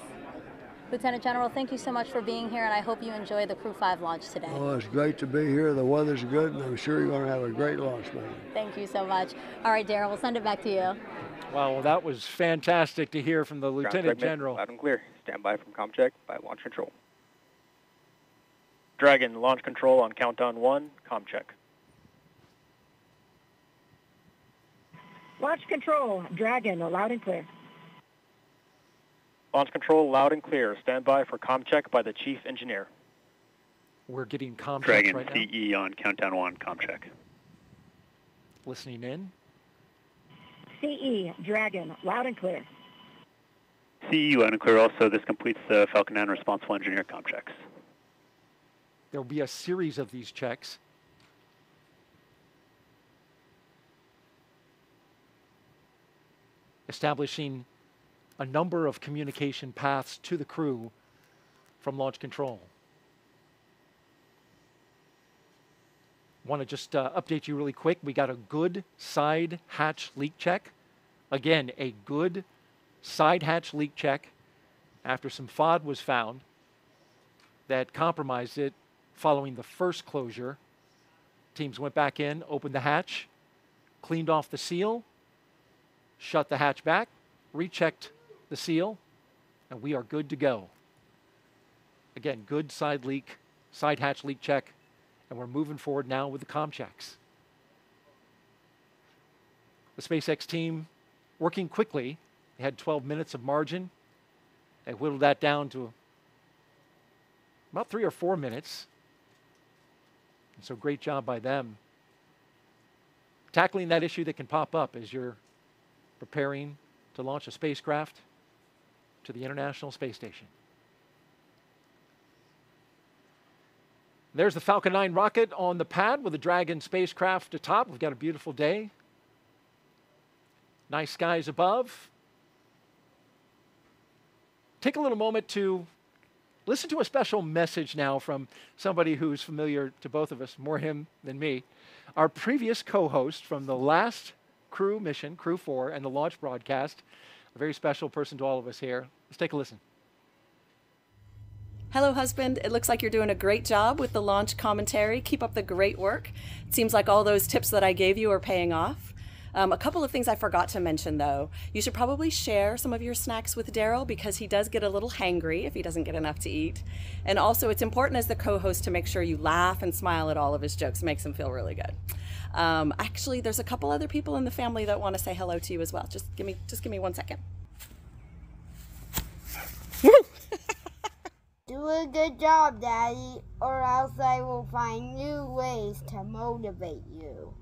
Lieutenant General, thank you so much for being here, and I hope you enjoy the Crew-5 launch today. Oh, it's great to be here. The weather's good, and I'm sure you're going to have a great launch, man. Thank you so much. All right, Darryl, we'll send it back to you. Wow, well, that was fantastic to hear from the Lieutenant General. Loud and clear. Stand by from ComCheck by Launch Control. Dragon, Launch Control on countdown 1, ComCheck. Launch Control, Dragon, loud and clear. Launch Control, loud and clear. Stand by for ComCheck by the Chief Engineer. We're getting ComCheck Dragon, right now. CE on countdown 1, ComCheck. Listening in. CE, Dragon, loud and clear. CE, loud and clear. Also, this completes the Falcon 9 responsible engineer ComChecks. There will be a series of these checks. Establishing a number of communication paths to the crew from launch control. Want to just update you really quick. We got a good side hatch leak check. Again, a good side hatch leak check after some FOD was found that compromised it following the first closure. Teams went back in, opened the hatch, cleaned off the seal, shut the hatch back, rechecked the seal, and we are good to go. Again, good side hatch leak check, and we're moving forward now with the ComChecks. The SpaceX team working quickly. They had 12 minutes of margin. They whittled that down to about 3 or 4 minutes. And so great job by them. Tackling that issue that can pop up as you're preparing to launch a spacecraft to the International Space Station. There's the Falcon 9 rocket on the pad with the Dragon spacecraft atop. We've got a beautiful day. Nice skies above. Take a little moment to listen to a special message now from somebody who's familiar to both of us, more him than me. Our previous co-host from the last Crew mission, Crew-4, and the launch broadcast, a very special person to all of us here. Let's take a listen. Hello, husband. It looks like you're doing a great job with the launch commentary. Keep up the great work. It seems like all those tips that I gave you are paying off. A couple of things I forgot to mention, though. You should probably share some of your snacks with Daryl because he does get a little hangry if he doesn't get enough to eat. And also, it's important as the co-host to make sure you laugh and smile at all of his jokes. It makes him feel really good. Actually, there's a couple other people in the family that want to say hello to you as well. Just give me 1 second. Do a good job, Daddy, or else I will find new ways to motivate you.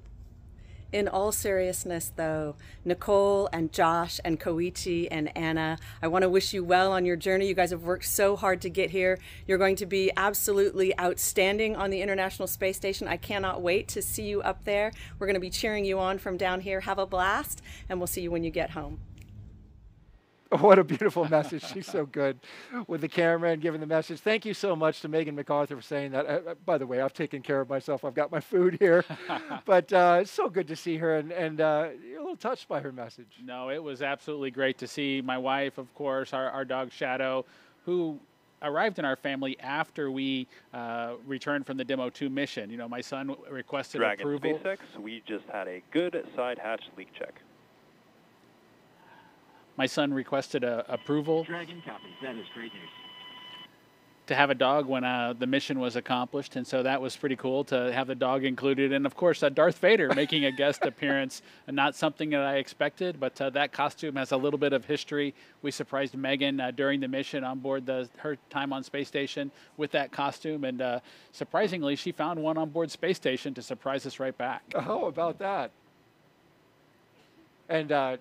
In all seriousness, though, Nicole and Josh and Koichi and Anna, I want to wish you well on your journey. You guys have worked so hard to get here. You're going to be absolutely outstanding on the International Space Station. I cannot wait to see you up there. We're going to be cheering you on from down here. Have a blast, and we'll see you when you get home. What a beautiful message. She's so good with the camera and giving the message. Thank you so much to Megan MacArthur for saying that. By the way, I've taken care of myself. I've got my food here. But it's so good to see her, and you're a little touched by her message. No, it was absolutely great to see my wife, of course, our dog Shadow, who arrived in our family after we returned from the Demo 2 mission. You know, my son requested Dragon approval. SpaceX, we just had a good side hatch leak check. My son requested approval Dragon copies. That is great news. to have a dog when the mission was accomplished, and so that was pretty cool to have the dog included. And of course, Darth Vader making a guest appearance, not something that I expected, but that costume has a little bit of history. We surprised Megan during the mission on board her time on Space Station with that costume, and surprisingly, she found one on board Space Station to surprise us right back. How about that? And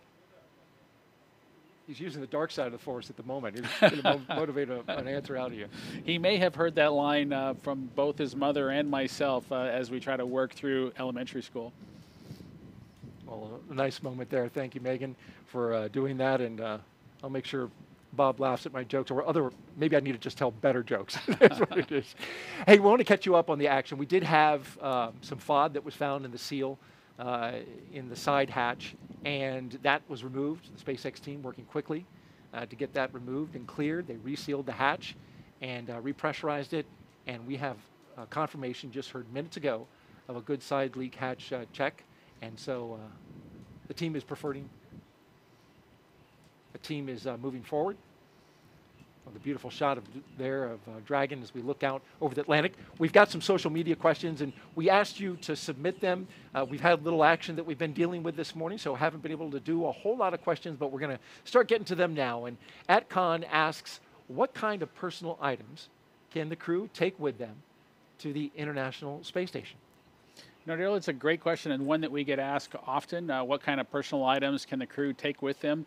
he's using the dark side of the Force at the moment. He's going to motivate an answer out of you. He may have heard that line from both his mother and myself as we try to work through elementary school. Well, a nice moment there. Thank you, Megan, for doing that. And I'll make sure Bob laughs at my jokes, or maybe I need to just tell better jokes. That's what it is. Hey, we want to catch you up on the action. We did have some FOD that was found in the seal in the side hatch, and that was removed. The SpaceX team working quickly to get that removed and cleared. They resealed the hatch and repressurized it, and we have confirmation just heard minutes ago of a good side leak hatch check, and so the team is moving forward. The beautiful shot of Dragon as we look out over the Atlantic. We've got some social media questions, and we asked you to submit them. We've had a little action that we've been dealing with this morning, so haven't been able to do a whole lot of questions, but we're going to start getting to them now. And @Con asks, what kind of personal items can the crew take with them to the International Space Station? No, Daryl, it's a great question, and one that we get asked often. What kind of personal items can the crew take with them?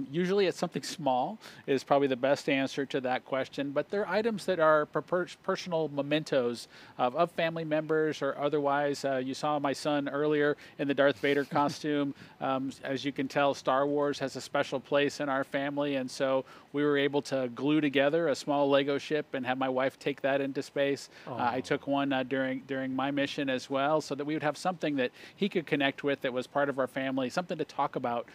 Usually it's something small is probably the best answer to that question, but they're items that are personal mementos of family members or otherwise. You saw my son earlier in the Darth Vader costume. As you can tell, Star Wars has a special place in our family, and so we were able to glue together a small Lego ship and have my wife take that into space. I took one during my mission as well, so that we would have something that he could connect with that was part of our family, something to talk about,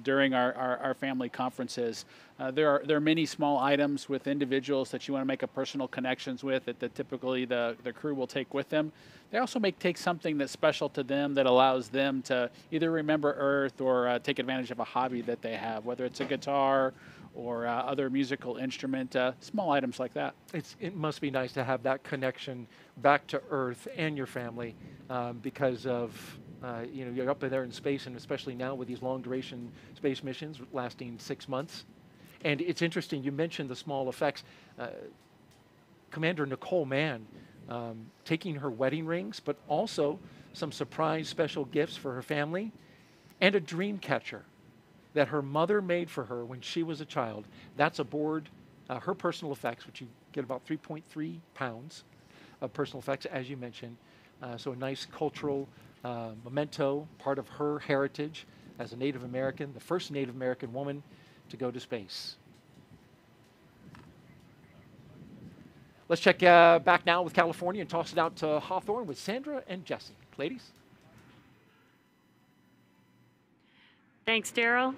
during our family conferences. There are many small items with individuals that you want to make a personal connections with that typically the crew will take with them. They also take something that's special to them that allows them to either remember Earth or take advantage of a hobby that they have, whether it's a guitar or other musical instrument, small items like that. It must be nice to have that connection back to Earth and your family because of You know, you're up there in space, and especially now with these long-duration space missions lasting 6 months. And it's interesting, you mentioned the small effects. Commander Nicole Mann taking her wedding rings, but also some surprise special gifts for her family, and a dream catcher that her mother made for her when she was a child. That's aboard her personal effects, which you get about 3.3 pounds of personal effects, as you mentioned. So a nice cultural memento, part of her heritage as a Native American, the first Native American woman to go to space. Let's check back now with California and toss it out to Hawthorne with Sandra and Jesse. Ladies. Thanks, Daryl.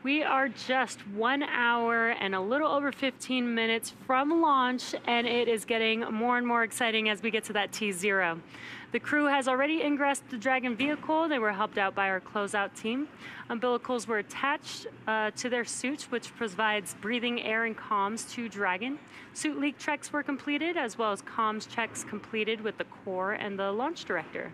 We are just 1 hour and a little over 15 minutes from launch, and it is getting more and more exciting as we get to that T0. The crew has already ingressed the Dragon vehicle. They were helped out by our closeout team. Umbilicals were attached to their suits, which provides breathing air and comms to Dragon. Suit leak checks were completed, as well as comms checks completed with the core and the launch director.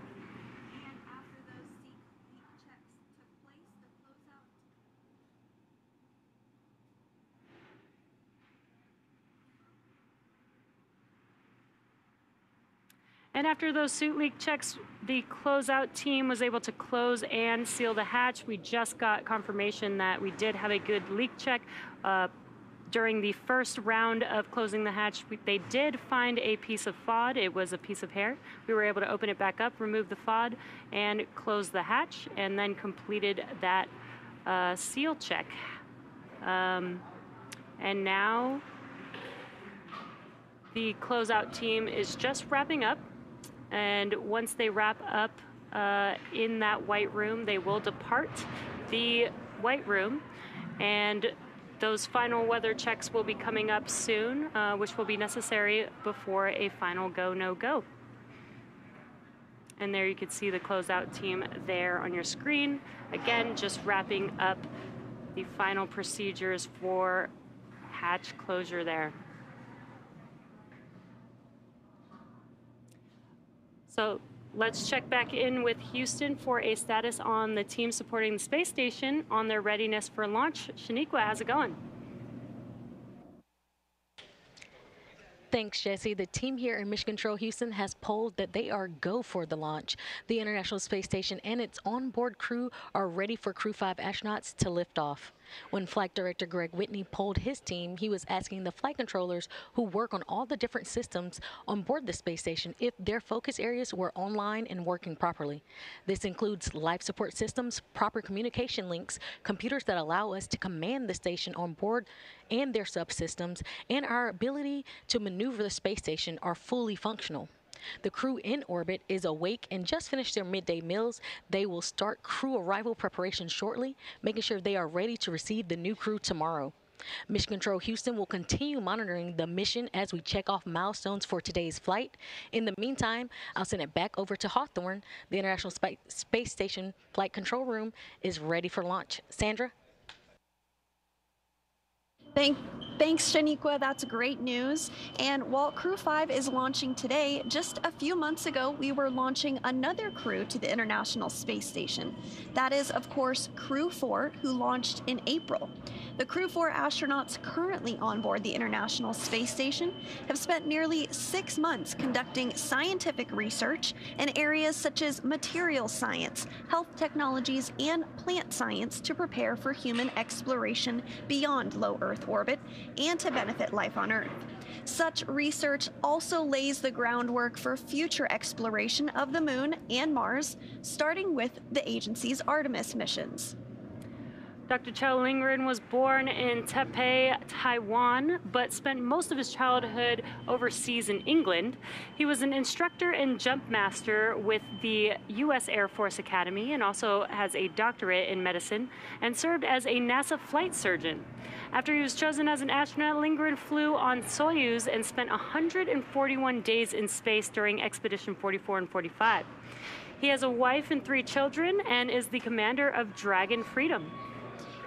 And after those suit leak checks, the closeout team was able to close and seal the hatch. We just got confirmation that we did have a good leak check. During the first round of closing the hatch, they did find a piece of FOD. It was a piece of hair. We were able to open it back up, remove the FOD, and close the hatch, and then completed that seal check. And now the closeout team is just wrapping up. And once they wrap up in that white room, they will depart the white room. And those final weather checks will be coming up soon, which will be necessary before a final go, no go. And there you can see the closeout team there on your screen. Again, just wrapping up the final procedures for hatch closure there. So let's check back in with Houston for a status on the team supporting the space station on their readiness for launch. Shaniqua, how's it going? Thanks, Jesse. The team here in Mission Control Houston has polled that they are go for the launch. The International Space Station and its onboard crew are ready for Crew-5 astronauts to lift off. When Flight Director Greg Whitney polled his team, he was asking the flight controllers who work on all the different systems on board the space station if their focus areas were online and working properly. This includes life support systems, proper communication links, computers that allow us to command the station on board and their subsystems, and our ability to maneuver the space station are fully functional. The crew in orbit is awake and just finished their midday meals. They will start crew arrival preparations shortly, making sure they are ready to receive the new crew tomorrow. Mission Control Houston will continue monitoring the mission as we check off milestones for today's flight. In the meantime, I'll send it back over to Hawthorne. The International Space Station Flight Control Room is ready for launch. Sandra? Thanks, Shaniqua. That's great news. And while Crew-5 is launching today, just a few months ago, we were launching another crew to the International Space Station. That is, of course, Crew-4, who launched in April. The Crew-4 astronauts currently on board the International Space Station have spent nearly 6 months conducting scientific research in areas such as materials science, health technologies, and plant science to prepare for human exploration beyond low Earth orbit and to benefit life on Earth. Such research also lays the groundwork for future exploration of the Moon and Mars, starting with the agency's Artemis missions. Dr. Chow Lingren was born in Taipei, Taiwan, but spent most of his childhood overseas in England. He was an instructor and jump master with the U.S. Air Force Academy and also has a doctorate in medicine and served as a NASA flight surgeon. After he was chosen as an astronaut, Lingren flew on Soyuz and spent 141 days in space during Expedition 44 and 45. He has a wife and 3 children and is the commander of Dragon Freedom.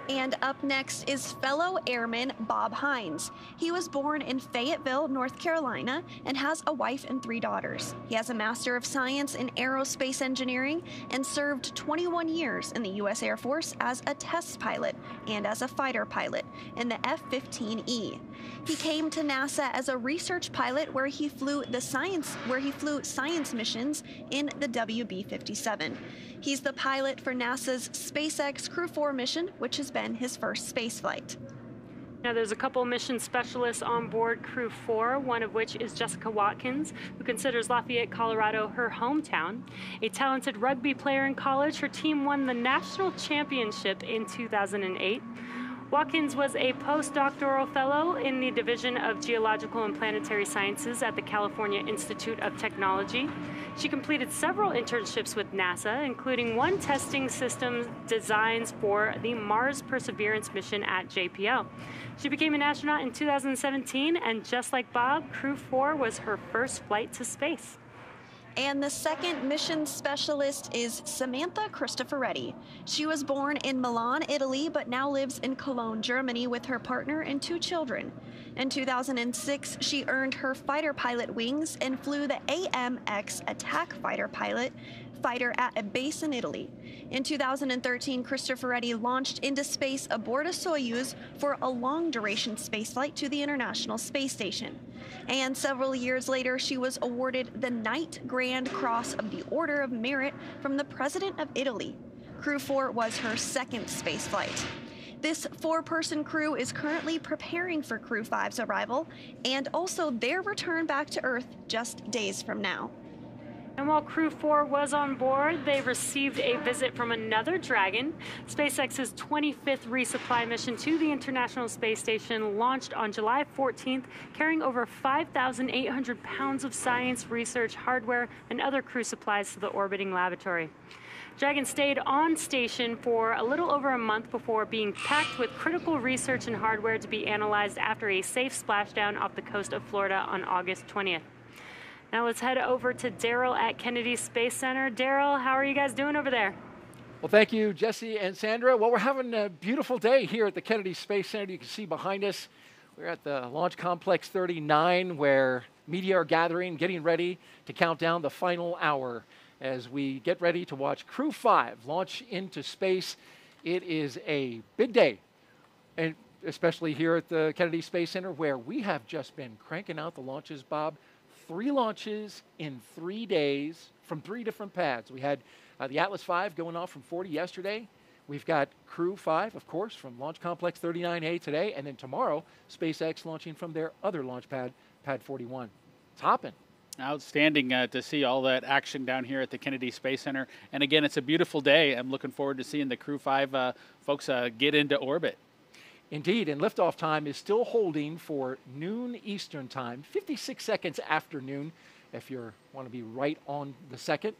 And up next is fellow airman Bob Hines. He was born in Fayetteville, North Carolina, and has a wife and 3 daughters. He has a Master of Science in Aerospace Engineering and served 21 years in the U.S. Air Force as a test pilot and as a fighter pilot in the F-15E. He came to NASA as a research pilot where he flew science missions in the WB-57. He's the pilot for NASA's SpaceX Crew-4 mission, which has been his first spaceflight. Now, there's a couple mission specialists on board Crew-4, one of which is Jessica Watkins, who considers Lafayette, Colorado her hometown. A talented rugby player in college, her team won the national championship in 2008. Watkins was a postdoctoral fellow in the Division of Geological and Planetary Sciences at the California Institute of Technology. She completed several internships with NASA, including one testing system designs for the Mars Perseverance mission at JPL. She became an astronaut in 2017, and just like Bob, Crew-4 was her first flight to space. And the second mission specialist is Samantha Cristoforetti. She was born in Milan, Italy, but now lives in Cologne, Germany with her partner and 2 children. In 2006, she earned her fighter pilot wings and flew the AMX attack fighter at a base in Italy. In 2013, Cristoforetti launched into space aboard a Soyuz for a long-duration spaceflight to the International Space Station. And several years later, she was awarded the Knight Grand Cross of the Order of Merit from the President of Italy. Crew-4 was her second spaceflight. This 4-person crew is currently preparing for Crew-5's arrival and also their return back to Earth just days from now. And while Crew-4 was on board, they received a visit from another Dragon. SpaceX's 25th resupply mission to the International Space Station launched on July 14th, carrying over 5,800 pounds of science, research, hardware, and other crew supplies to the orbiting laboratory. Dragon stayed on station for a little over a month before being packed with critical research and hardware to be analyzed after a safe splashdown off the coast of Florida on August 20th. Now let's head over to Daryl at Kennedy Space Center. Daryl, how are you guys doing over there? Well, thank you, Jesse and Sandra. Well, we're having a beautiful day here at the Kennedy Space Center. You can see behind us, we're at the Launch Complex 39, where media are gathering, getting ready to count down the final hour as we get ready to watch Crew-5 launch into space. It is a big day, and especially here at the Kennedy Space Center, where we have just been cranking out the launches, Bob. 3 launches in 3 days from 3 different pads. We had the Atlas V going off from 40 yesterday. We've got Crew-5, of course, from Launch Complex 39A today, and then tomorrow, SpaceX launching from their other launch pad, Pad 41. It's hopping. Outstanding to see all that action down here at the Kennedy Space Center. And again, it's a beautiful day. I'm looking forward to seeing the Crew-5 folks get into orbit. Indeed, and liftoff time is still holding for noon Eastern time, 56 seconds after noon, if you want to be right on the second.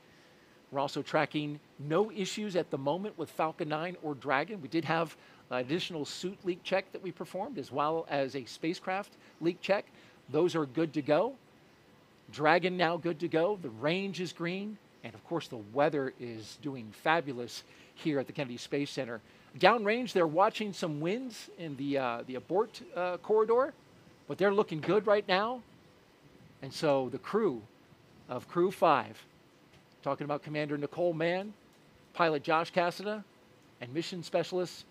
We're also tracking no issues at the moment with Falcon 9 or Dragon. We did have an additional suit leak check that we performed, as well as a spacecraft leak check. Those are good to go. Dragon now good to go. The range is green. And of course, the weather is doing fabulous here at the Kennedy Space Center. Downrange, they're watching some winds in the abort corridor, but they're looking good right now. And so the crew of Crew-5, talking about Commander Nicole Mann, pilot Josh Cassada, and mission specialists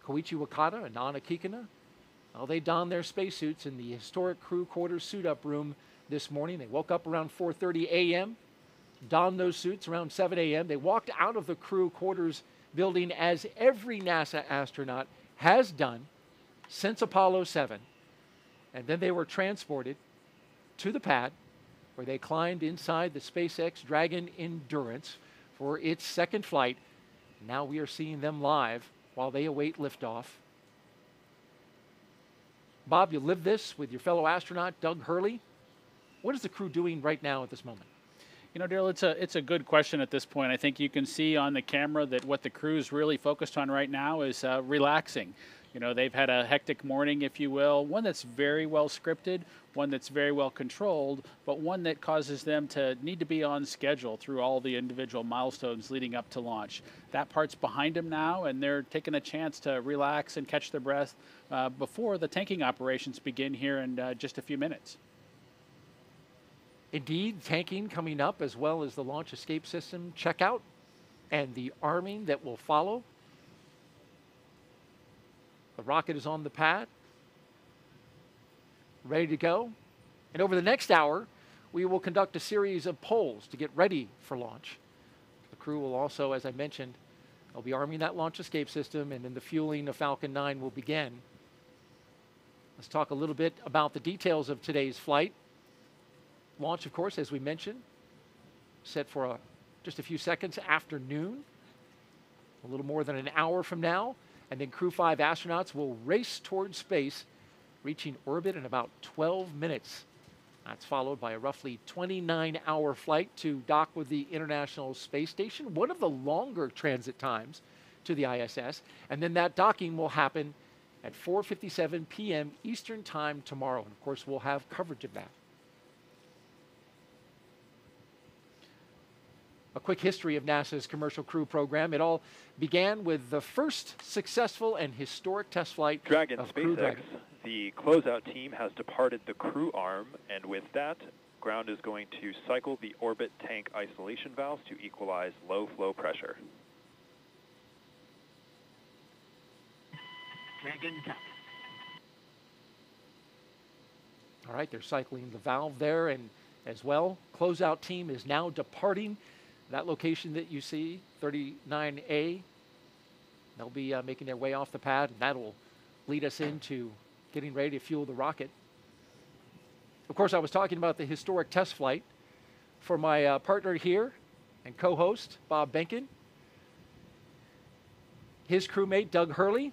Koichi Wakata and Anna Kikina, well, they donned their spacesuits in the historic crew quarters suit-up room this morning. They woke up around 4:30 a.m., donned those suits around 7 a.m. They walked out of the crew quarters building as every NASA astronaut has done since Apollo 7. And then they were transported to the pad where they climbed inside the SpaceX Dragon Endurance for its second flight. Now we are seeing them live while they await liftoff. Bob, you lived this with your fellow astronaut, Doug Hurley. What is the crew doing right now at this moment? You know, Daryl, it's a good question at this point. I think you can see on the camera that what the crew is really focused on right now is relaxing. You know, they've had a hectic morning, if you will, one that's very well scripted, one that's very well controlled, but one that causes them to need to be on schedule through all the individual milestones leading up to launch. That part's behind them now, and they're taking a chance to relax and catch their breath before the tanking operations begin here in just a few minutes. Indeed, tanking coming up, as well as the launch escape system checkout and the arming that will follow. The rocket is on the pad, ready to go. And over the next hour, we will conduct a series of polls to get ready for launch. The crew will also, as I mentioned, they'll be arming that launch escape system, and then the fueling of Falcon 9 will begin. Let's talk a little bit about the details of today's flight. Launch, of course, as we mentioned, set for just a few seconds after noon, a little more than an hour from now. And then Crew-5 astronauts will race towards space, reaching orbit in about 12 minutes. That's followed by a roughly 29-hour flight to dock with the International Space Station, one of the longer transit times to the ISS. And then that docking will happen at 4:57 p.m. Eastern Time tomorrow. And of course, we'll have coverage of that. A quick history of NASA's Commercial Crew program. It all began with the first successful and historic test flight of Crew SpaceX. Dragon. The closeout team has departed the Crew arm, and with that, ground is going to cycle the orbit tank isolation valves to equalize low flow pressure. Dragon copy. All right, they're cycling the valve there, and as well, closeout team is now departing that location that you see, 39A. They'll be making their way off the pad, and that will lead us into getting ready to fuel the rocket. Of course, I was talking about the historic test flight for my partner here and co-host, Bob Behnken. His crewmate, Doug Hurley.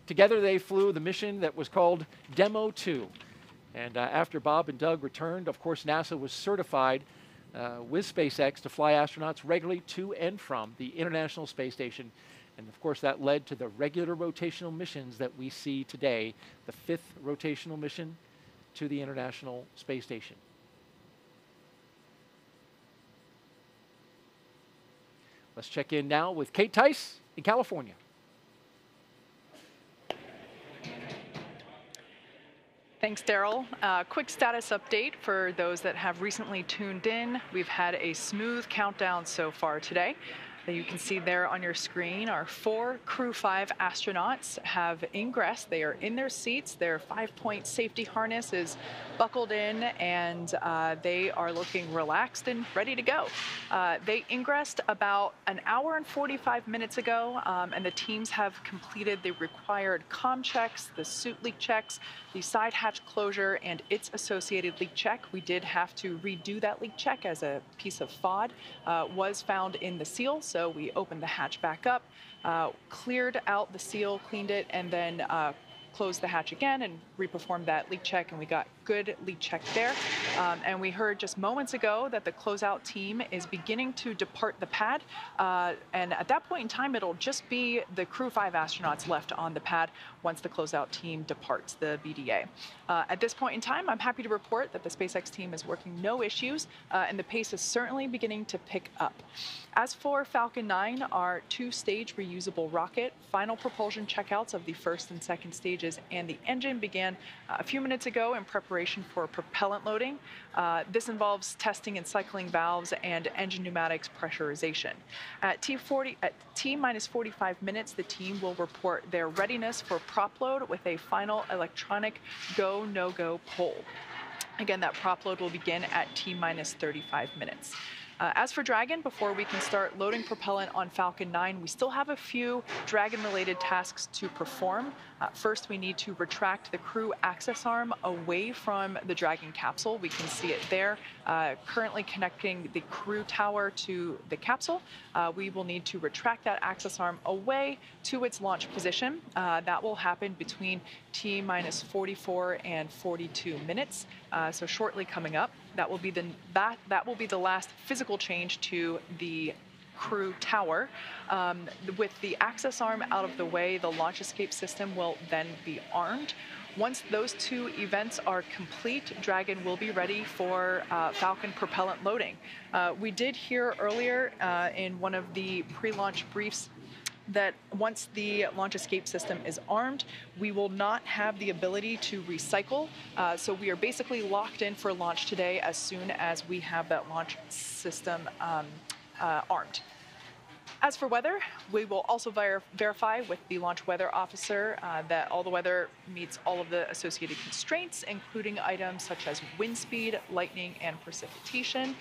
Together they flew the mission that was called Demo 2. And after Bob and Doug returned, of course, NASA was certified with SpaceX to fly astronauts regularly to and from the International Space Station. And of course, that led to the regular rotational missions that we see today, the 5th rotational mission to the International Space Station. Let's check in now with Kate Tice in California. Thanks, Daryl. Quick status update for those that have recently tuned in. We've had a smooth countdown so far today. You can see there on your screen, our 4 Crew-5 astronauts have ingressed. They are in their seats. Their 5-point safety harness is buckled in, and they are looking relaxed and ready to go. They ingressed about an hour and 45 minutes ago, and the teams have completed the required comm checks, the suit leak checks, the side hatch closure, and its associated leak check. We did have to redo that leak check as a piece of FOD was found in the seal. So we opened the hatch back up, cleared out the seal, cleaned it, and then closed the hatch again and reperformed that leak check, and we got good leak check there. And we heard just moments ago that the closeout team is beginning to depart the pad. And at that point in time, it'll just be the Crew-5 astronauts left on the pad once the closeout team departs the BDA. At this point in time, I'm happy to report that the SpaceX team is working no issues, and the pace is certainly beginning to pick up. As for Falcon 9, our 2-stage reusable rocket, final propulsion checkouts of the first and second stages and the engine began a few minutes ago in preparation for propellant loading. This involves testing and cycling valves and engine pneumatics pressurization. At T-minus 45 minutes, the team will report their readiness for prop load with a final electronic go, no-go poll. Again, that prop load will begin at T-minus 35 minutes. As for Dragon, before we can start loading propellant on Falcon 9, we still have a few Dragon-related tasks to perform. First, we need to retract the crew access arm away from the Dragon capsule. We can see it there, currently connecting the crew tower to the capsule. We will need to retract that access arm away to its launch position. That will happen between T-minus 44 and 42 minutes, so shortly coming up. That will be the last physical change to the Crew tower. With the access arm out of the way, the launch escape system will then be armed. Once those two events are complete, Dragon will be ready for Falcon propellant loading. We did hear earlier in one of the pre-launch briefs that once the launch escape system is armed, we will not have the ability to recycle. So we are basically locked in for launch today as soon as we have that launch system armed. As for weather, we will also verify with the launch weather officer that all the weather meets all of the associated constraints, including items such as wind speed, lightning, and precipitation.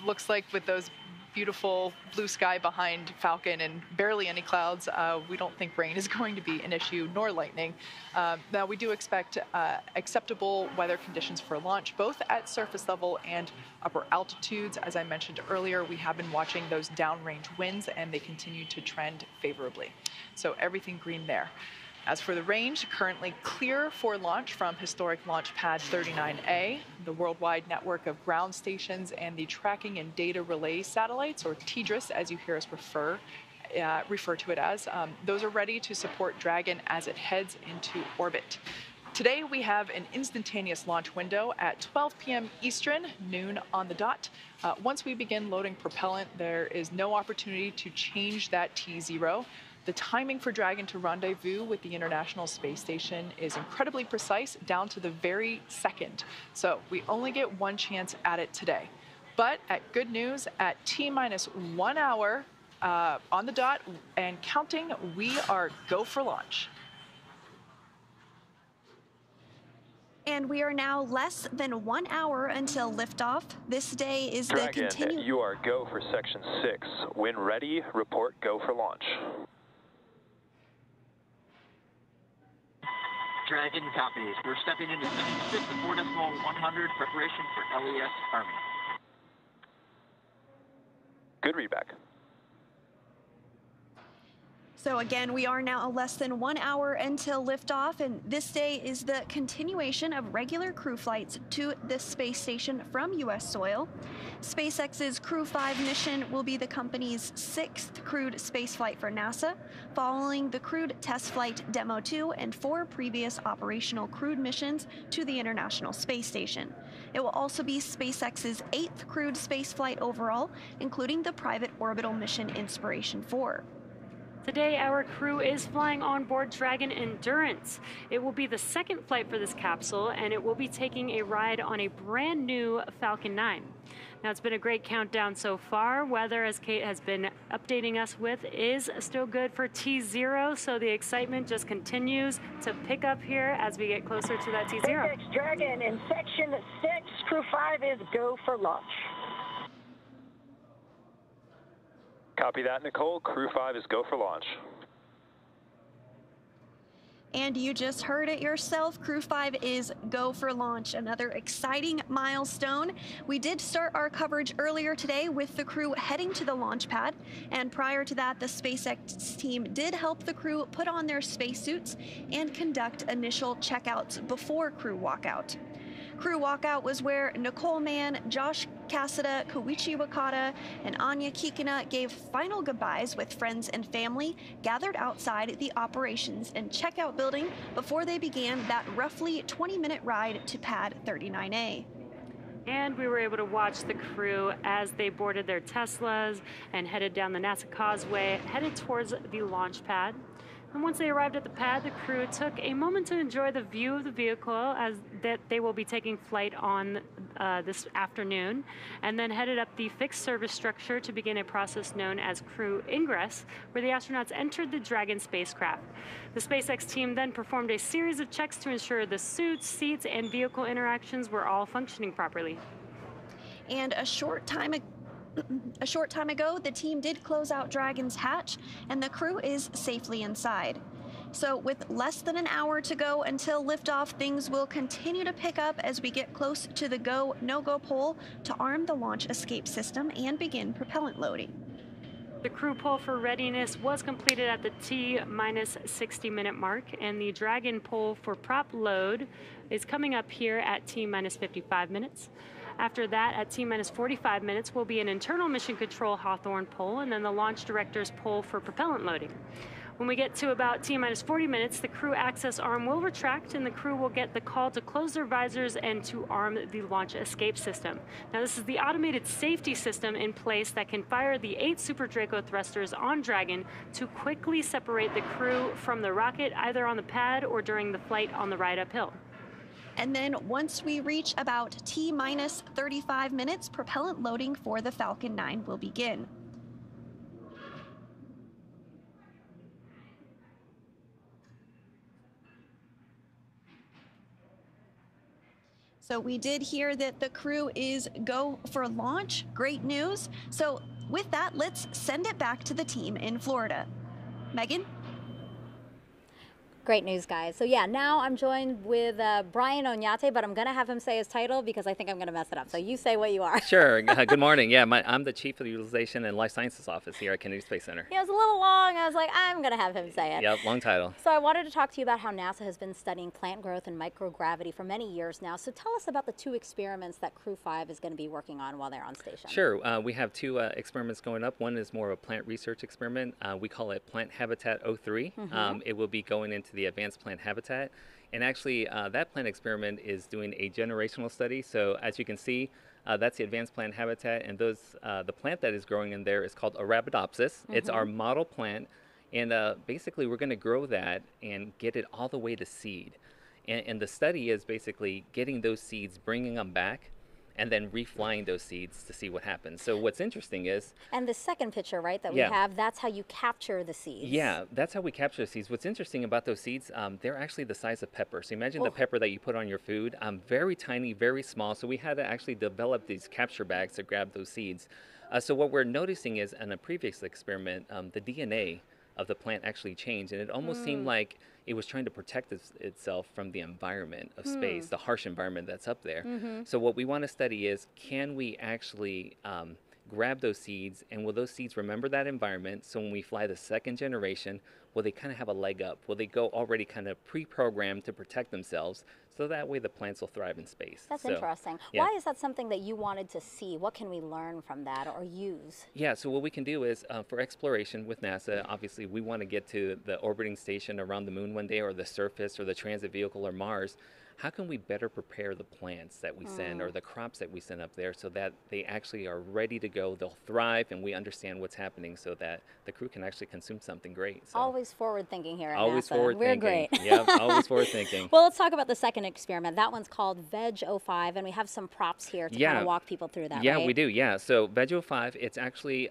Looks like with those beautiful blue sky behind Falcon and barely any clouds, we don't think rain is going to be an issue, nor lightning. Now, we do expect acceptable weather conditions for launch, both at surface level and upper altitudes. As I mentioned earlier, we have been watching those downrange winds, and they continue to trend favorably. So everything green there. As for the range, currently clear for launch from historic launch pad 39A, the worldwide network of ground stations, and the tracking and data relay satellites, or TDRS as you hear us refer to it as. Those are ready to support Dragon as it heads into orbit. Today we have an instantaneous launch window at 12 p.m. Eastern, noon on the dot. Once we begin loading propellant, there is no opportunity to change that T0. The timing for Dragon to rendezvous with the International Space Station is incredibly precise, down to the very second. So we only get one chance at it today. But at good news, at T-minus 1 hour on the dot and counting, we are go for launch. And we are now less than 1 hour until liftoff. This day is the Dragon, you are go for section 6. When ready, report go for launch. Dragon copies. We're stepping into section 6 of 4.100, preparation for LES Army. Good readback. So again, we are now less than 1 hour until liftoff, and this day is the continuation of regular crew flights to the space station from U.S. soil. SpaceX's Crew-5 mission will be the company's 6th crewed spaceflight for NASA, following the crewed test flight Demo 2 and 4 previous operational crewed missions to the International Space Station. It will also be SpaceX's 8th crewed spaceflight overall, including the private orbital mission Inspiration 4. Today, our crew is flying on board Dragon Endurance. It will be the second flight for this capsule, and it will be taking a ride on a brand new Falcon 9. Now, it's been a great countdown so far. Weather, as Kate has been updating us with, is still good for T0, so the excitement just continues to pick up here as we get closer to that T0. SpaceX Dragon in section 6, Crew-5 is go for launch. Copy that, Nicole. Crew-5 is go for launch. And you just heard it yourself, Crew-5 is go for launch. Another exciting milestone. We did start our coverage earlier today with the crew heading to the launch pad. And prior to that, the SpaceX team did help the crew put on their spacesuits and conduct initial checkouts before crew walkout. Crew walkout was where Nicole Mann, Josh Cassada, Koichi Wakata, and Anya Kikina gave final goodbyes with friends and family gathered outside the operations and checkout building before they began that roughly 20-minute ride to pad 39A. And we were able to watch the crew as they boarded their Teslas and headed down the NASA Causeway, headed towards the launch pad. And once they arrived at the pad, the crew took a moment to enjoy the view of the vehicle as that they will be taking flight on this afternoon, and then headed up the fixed service structure to begin a process known as crew ingress, where the astronauts entered the Dragon spacecraft. The SpaceX team then performed a series of checks to ensure the suits, seats, and vehicle interactions were all functioning properly. And a short time ago, the team did close out Dragon's hatch, and the crew is safely inside. So with less than an hour to go until liftoff, things will continue to pick up as we get close to the go, no-go pole to arm the launch escape system and begin propellant loading. The crew poll for readiness was completed at the T-minus 60-minute mark, and the Dragon poll for prop load is coming up here at T-minus 55 minutes. After that, at T-minus 45 minutes, will be an internal mission control Hawthorne poll, and then the launch director's poll for propellant loading. When we get to about T-minus 40 minutes, the crew access arm will retract, and the crew will get the call to close their visors and to arm the launch escape system. Now, this is the automated safety system in place that can fire the 8 Super Draco thrusters on Dragon to quickly separate the crew from the rocket, either on the pad or during the flight on the ride uphill. And then once we reach about T-minus 35 minutes, propellant loading for the Falcon 9 will begin. So we did hear that the crew is go for launch. Great news. So with that, let's send it back to the team in Florida. Megan? Great news, guys. So yeah, now I'm joined with Brian Oñate, but I'm going to have him say his title because I think I'm going to mess it up. So you say what you are. Sure. Good morning. Yeah, I'm the Chief of the Utilization and Life Sciences Office here at Kennedy Space Center. Yeah, it was a little long. I was like, I'm going to have him say it. Yep, long title. So I wanted to talk to you about how NASA has been studying plant growth and microgravity for many years now. So tell us about the 2 experiments that Crew-5 is going to be working on while they're on station. Sure. We have 2 experiments going up. One is more of a plant research experiment. We call it Plant Habitat 03. It will be going into the Advanced Plant Habitat. And actually, that plant experiment is doing a generational study. So as you can see, that's the advanced plant habitat, and the plant that is growing in there is called Arabidopsis. It's our model plant, and basically we're going to grow that and get it all the way to seed. And the study is basically getting those seeds, bringing them back, and then reflying those seeds to see what happens. So what's interesting is... And the second picture, right, that we have, that's how you capture the seeds. Yeah, that's how we capture the seeds. What's interesting about those seeds, they're actually the size of pepper. So imagine the pepper that you put on your food, very tiny, very small. So we had to actually develop these capture bags to grab those seeds. So what we're noticing is in a previous experiment, the DNA of the plant actually changed, and it almost seemed like it was trying to protect itself from the environment of space, the harsh environment that's up there. So what we want to study is, can we actually grab those seeds, and will those seeds remember that environment? So when we fly the second generation, will they kind of have a leg up? Will they go already kind of pre-programmed to protect themselves, so that way the plants will thrive in space? That's interesting. Yeah. Why is that something that you wanted to see? What can we learn from that or use? Yeah, so what we can do is, for exploration with NASA, obviously we want to get to the orbiting station around the moon one day, or the surface, or the transit vehicle, or Mars. How can we better prepare the plants that we send, or the crops that we send up there, so that they actually are ready to go, they'll thrive, and we understand what's happening, so that the crew can actually consume something great. So always forward thinking here at always NASA. Forward We're thinking. Great. Yeah, always forward thinking. Well, let's talk about the second experiment. That one's called Veg-05, and we have some props here to kind of walk people through that, Yeah, right? we do, yeah. So Veg-05, it's actually,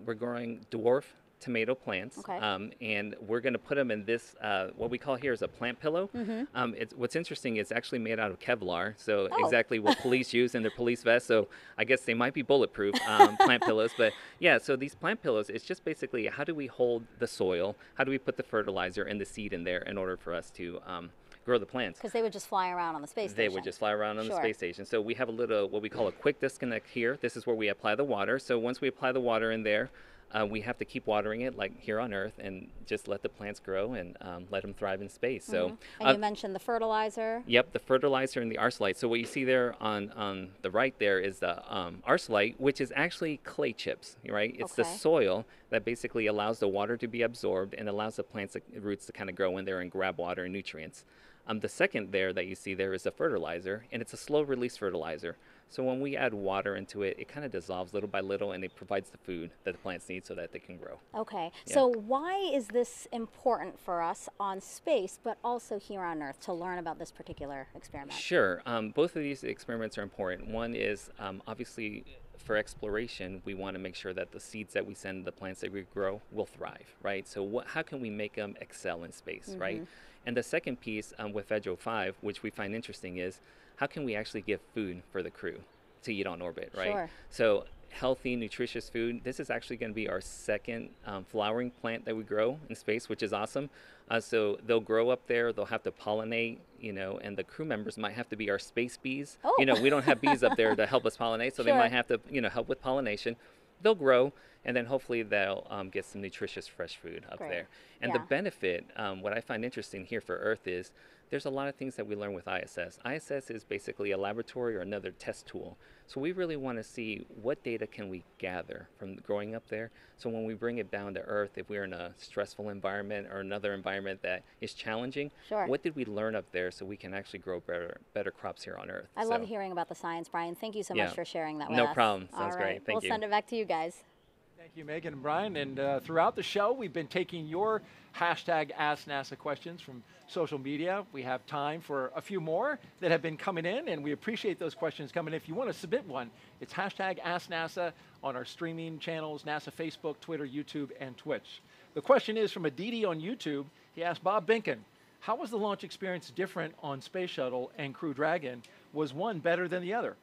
we're growing dwarf tomato plants, and we're going to put them in this, what we call here is a plant pillow. What's interesting, it's actually made out of Kevlar, so exactly what police use in their police vests, so I guess they might be bulletproof, plant pillows. But yeah, so these plant pillows, it's just basically, how do we hold the soil, how do we put the fertilizer and the seed in there in order for us to grow the plants? Because they would just fly around on the space station. They would just fly around on the space station. So we have a little, what we call a quick disconnect here. This is where we apply the water. So once we apply the water in there, we have to keep watering it like here on Earth, and just let the plants grow and let them thrive in space. So, and you mentioned the fertilizer. Yep, the fertilizer and the arsenite. So what you see there on the right there is the arsenite, which is actually clay chips, right? It's the soil that basically allows the water to be absorbed and allows the plants, roots to kind of grow in there and grab water and nutrients. The second there that you see there is the fertilizer, and it's a slow release fertilizer. So when we add water into it, it kind of dissolves little by little, and it provides the food that the plants need so that they can grow. Okay, so why is this important for us on space, but also here on Earth, to learn about this particular experiment? Sure, both of these experiments are important. One is obviously for exploration, we want to make sure that the seeds that we send, the plants that we grow, will thrive, right? So how can we make them excel in space, right? And the second piece with Veg-05, which we find interesting, is how can we actually give food for the crew to eat on orbit, right? Sure. So healthy, nutritious food. This is actually going to be our second flowering plant that we grow in space, which is awesome. So they'll grow up there, they'll have to pollinate, you know, and the crew members might have to be our space bees. You know, we don't have bees up there to help us pollinate, so they might have to, you know, help with pollination. They'll grow, and then hopefully they'll get some nutritious fresh food up there. And the benefit, what I find interesting here for Earth is there's a lot of things that we learn with ISS. ISS is basically a laboratory or another test tool. So we really want to see what data can we gather from growing up there. So when we bring it down to Earth, if we're in a stressful environment or another environment that is challenging, what did we learn up there so we can actually grow better crops here on Earth? I love hearing about the science, Brian. Thank you so much for sharing that with us. us. No problem. Sounds great. Thank you. We'll send it back to you guys. Thank you, Megan and Brian. And throughout the show, we've been taking your hashtag Ask NASA questions from social media. We have time for a few more that have been coming in, and we appreciate those questions coming in. If you want to submit one, it's hashtag Ask NASA on our streaming channels, NASA Facebook, Twitter, YouTube, and Twitch. The question is from Aditi on YouTube. He asked Bob Binkin, how was the launch experience different on Space Shuttle and Crew Dragon? Was one better than the other?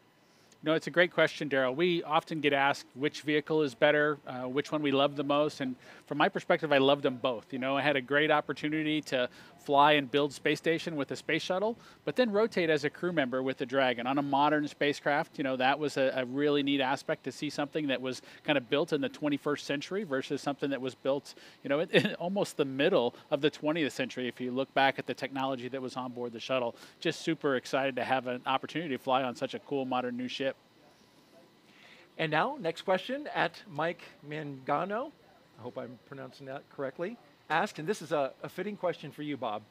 No, it's a great question, Daryl. We often get asked which vehicle is better, which one we love the most, and from my perspective, I loved them both. You know, I had a great opportunity to fly and build space station with the Space Shuttle, but then rotate as a crew member with the Dragon on a modern spacecraft. You know, that was a really neat aspect to see something that was kind of built in the 21st century versus something that was built, you know, in almost the middle of the 20th century. If you look back at the technology that was on board the shuttle, just super excited to have an opportunity to fly on such a cool modern new ship. And now, next question at Mike Mangano. I hope I'm pronouncing that correctly. Asked, and this is a fitting question for you, Bob.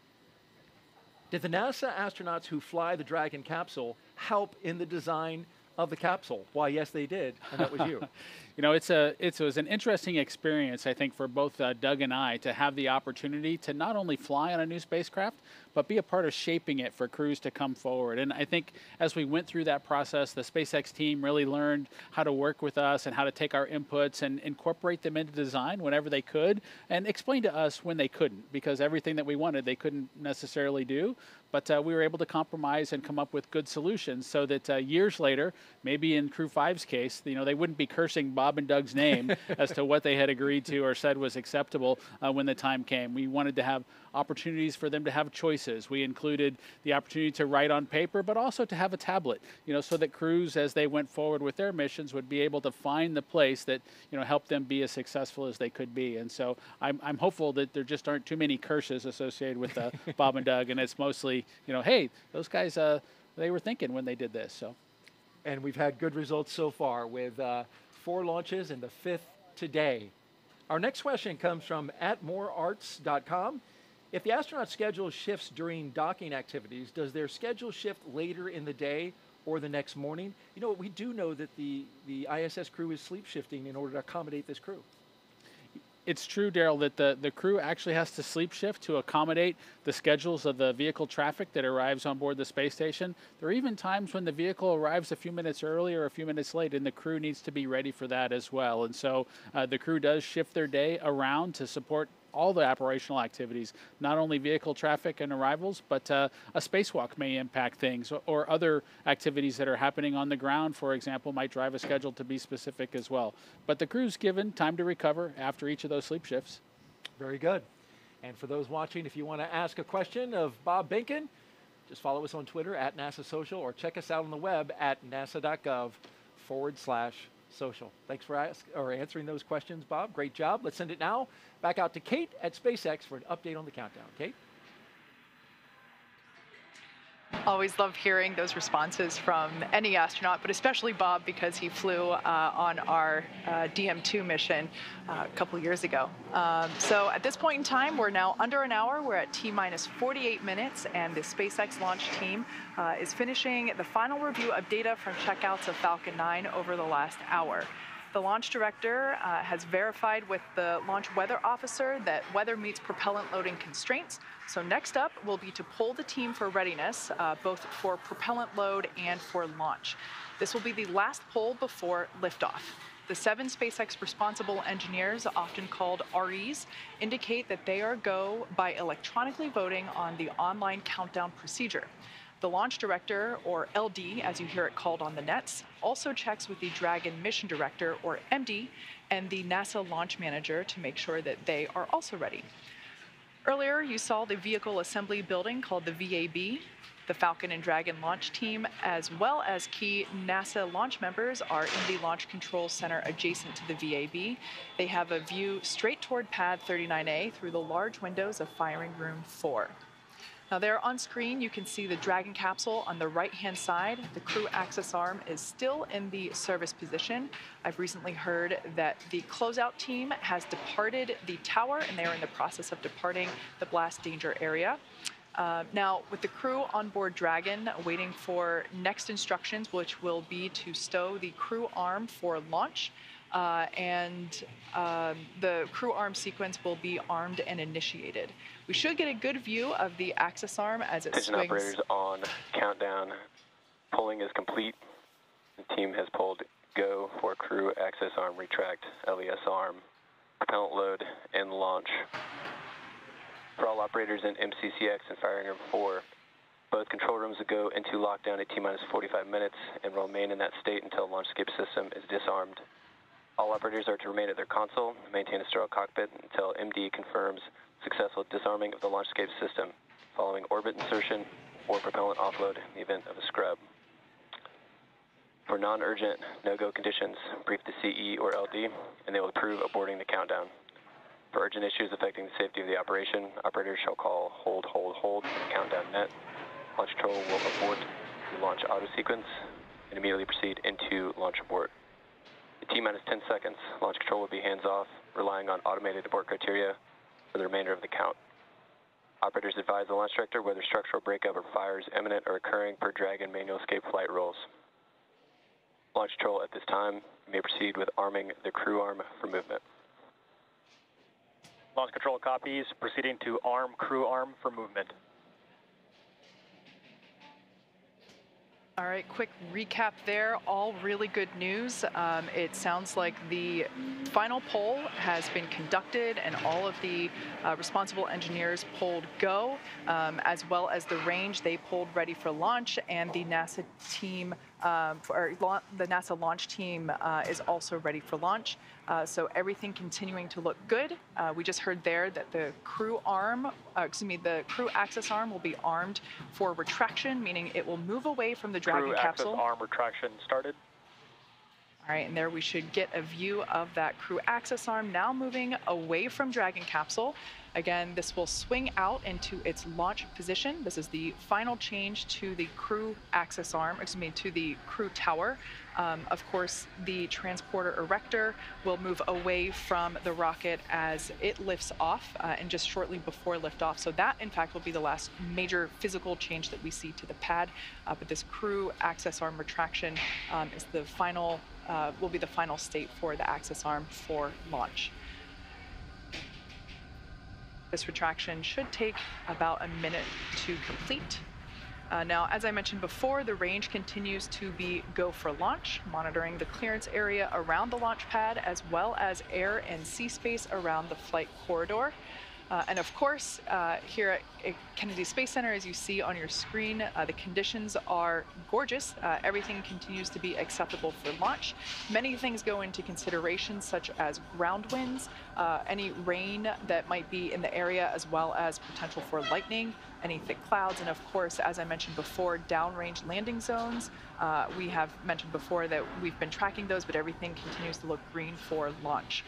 Did the NASA astronauts who fly the Dragon capsule help in the design of the capsule? Why, yes, they did, and that was you. You know, it was an interesting experience, I think, for both Doug and I to have the opportunity to not only fly on a new spacecraft, but be a part of shaping it for crews to come forward. And I think as we went through that process, the SpaceX team really learned how to work with us and how to take our inputs and incorporate them into design whenever they could, and explain to us when they couldn't, because everything that we wanted they couldn't necessarily do. But we were able to compromise and come up with good solutions so that years later, maybe in Crew-5's case, you know, they wouldn't be cursing Bob and Doug's name as to what they had agreed to or said was acceptable when the time came. We wanted to have opportunities for them to have choices. We included the opportunity to write on paper, but also to have a tablet, you know, so that crews, as they went forward with their missions, would be able to find the place that, you know, helped them be as successful as they could be. And so I'm hopeful that there just aren't too many curses associated with Bob and Doug, and it's mostly, you know, hey, those guys, they were thinking when they did this. So, and we've had good results so far with 4 launches and the 5th today. Our next question comes from @morearts.com. If the astronaut schedule shifts during docking activities, does their schedule shift later in the day or the next morning? You know, we do know that the ISS crew is sleep shifting in order to accommodate this crew. It's true, Daryl, that the crew actually has to sleep shift to accommodate the schedules of the vehicle traffic that arrives on board the space station. There are even times when the vehicle arrives a few minutes early or a few minutes late, and the crew needs to be ready for that as well. And so the crew does shift their day around to support all the operational activities, not only vehicle traffic and arrivals, but a spacewalk may impact things, or other activities that are happening on the ground, for example, might drive a schedule to be specific as well. But the crew's given time to recover after each of those sleep shifts. Very good. And for those watching, if you want to ask a question of Bob Binkin, just follow us on Twitter @NASA Social, or check us out on the web at nasa.gov/social. Thanks for answering those questions, Bob. Great job. Let's send it now back out to Kate at SpaceX for an update on the countdown. Kate? Always love hearing those responses from any astronaut, but especially Bob, because he flew on our DM2 mission a couple years ago. So at this point in time, we're now under an hour. We're at T-minus 48 minutes, and the SpaceX launch team is finishing the final review of data from checkouts of Falcon 9 over the last hour. The launch director has verified with the launch weather officer that weather meets propellant loading constraints. So next up will be to poll the team for readiness, both for propellant load and for launch. This will be the last poll before liftoff. The 7 SpaceX responsible engineers, often called REs, indicate that they are go by electronically voting on the online countdown procedure. The launch director, or LD, as you hear it called on the nets, also checks with the Dragon mission director, or MD, and the NASA launch manager to make sure that they are also ready. Earlier, you saw the vehicle assembly building called the VAB. The Falcon and Dragon launch team, as well as key NASA launch members, are in the Launch Control Center adjacent to the VAB. They have a view straight toward pad 39A through the large windows of firing room 4. Now there on screen, you can see the Dragon capsule on the right-hand side. The crew access arm is still in the service position. I've recently heard that the closeout team has departed the tower and they are in the process of departing the blast danger area. Now, with the crew on board Dragon, waiting for next instructions, which will be to stow the crew arm for launch. The crew arm sequence will be armed and initiated. We should get a good view of the access arm as it Attention swings. operators on countdown. Pulling is complete. The team has pulled go for crew access arm retract, LES arm, propellant load, and launch. For all operators in MCCX and firing room 4, both control rooms will go into lockdown at T-minus 45 minutes and will remain in that state until launch escape system is disarmed. All operators are to remain at their console, maintain a sterile cockpit until MD confirms successful disarming of the launch escape system, following orbit insertion or propellant offload in the event of a scrub. For non-urgent no-go conditions, brief the CE or LD, and they will approve aborting the countdown. For urgent issues affecting the safety of the operation, operators shall call hold on the countdown net. Launch control will abort the launch auto sequence and immediately proceed into launch abort. At T-minus 10 seconds, launch control will be hands-off, relying on automated abort criteria for the remainder of the count. Operators advise the launch director whether structural breakup or fires imminent or occurring per Dragon manual escape flight rules. Launch control at this time may proceed with arming the crew arm for movement. Launch control copies, proceeding to arm crew arm for movement. All right, quick recap there. All really good news. It sounds like the final poll has been conducted and all of the responsible engineers pulled go, as well as the range they pulled ready for launch, and the NASA team, the NASA launch team is also ready for launch. So everything continuing to look good. We just heard there that the crew arm, the crew access arm will be armed for retraction, meaning it will move away from the Dragon capsule. Crew access arm retraction started. All right, and there we should get a view of that crew access arm now moving away from Dragon capsule. Again, this will swing out into its launch position. This is the final change to the crew access arm, to the crew tower. Of course, the transporter erector will move away from the rocket as it lifts off and just shortly before liftoff. So that, in fact, will be the last major physical change that we see to the pad. But this crew access arm retraction is the final, will be the final state for the access arm for launch. This retraction should take about a minute to complete. Now, as I mentioned before, the range continues to be go for launch, monitoring the clearance area around the launch pad, as well as air and sea space around the flight corridor. And of course, here at Kennedy Space Center, as you see on your screen, the conditions are gorgeous. Everything continues to be acceptable for launch. Many things go into consideration, such as ground winds, any rain that might be in the area, as well as potential for lightning, any thick clouds, and of course, as I mentioned before, downrange landing zones. We have mentioned before that we've been tracking those, but everything continues to look green for launch.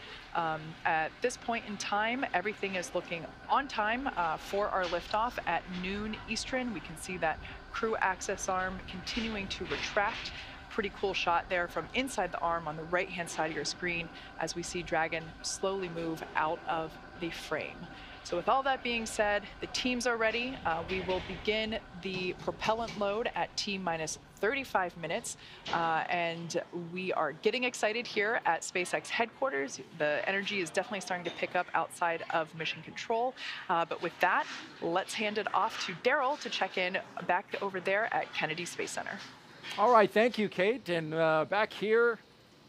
At this point in time, everything is looking on time for our liftoff at noon Eastern. We can see that crew access arm continuing to retract. Pretty cool shot there from inside the arm on the right-hand side of your screen as we see Dragon slowly move out of the frame. So with all that being said, the teams are ready. We will begin the propellant load at T-minus 35 minutes. And we are getting excited here at SpaceX headquarters. The energy is definitely starting to pick up outside of mission control. But with that, let's hand it off to Daryl to check in back over there at Kennedy Space Center. All right, thank you, Kate. And back here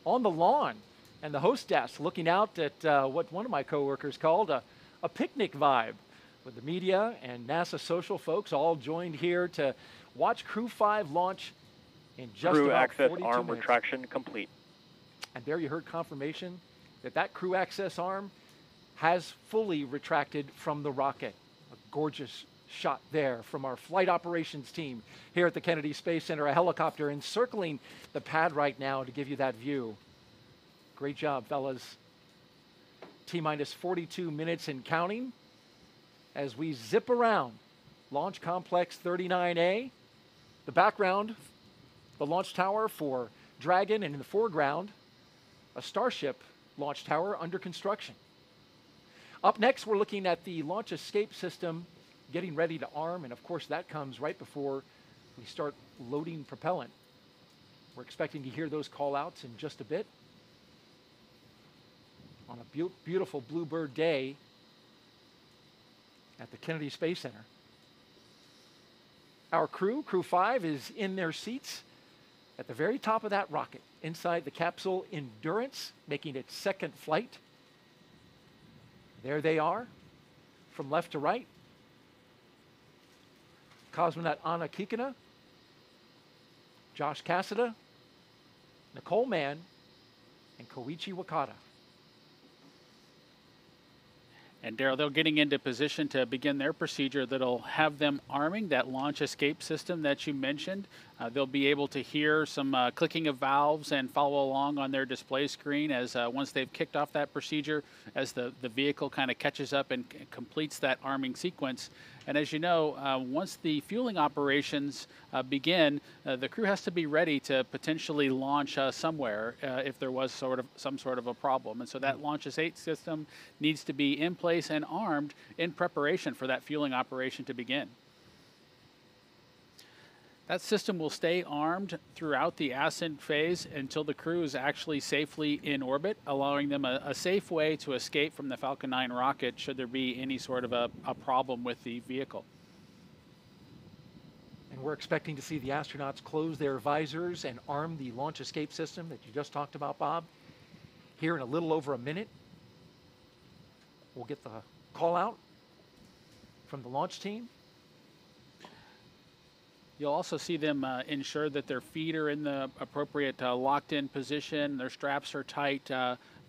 on the lawn and the host desk, looking out at what one of my coworkers called a picnic vibe, with the media and NASA social folks all joined here to watch Crew-5 launch in just crew about access 42 arm minutes. retraction complete. And there you heard confirmation that that crew access arm has fully retracted from the rocket. A gorgeous shot there from our flight operations team here at the Kennedy Space Center, a helicopter encircling the pad right now to give you that view. Great job, fellas. T-minus 42 minutes and counting as we zip around Launch Complex 39A. The background, the launch tower for Dragon, and in the foreground, a Starship launch tower under construction. Up next, we're looking at the launch escape system getting ready to arm, and of course that comes right before we start loading propellant. We're expecting to hear those call-outs in just a bit. On a beautiful bluebird day at the Kennedy Space Center. Our crew, Crew-5, is in their seats at the very top of that rocket, inside the capsule Endurance, making its second flight. There they are, from left to right. Cosmonaut Anna Kikina, Josh Cassada, Nicole Mann, and Koichi Wakata. And Daryl, they're getting into position to begin their procedure that'll have them arming that launch escape system that you mentioned. They'll be able to hear some clicking of valves and follow along on their display screen as once they've kicked off that procedure, as the vehicle kind of catches up and completes that arming sequence. And as you know, once the fueling operations begin, the crew has to be ready to potentially launch somewhere if there was some sort of a problem. And so that launch escape system needs to be in place and armed in preparation for that fueling operation to begin. That system will stay armed throughout the ascent phase until the crew is actually safely in orbit, allowing them a safe way to escape from the Falcon 9 rocket should there be any sort of a problem with the vehicle. And we're expecting to see the astronauts close their visors and arm the launch escape system that you just talked about, Bob. Here in a little over a minute, we'll get the call out from the launch team. You'll also see them ensure that their feet are in the appropriate locked-in position, their straps are tight,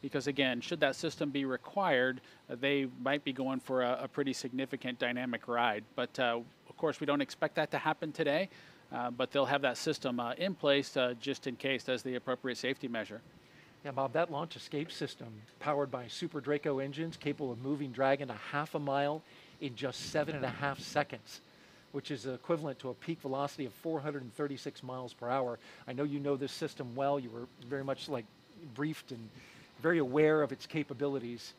because again, should that system be required, they might be going for a pretty significant dynamic ride. But of course, we don't expect that to happen today, but they'll have that system in place just in case as the appropriate safety measure. Yeah, Bob, that launch escape system, powered by Super Draco engines, capable of moving Dragon a half a mile in just 7.5 seconds. Which is equivalent to a peak velocity of 436 miles per hour. I know you know this system well. You were very much briefed and very aware of its capabilities.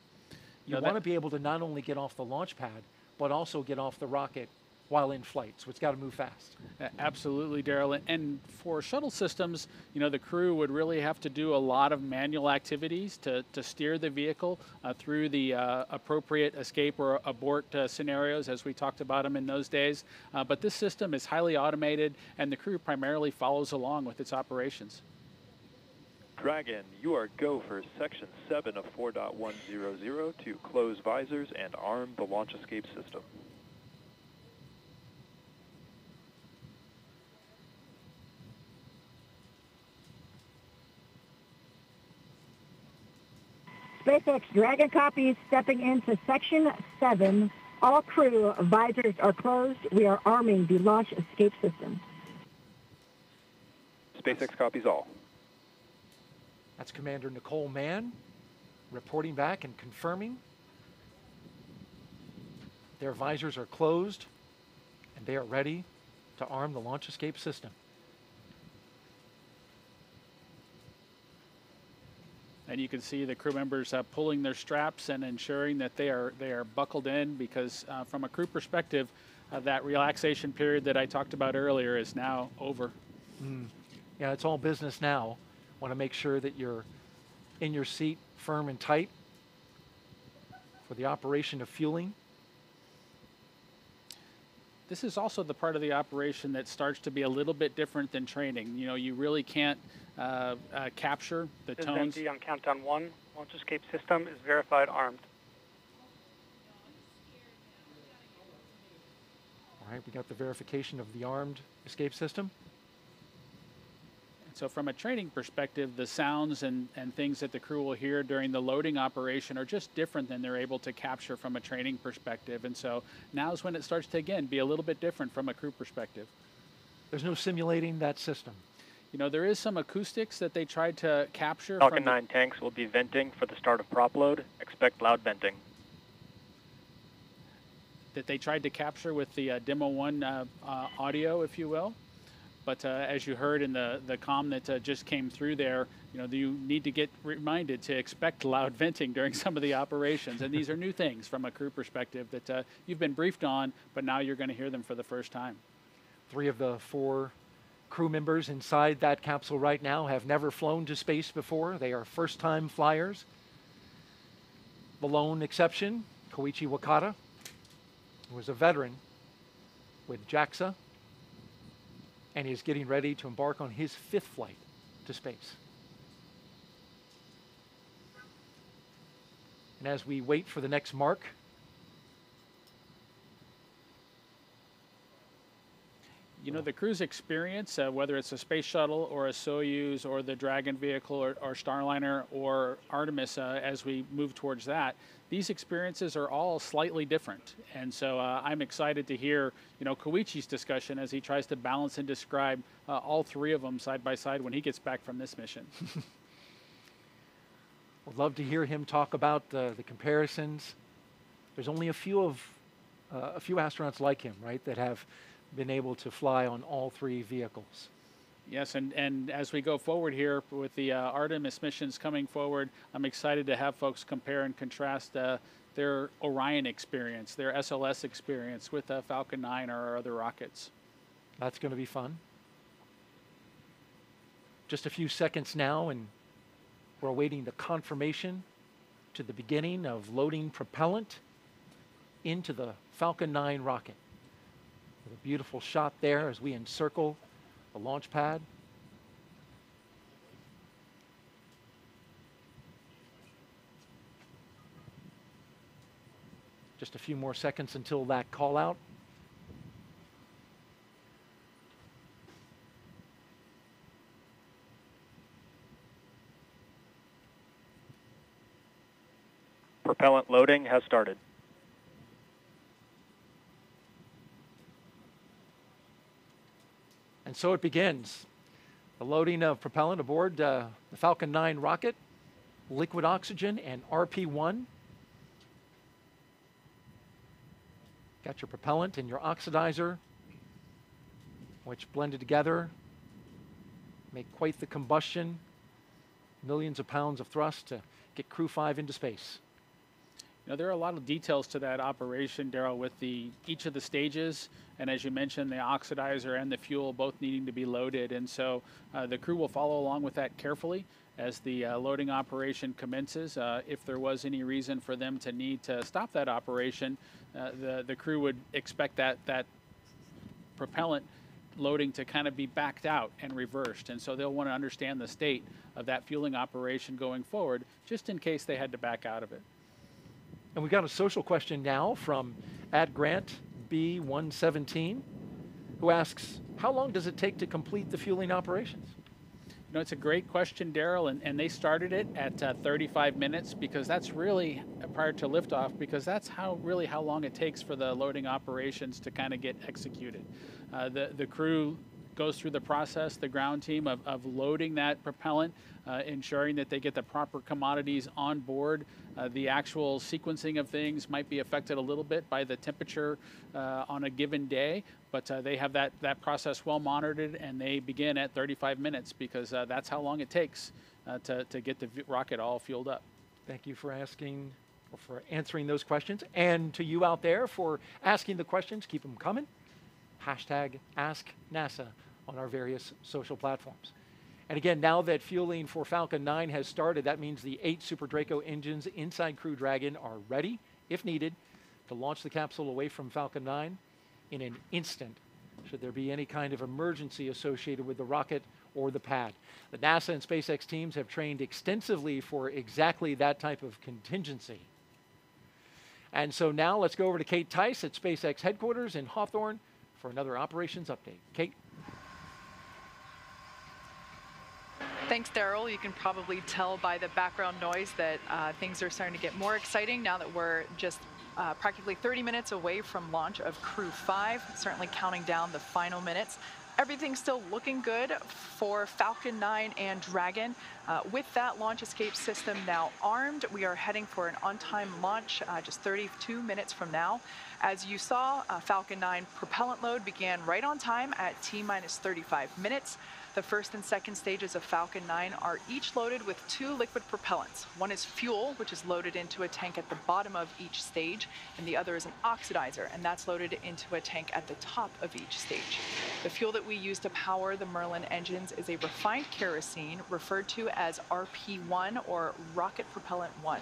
You want to be able to not only get off the launch pad, but also get off the rocket while in flight. So it's got to move fast. Absolutely, Daryl. And for shuttle systems, you know, the crew would really have to do a lot of manual activities to steer the vehicle through the appropriate escape or abort scenarios, as we talked about them in those days. But this system is highly automated, and the crew primarily follows along with its operations. Dragon, you are go for Section 7 of 4.100 to close visors and arm the launch escape system. SpaceX Dragon copies stepping into Section 7. All crew visors are closed. We are arming the launch escape system. SpaceX copies all. That's Commander Nicole Mann reporting back and confirming. Their visors are closed and they are ready to arm the launch escape system. And you can see the crew members pulling their straps and ensuring that they are buckled in, because from a crew perspective, that relaxation period that I talked about earlier is now over. Yeah, it's all business now. Want to make sure that you're in your seat, firm and tight, for the operation of fueling. This is also the part of the operation that starts to be a little bit different than training. You know, you really can't capture the This tones. is MD on countdown 1. Launch escape system is verified armed. All right, we got the verification of the armed escape system. So from a training perspective, the sounds and things that the crew will hear during the loading operation are just different than they're able to capture from a training perspective. And so now is when it starts to, again, be a little bit different from a crew perspective. There's no simulating that system. You know, there is some acoustics that they tried to capture. Falcon 9 tanks will be venting for the start of prop load. Expect loud venting. that they tried to capture with the Demo 1 audio, if you will. But as you heard in the comm that just came through there, you need to get reminded to expect loud venting during some of the operations. And these are new things from a crew perspective that you've been briefed on, but now you're going to hear them for the first time. 3 of the 4 crew members inside that capsule right now have never flown to space before. They are first-time flyers. The lone exception, Koichi Wakata, who was a veteran with JAXA, and is getting ready to embark on his 5th flight to space. And as we wait for the next mark, the crew's experience, whether it's a space shuttle or a Soyuz or the Dragon vehicle or Starliner or Artemis, as we move towards that, these experiences are all slightly different. And so I'm excited to hear, Koichi's discussion as he tries to balance and describe all 3 of them side by side when he gets back from this mission. I'd love to hear him talk about the comparisons. There's only a few astronauts like him, right, that have been able to fly on all 3 vehicles. Yes, and as we go forward here with the Artemis missions coming forward, I'm excited to have folks compare and contrast their Orion experience, their SLS experience with Falcon 9 or our other rockets. That's going to be fun. Just a few seconds now, and we're awaiting the confirmation to the beginning of loading propellant into the Falcon 9 rocket. With a beautiful shot there as we encircle the launch pad. Just a few more seconds until that call out. Propellant loading has started. And so it begins. The loading of propellant aboard the Falcon 9 rocket, liquid oxygen and RP1. Got your propellant and your oxidizer, which blended together make quite the combustion. Millions of pounds of thrust to get Crew-5 into space. There are a lot of details to that operation, Daryl, with each of the stages, and as you mentioned, the oxidizer and the fuel both needing to be loaded, and so the crew will follow along with that carefully as the loading operation commences. If there was any reason for them to need to stop that operation, the crew would expect that propellant loading to kind of be backed out and reversed, and so they'll want to understand the state of that fueling operation going forward, just in case they had to back out of it. And we've got a social question now from @GrantB117, who asks, how long does it take to complete the fueling operations? It's a great question, Daryl, and they started it at 35 minutes because that's really, prior to liftoff, because that's how long it takes for the loading operations to kind of get executed. The crew goes through the process, the ground team, of loading that propellant, ensuring that they get the proper commodities on board. The actual sequencing of things might be affected a little bit by the temperature on a given day, but they have that process well monitored, and they begin at 35 minutes because that's how long it takes to get the rocket all fueled up. Thank you for asking, or for answering those questions, and to you out there for asking the questions. Keep them coming. #AskNASA on our various social platforms. And again, now that fueling for Falcon 9 has started, that means the 8 Super Draco engines inside Crew Dragon are ready, if needed, to launch the capsule away from Falcon 9 in an instant, should there be any kind of emergency associated with the rocket or the pad. The NASA and SpaceX teams have trained extensively for exactly that type of contingency. And so now let's go over to Kate Tice at SpaceX headquarters in Hawthorne for another operations update. Kate? Thanks, Daryl. You can probably tell by the background noise that things are starting to get more exciting now that we're just practically 30 minutes away from launch of Crew-5, certainly counting down the final minutes. Everything's still looking good for Falcon 9 and Dragon. With that launch escape system now armed, we are heading for an on-time launch just 32 minutes from now. As you saw, Falcon 9 propellant load began right on time at T-minus 35 minutes. The first and second stages of Falcon 9 are each loaded with 2 liquid propellants. One is fuel, which is loaded into a tank at the bottom of each stage, and the other is an oxidizer, and that's loaded into a tank at the top of each stage. The fuel that we use to power the Merlin engines is a refined kerosene, referred to as RP1 or Rocket Propellant 1.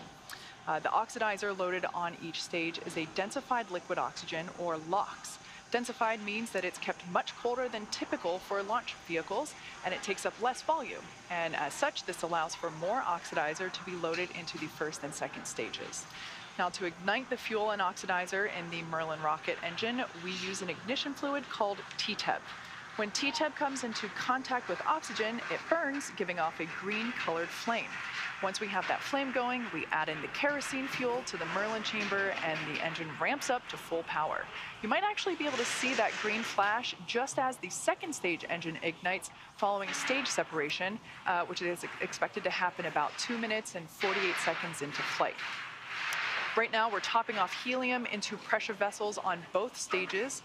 The oxidizer loaded on each stage is a densified liquid oxygen, or LOX. Densified means that it's kept much colder than typical for launch vehicles, and it takes up less volume. And as such, this allows for more oxidizer to be loaded into the first and second stages. Now, to ignite the fuel and oxidizer in the Merlin rocket engine, we use an ignition fluid called TTEB. When TTEB comes into contact with oxygen, it burns, giving off a green-colored flame. Once we have that flame going, we add in the kerosene fuel to the Merlin chamber, and the engine ramps up to full power. You might actually be able to see that green flash just as the second stage engine ignites following stage separation, which is expected to happen about 2 minutes and 48 seconds into flight. Right now, we're topping off helium into pressure vessels on both stages.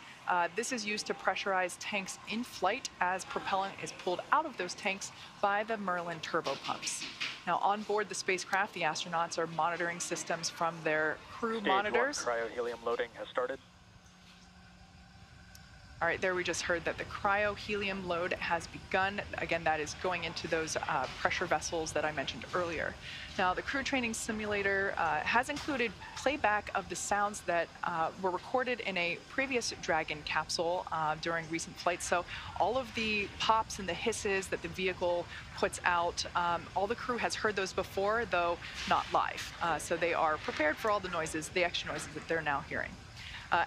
This is used to pressurize tanks in flight as propellant is pulled out of those tanks by the Merlin turbo pumps. Now, on board the spacecraft, the astronauts are monitoring systems from their crew monitors. Stage 1 cryo-helium loading has started. All right, there we just heard that the cryo-helium load has begun. Again, that is going into those pressure vessels that I mentioned earlier. Now, the crew training simulator has included playback of the sounds that were recorded in a previous Dragon capsule during recent flights. So all of the pops and the hisses that the vehicle puts out, all the crew has heard those before, though not live. So they are prepared for all the noises, the extra noises that they're now hearing.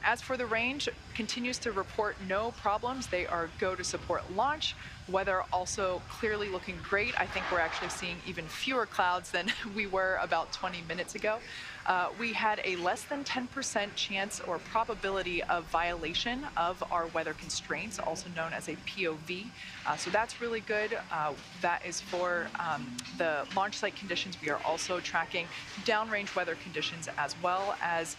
As for the range, continues to report no problems. They are go to support launch. Weather also clearly looking great. I think we're actually seeing even fewer clouds than we were about 20 minutes ago. We had a less than 10% chance or probability of violation of our weather constraints, also known as a POV. So that's really good. That is for the launch site conditions. We are also tracking downrange weather conditions as well as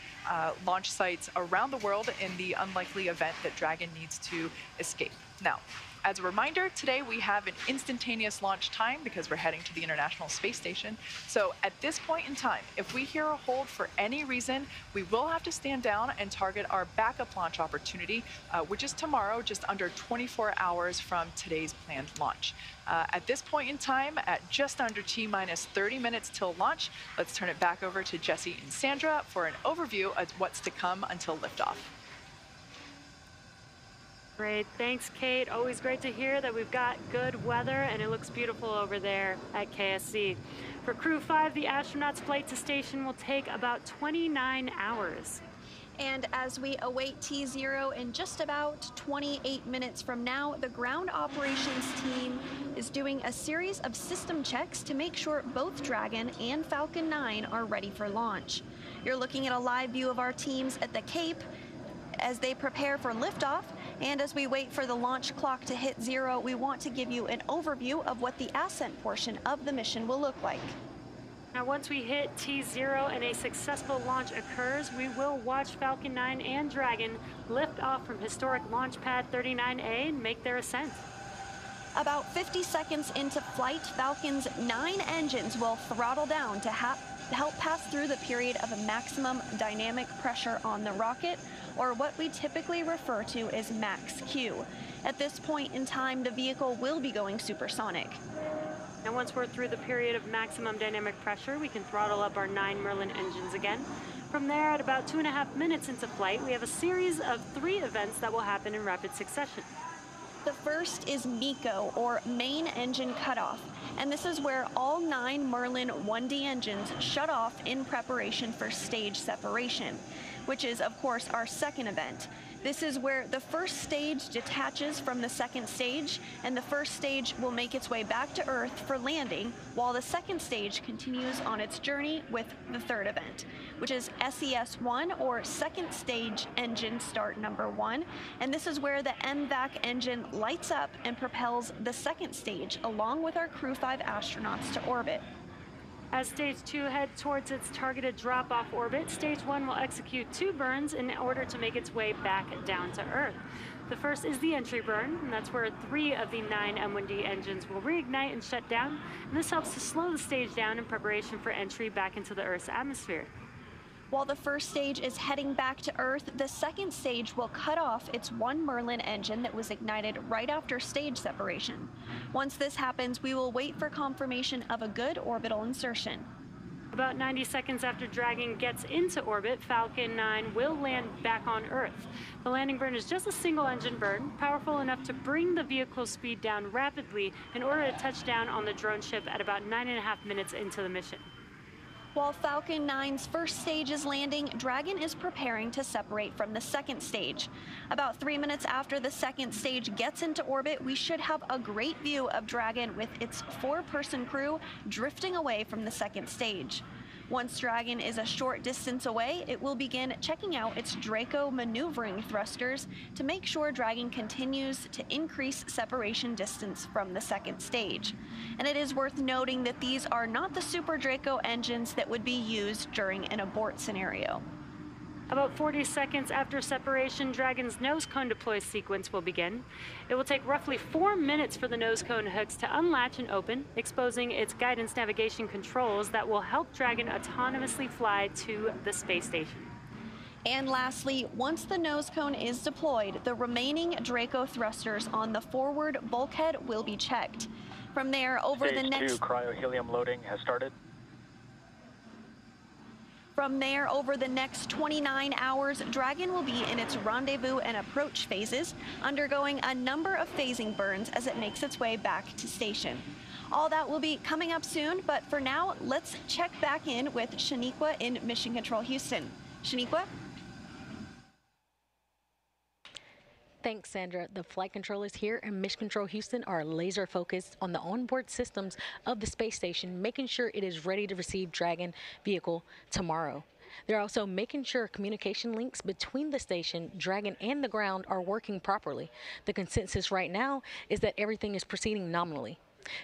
launch sites around the world in the unlikely event that Dragon needs to escape. Now, as a reminder, today we have an instantaneous launch time because we're heading to the International Space Station. So at this point in time, if we hear a hold for any reason, we will have to stand down and target our backup launch opportunity, which is tomorrow, just under 24 hours from today's planned launch. At this point in time, at just under T-minus 30 minutes till launch, let's turn it back over to Jesse and Sandra for an overview of what's to come until liftoff. Great, thanks Kate. Always great to hear that we've got good weather and it looks beautiful over there at KSC. For Crew-5, the astronauts' flight to station will take about 29 hours. And as we await T0 in just about 28 minutes from now, the ground operations team is doing a series of system checks to make sure both Dragon and Falcon 9 are ready for launch. You're looking at a live view of our teams at the Cape as they prepare for liftoff. And as we wait for the launch clock to hit 0, we want to give you an overview of what the ascent portion of the mission will look like. Now, once we hit T0 and a successful launch occurs, we will watch Falcon 9 and Dragon lift off from historic launch pad 39A and make their ascent. About 50 seconds into flight, Falcon's 9 engines will throttle down to help pass through the period of a maximum dynamic pressure on the rocket, or what we typically refer to as max Q. At this point in time, the vehicle will be going supersonic. And once we're through the period of maximum dynamic pressure, we can throttle up our 9 Merlin engines again. From there, at about 2.5 minutes into flight, we have a series of 3 events that will happen in rapid succession. The first is MECO, or main engine cutoff, and this is where all 9 Merlin 1D engines shut off in preparation for stage separation, which is, of course, our second event. This is where the first stage detaches from the second stage, and the first stage will make its way back to Earth for landing, while the second stage continues on its journey with the third event, which is SES-1, or second stage engine start number 1, and this is where the MVAC engine lights up and propels the second stage along with our Crew-5 astronauts to orbit. As Stage 2 heads towards its targeted drop-off orbit, Stage 1 will execute 2 burns in order to make its way back down to Earth. The first is the entry burn, and that's where 3 of the 9 M1D engines will reignite and shut down. And this helps to slow the stage down in preparation for entry back into the Earth's atmosphere. While the first stage is heading back to Earth, the second stage will cut off its 1 Merlin engine that was ignited right after stage separation. Once this happens, we will wait for confirmation of a good orbital insertion. About 90 seconds after Dragon gets into orbit, Falcon 9 will land back on Earth. The landing burn is just a single engine burn, powerful enough to bring the vehicle's speed down rapidly in order to touch down on the drone ship at about 9.5 minutes into the mission. While Falcon 9's first stage is landing, Dragon is preparing to separate from the second stage. About 3 minutes after the second stage gets into orbit, we should have a great view of Dragon with its 4-person crew drifting away from the second stage. Once Dragon is a short distance away, it will begin checking out its Draco maneuvering thrusters to make sure Dragon continues to increase separation distance from the second stage. And it is worth noting that these are not the Super Draco engines that would be used during an abort scenario. About 40 seconds after separation, Dragon's nose cone deploy sequence will begin. It will take roughly 4 minutes for the nose cone hooks to unlatch and open, exposing its guidance navigation controls that will help Dragon autonomously fly to the space station. And lastly, once the nose cone is deployed, the remaining Draco thrusters on the forward bulkhead will be checked. From there, over the next... Stage 2 cryo-helium loading has started. From there, over the next 29 hours, Dragon will be in its rendezvous and approach phases, undergoing a number of phasing burns as it makes its way back to station. All that will be coming up soon, but for now, let's check back in with Shaniqua in Mission Control Houston. Shaniqua? Thanks, Sandra. The flight controllers here in Mission Control Houston are laser focused on the onboard systems of the space station, making sure it is ready to receive Dragon vehicle tomorrow. They're also making sure communication links between the station, Dragon, and the ground are working properly. The consensus right now is that everything is proceeding nominally.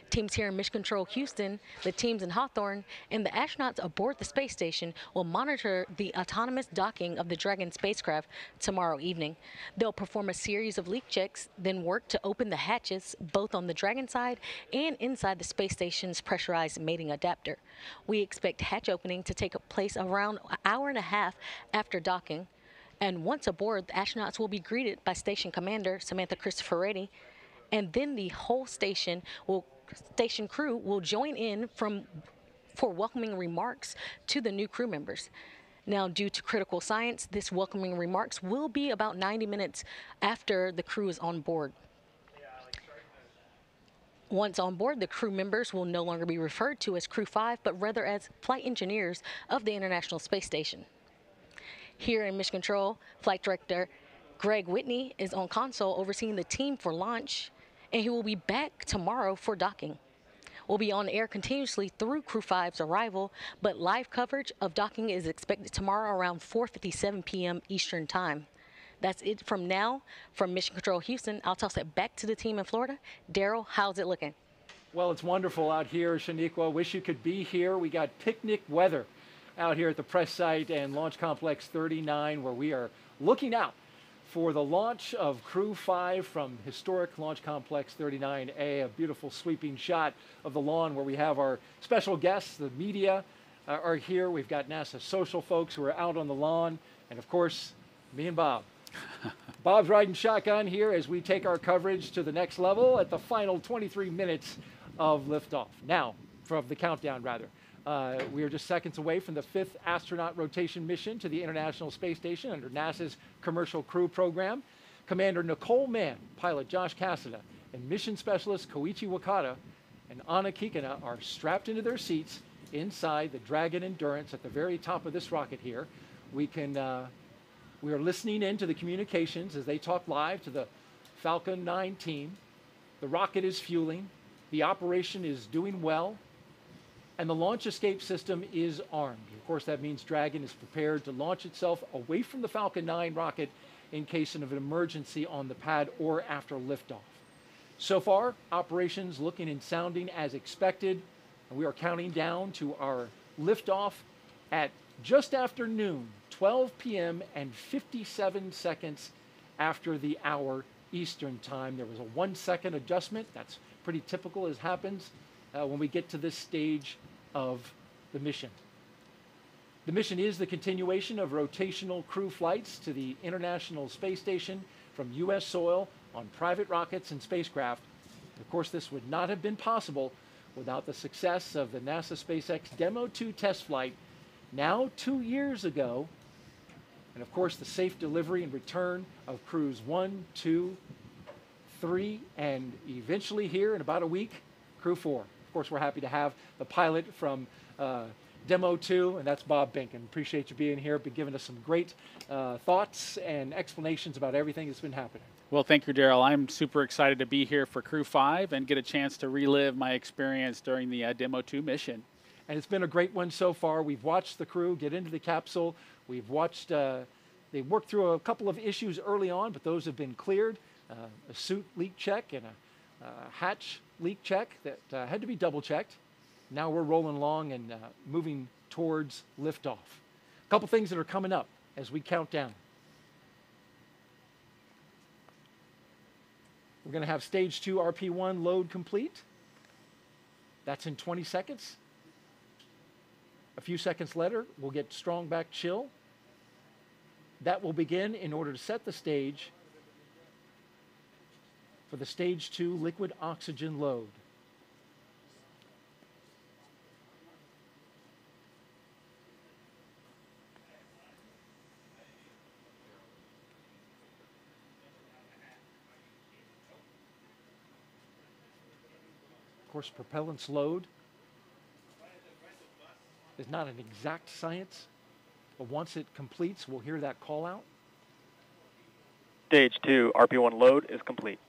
Teams here in Mission Control Houston, the teams in Hawthorne, and the astronauts aboard the space station will monitor the autonomous docking of the Dragon spacecraft tomorrow evening. They'll perform a series of leak checks, then work to open the hatches both on the Dragon side and inside the space station's pressurized mating adapter. We expect hatch opening to take place around an hour and a half after docking. And once aboard, the astronauts will be greeted by Station Commander Samantha Cristoforetti, and then the whole station crew will join in for welcoming remarks to the new crew members. Now, due to critical science, this welcoming remarks will be about 90 minutes after the crew is on board. Once on board, the crew members will no longer be referred to as Crew-5, but rather as flight engineers of the International Space Station. Here in Mission Control, Flight Director Greg Whitney is on console overseeing the team for launch, and he will be back tomorrow for docking. We'll be on air continuously through Crew-5's arrival, but live coverage of docking is expected tomorrow around 4:57 p.m. Eastern Time. That's it from now. From Mission Control Houston, I'll toss it back to the team in Florida. Daryl, how's it looking? Well, it's wonderful out here, Shaniqua. Wish you could be here. We got picnic weather out here at the press site and Launch Complex 39, where we are looking out for the launch of Crew-5 from historic Launch Complex 39A, a beautiful sweeping shot of the lawn where we have our special guests. The media are here. We've got NASA social folks who are out on the lawn, and of course, me and Bob. Bob's riding shotgun here as we take our coverage to the next level at the final 23 minutes of liftoff. Now, from the countdown rather. We are just seconds away from the 5th astronaut rotation mission to the International Space Station under NASA's Commercial Crew Program. Commander Nicole Mann, pilot Josh Cassada, and mission specialist Koichi Wakata and Anna Kikina are strapped into their seats inside the Dragon Endurance at the very top of this rocket here. We are listening in to the communications as they talk live to the Falcon 9 team. The rocket is fueling. The operation is doing well. And the launch escape system is armed. Of course, that means Dragon is prepared to launch itself away from the Falcon 9 rocket in case of an emergency on the pad or after liftoff. So far, operations looking and sounding as expected, and we are counting down to our liftoff at just after noon, 12 p.m. and 57 seconds after the hour Eastern time. There was a 1 second adjustment. That's pretty typical as happens when we get to this stage of the mission. The mission is the continuation of rotational crew flights to the International Space Station from U.S. soil on private rockets and spacecraft. Of course, this would not have been possible without the success of the NASA SpaceX Demo 2 test flight now 2 years ago, and of course the safe delivery and return of crews 1, 2, 3, and eventually here in about a week, Crew 4. Of course, we're happy to have the pilot from Demo 2, and that's Bob Binken. Appreciate you being here, been giving us some great thoughts and explanations about everything that's been happening. Well, thank you, Daryl. I'm super excited to be here for Crew-5 and get a chance to relive my experience during the Demo 2 mission. And it's been a great one so far. We've watched the crew get into the capsule. We've watched, they worked through a couple of issues early on, but those have been cleared. A suit leak check and a hatch leak check that had to be double checked. Now we're rolling along and moving towards liftoff. A couple things that are coming up as we count down. We're going to have stage 2 RP1 load complete. That's in 20 seconds. A few seconds later, we'll get strong back chill. That will begin in order to set the stage for the stage 2 liquid oxygen load. Of course, propellant's load is not an exact science, but once it completes, we'll hear that call out. Stage 2 RP1 load is complete.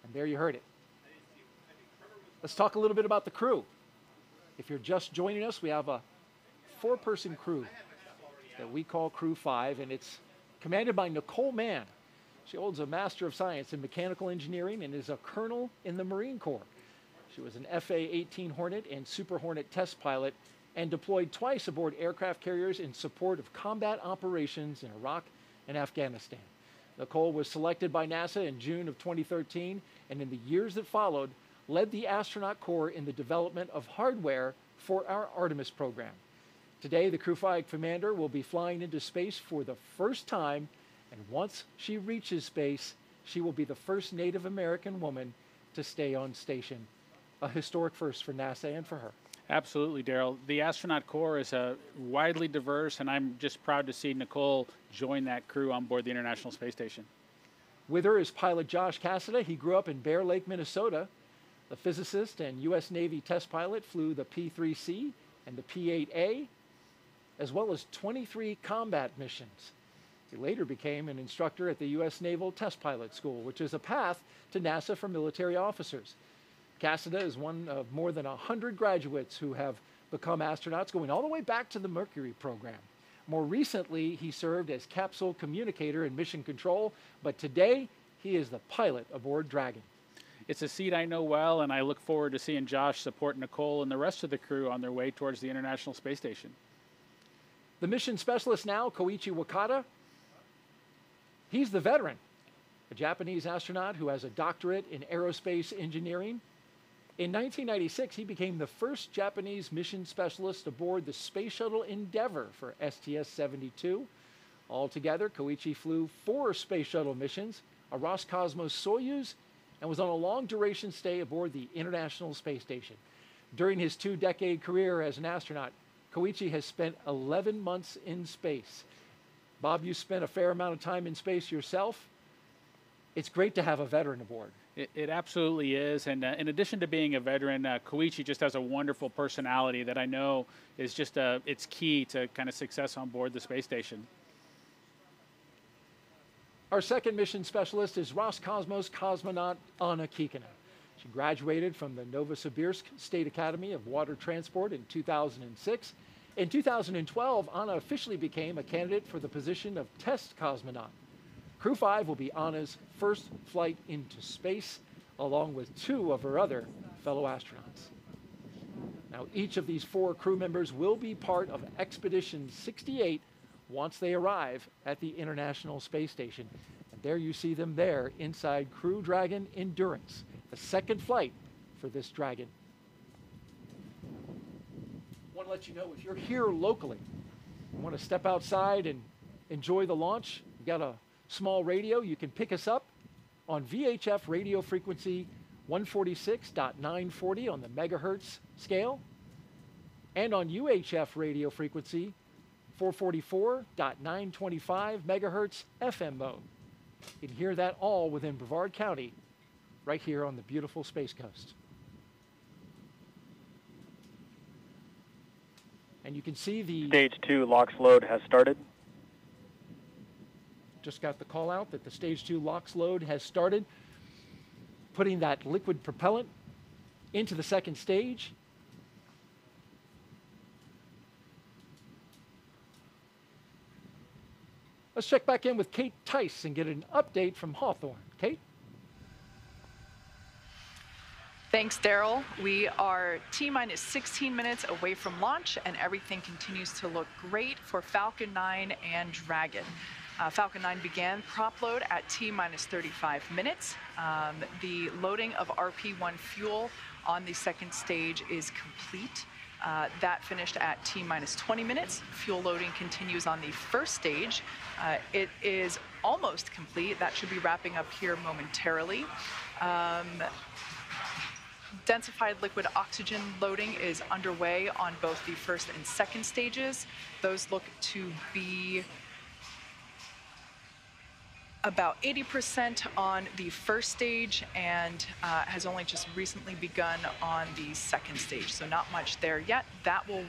And there you heard it. Let's talk a little bit about the crew. If you're just joining us, we have a 4-person crew that we call Crew-5, and it's commanded by Nicole Mann. She holds a Master of Science in Mechanical Engineering and is a colonel in the Marine Corps. She was an FA-18 Hornet and Super Hornet test pilot and deployed twice aboard aircraft carriers in support of combat operations in Iraq and Afghanistan. Nicole was selected by NASA in June of 2013, and in the years that followed, led the astronaut corps in the development of hardware for our Artemis program. Today, the Crew-5 commander will be flying into space for the first time, and once she reaches space, she will be the first Native American woman to stay on station. A historic first for NASA and for her. Absolutely, Daryl. The astronaut corps is widely diverse, and I'm just proud to see Nicole join that crew on board the International Space Station. With her is pilot Josh Cassada. He grew up in Bear Lake, Minnesota. The physicist and U.S. Navy test pilot flew the P-3C and the P-8A, as well as 23 combat missions. He later became an instructor at the U.S. Naval Test Pilot School, which is a path to NASA for military officers. Cassada is one of more than 100 graduates who have become astronauts, going all the way back to the Mercury program. More recently, he served as capsule communicator and mission control, but today he is the pilot aboard Dragon. It's a seat I know well, and I look forward to seeing Josh support Nicole and the rest of the crew on their way towards the International Space Station. The mission specialist now, Koichi Wakata, he's the veteran, a Japanese astronaut who has a doctorate in aerospace engineering. In 1996, he became the first Japanese mission specialist aboard the Space Shuttle Endeavour for STS-72. Altogether, Koichi flew 4 Space Shuttle missions, a Roscosmos Soyuz, and was on a long-duration stay aboard the International Space Station. During his 2-decade career as an astronaut, Koichi has spent 11 months in space. Bob, you spent a fair amount of time in space yourself. It's great to have a veteran aboard. It absolutely is, and in addition to being a veteran, Koichi just has a wonderful personality that I know is just it's key to kind of success on board the space station. Our second mission specialist is Roscosmos cosmonaut Anna Kikina. She graduated from the Novosibirsk State Academy of Water Transport in 2006. In 2012, Anna officially became a candidate for the position of test cosmonaut. Crew-5 will be Anna's first flight into space, along with 2 of her other fellow astronauts. Now, each of these 4 crew members will be part of Expedition 68 once they arrive at the International Space Station. And there you see them there inside Crew Dragon Endurance, the second flight for this Dragon. I want to let you know, if you're here locally, you want to step outside and enjoy the launch, you got a small radio, you can pick us up on VHF radio frequency 146.940 on the megahertz scale, and on UHF radio frequency 444.925 megahertz FM mode. You can hear that all within Brevard County, right here on the beautiful Space Coast. And you can see the... Stage 2 LOX load has started. Just got the call out that the Stage 2 LOX load has started, putting that liquid propellant into the second stage. Let's check back in with Kate Tice and get an update from Hawthorne. Kate? Thanks, Daryl. We are T-minus 16 minutes away from launch, and everything continues to look great for Falcon 9 and Dragon. Falcon 9 began prop load at T-minus 35 minutes. The loading of RP-1 fuel on the second stage is complete. That finished at T-minus 20 minutes. Fuel loading continues on the first stage. It is almost complete. That should be wrapping up here momentarily. Densified liquid oxygen loading is underway on both the first and second stages. Those look to be about 80% on the first stage, and has only just recently begun on the second stage, so not much there yet. That will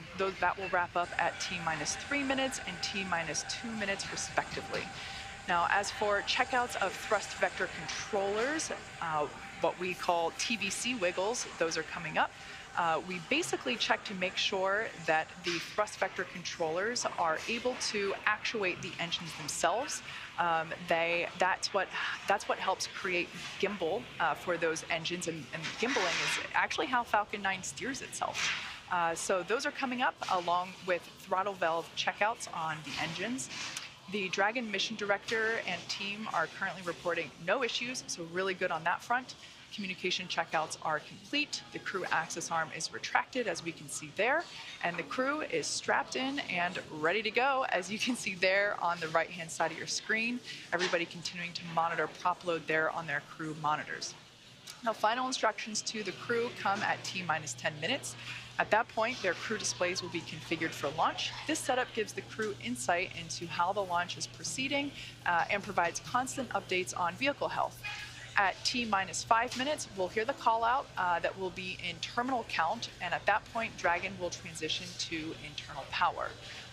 wrap up at T-minus 3 minutes and T-minus 2 minutes respectively. Now, as for checkouts of thrust vector controllers, what we call TVC wiggles, those are coming up. We basically check to make sure that the thrust vector controllers are able to actuate the engines themselves. That's what helps create gimbal for those engines, and gimbaling is actually how Falcon 9 steers itself. So those are coming up, along with throttle valve checkouts on the engines. The Dragon mission director and team are currently reporting no issues, so really good on that front. Communication checkouts are complete. The crew access arm is retracted, as we can see there, and the crew is strapped in and ready to go, as you can see there on the right-hand side of your screen. Everybody continuing to monitor prop load there on their crew monitors. Now, final instructions to the crew come at T-minus 10 minutes. At that point, their crew displays will be configured for launch. This setup gives the crew insight into how the launch is proceeding and provides constant updates on vehicle health. At T-minus 5 minutes, we'll hear the call out that will be in terminal count, and at that point, Dragon will transition to internal power.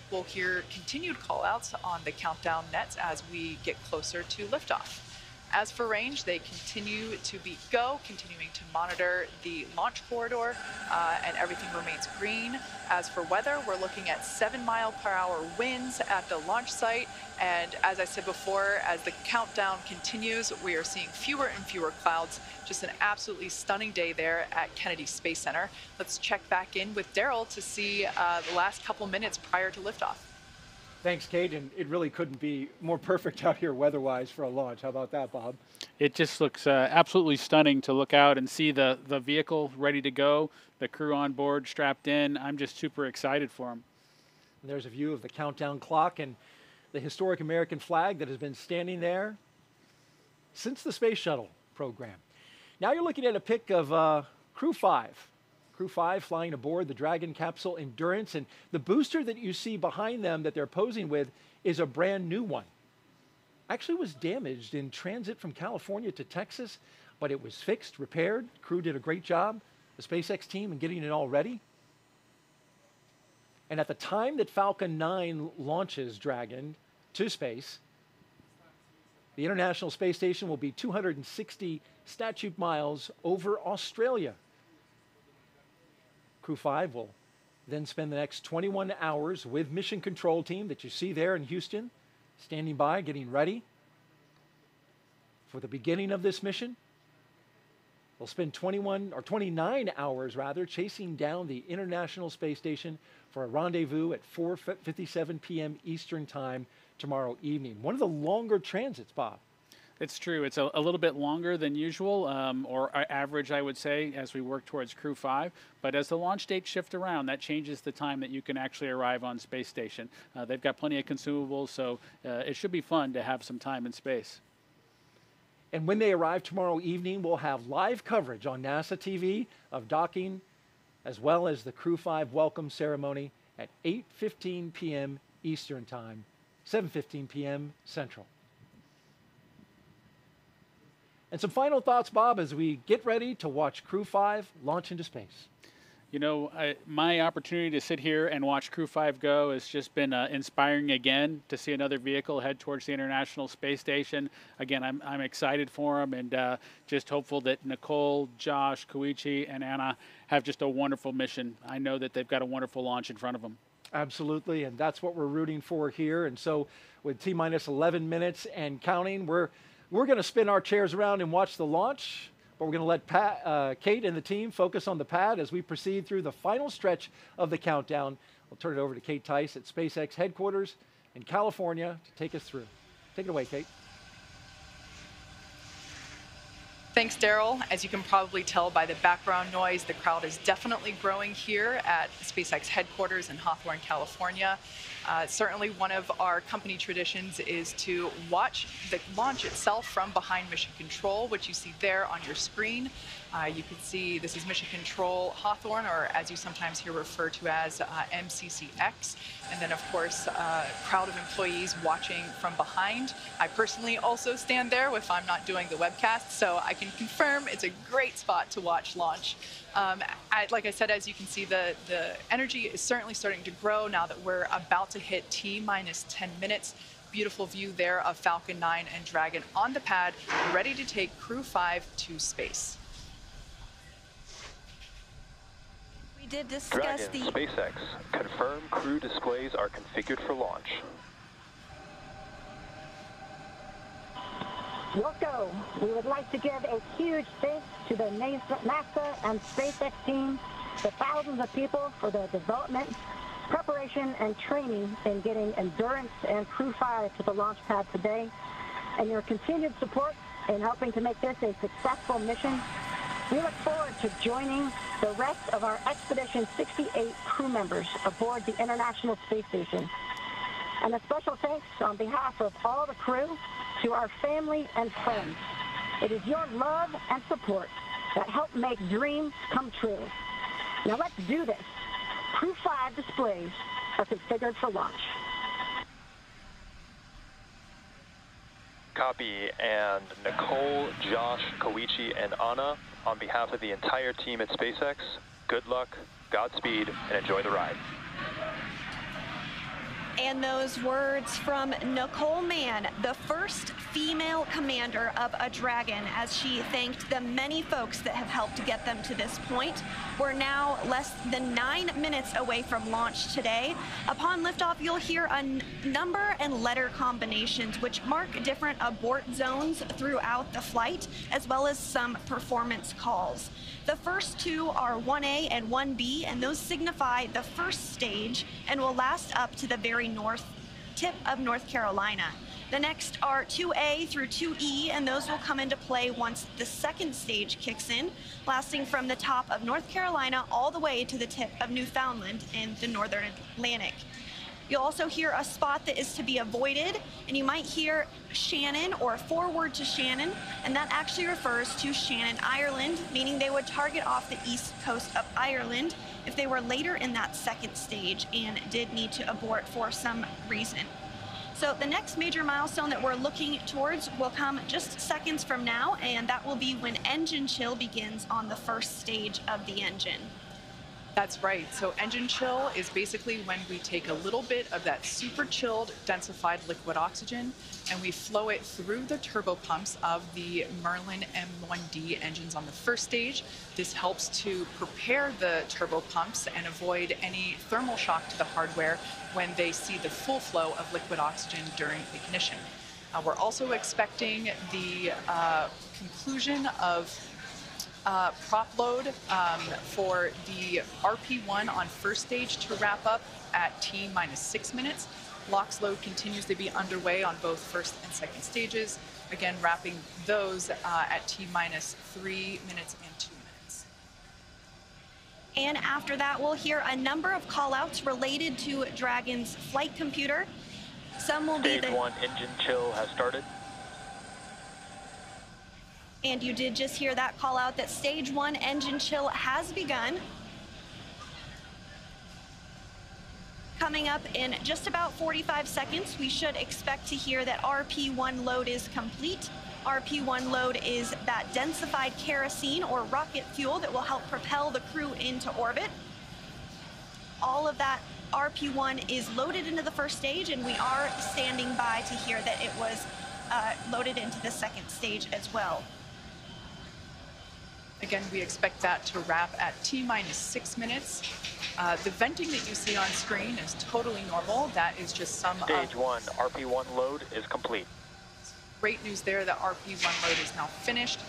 We'll hear continued call outs on the countdown nets as we get closer to liftoff. As for range, they continue to be go, continuing to monitor the launch corridor, and everything remains green. As for weather, we're looking at 7-mile-per-hour winds at the launch site, and as I said before, as the countdown continues, we are seeing fewer and fewer clouds. Just an absolutely stunning day there at Kennedy Space Center. Let's check back in with Daryl to see the last couple minutes prior to liftoff. Thanks, Kate, and it really couldn't be more perfect out here weather-wise for a launch. How about that, Bob? It just looks absolutely stunning to look out and see the vehicle ready to go, the crew on board, strapped in. I'm just super excited for them. And there's a view of the countdown clock and the historic American flag that has been standing there since the Space Shuttle program. Now you're looking at a pic of Crew-5. Crew-5 flying aboard the Dragon capsule Endurance, and the booster that you see behind them that they're posing with is a brand new one. Actually was damaged in transit from California to Texas, but it was fixed, repaired. Crew did a great job, the SpaceX team, in getting it all ready. And at the time that Falcon 9 launches Dragon to space, the International Space Station will be 260 statute miles over Australia. Crew-5 will then spend the next 21 hours with Mission Control Team that you see there in Houston, standing by, getting ready. For the beginning of this mission, they'll spend 29 hours rather, chasing down the International Space Station for a rendezvous at 4:57 p.m. Eastern Time tomorrow evening. One of the longer transits, Bob. It's true. It's a little bit longer than usual, or average, I would say, as we work towards Crew-5. But as the launch dates shift around, that changes the time that you can actually arrive on space station. They've got plenty of consumables, so it should be fun to have some time in space. And when they arrive tomorrow evening, we'll have live coverage on NASA TV of docking, as well as the Crew-5 welcome ceremony at 8:15 p.m. Eastern Time, 7:15 p.m. Central. And some final thoughts, Bob, as we get ready to watch Crew-5 launch into space. You know, my opportunity to sit here and watch Crew-5 go has just been inspiring again to see another vehicle head towards the International Space Station. Again, I'm excited for them and just hopeful that Nicole, Josh, Koichi, and Anna have just a wonderful mission. I know that they've got a wonderful launch in front of them. Absolutely, and that's what we're rooting for here. And so with T-minus 11 minutes and counting, we're going to spin our chairs around and watch the launch. But we're going to let Kate and the team focus on the pad as we proceed through the final stretch of the countdown. We'll turn it over to Kate Tice at SpaceX headquarters in California to take us through. Take it away, Kate. Thanks, Daryl. As you can probably tell by the background noise, the crowd is definitely growing here at SpaceX headquarters in Hawthorne, California. Certainly one of our company traditions is to watch the launch itself from behind Mission Control, which you see there on your screen. You can see this is Mission Control Hawthorne, or as you sometimes hear referred to as MCCX. And then, of course, a crowd of employees watching from behind. I personally also stand there if I'm not doing the webcast, so I can confirm it's a great spot to watch launch. Like I said, as you can see, the energy is certainly starting to grow now that we're about to hit T-minus 10 minutes. Beautiful view there of Falcon 9 and Dragon on the pad, ready to take Crew-5 to space. We did discuss Dragon, SpaceX, confirm crew displays are configured for launch. Wilco, we would like to give a huge thanks to the NASA and SpaceX team, the thousands of people for their development, preparation, and training in getting Endurance and Crew-5 to the launch pad today, and your continued support in helping to make this a successful mission. We look forward to joining the rest of our Expedition 68 crew members aboard the International Space Station. And a special thanks on behalf of all the crew to our family and friends. It is your love and support that help make dreams come true. Now let's do this. Crew-5 displays are configured for launch. Copy. And Nicole, Josh, Koichi, and Anna, on behalf of the entire team at SpaceX, good luck, Godspeed, and enjoy the ride. And those words from Nicole Mann, the first female commander of a Dragon, as she thanked the many folks that have helped to get them to this point. We're now less than 9 minutes away from launch today. Upon liftoff, you'll hear a number and letter combinations which mark different abort zones throughout the flight, as well as some performance calls. The first two are 1A and 1B, and those signify the first stage and will last up to the very north tip of North Carolina. The next are 2A through 2E, and those will come into play once the second stage kicks in, lasting from the top of North Carolina all the way to the tip of Newfoundland in the northern Atlantic. You'll also hear a spot that is to be avoided, and you might hear Shannon or forward to Shannon, and that actually refers to Shannon, Ireland, meaning they would target off the east coast of Ireland if they were later in that second stage and did need to abort for some reason. So the next major milestone that we're looking towards will come just seconds from now, and that will be when engine chill begins on the first stage of the engine. That's right. So engine chill is basically when we take a little bit of that super chilled, densified liquid oxygen and we flow it through the turbo pumps of the Merlin M1D engines on the first stage. This helps to prepare the turbo pumps and avoid any thermal shock to the hardware when they see the full flow of liquid oxygen during ignition. We're also expecting the conclusion of prop load for the RP1 on first stage to wrap up at T-6 minutes. LOX load continues to be underway on both first and second stages. Again, wrapping those at T-3 minutes and 2 minutes. And after that, we'll hear a number of call-outs related to Dragon's flight computer. Some will be Stage 1 engine chill has started. And you did just hear that call out that stage 1 engine chill has begun. Coming up in just about 45 seconds, we should expect to hear that RP1 load is complete. RP1 load is that densified kerosene or rocket fuel that will help propel the crew into orbit. All of that RP1 is loaded into the first stage, and we are standing by to hear that it was loaded into the second stage as well. Again, we expect that to wrap at T-6 minutes. The venting that you see on screen is totally normal. That is just some Stage 1, RP1 load is complete. Great news there that RP1 load is now finished.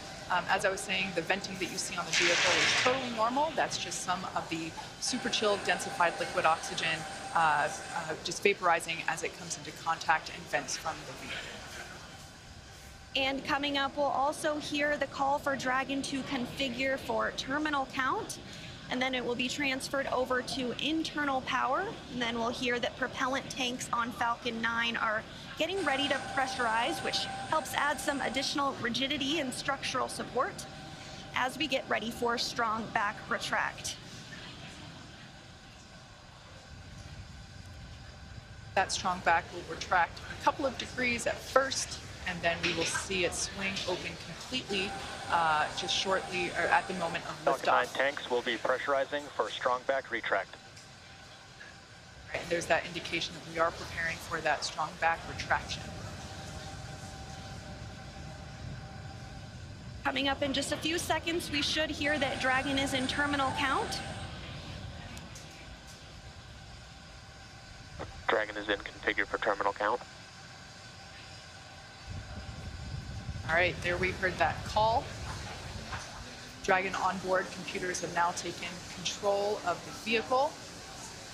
As I was saying, the venting that you see on the vehicle is totally normal. That's just some of the super chilled densified liquid oxygen just vaporizing as it comes into contact and vents from the vehicle. And coming up, we'll also hear the call for Dragon to configure for terminal count, and then it will be transferred over to internal power, and then we'll hear that propellant tanks on Falcon 9 are getting ready to pressurize, which helps add some additional rigidity and structural support as we get ready for strong back retract. That strong back will retract a couple of degrees at first, and then we will see it swing open completely just shortly, or at the moment of liftoff. Falcon 9 tanks will be pressurizing for strong back retract. Right, and there's that indication that we are preparing for that strong back retraction. Coming up in just a few seconds, we should hear that Dragon is in terminal count. Dragon is in configure for terminal count. All right, there we heard that call. Dragon onboard computers have now taken control of the vehicle.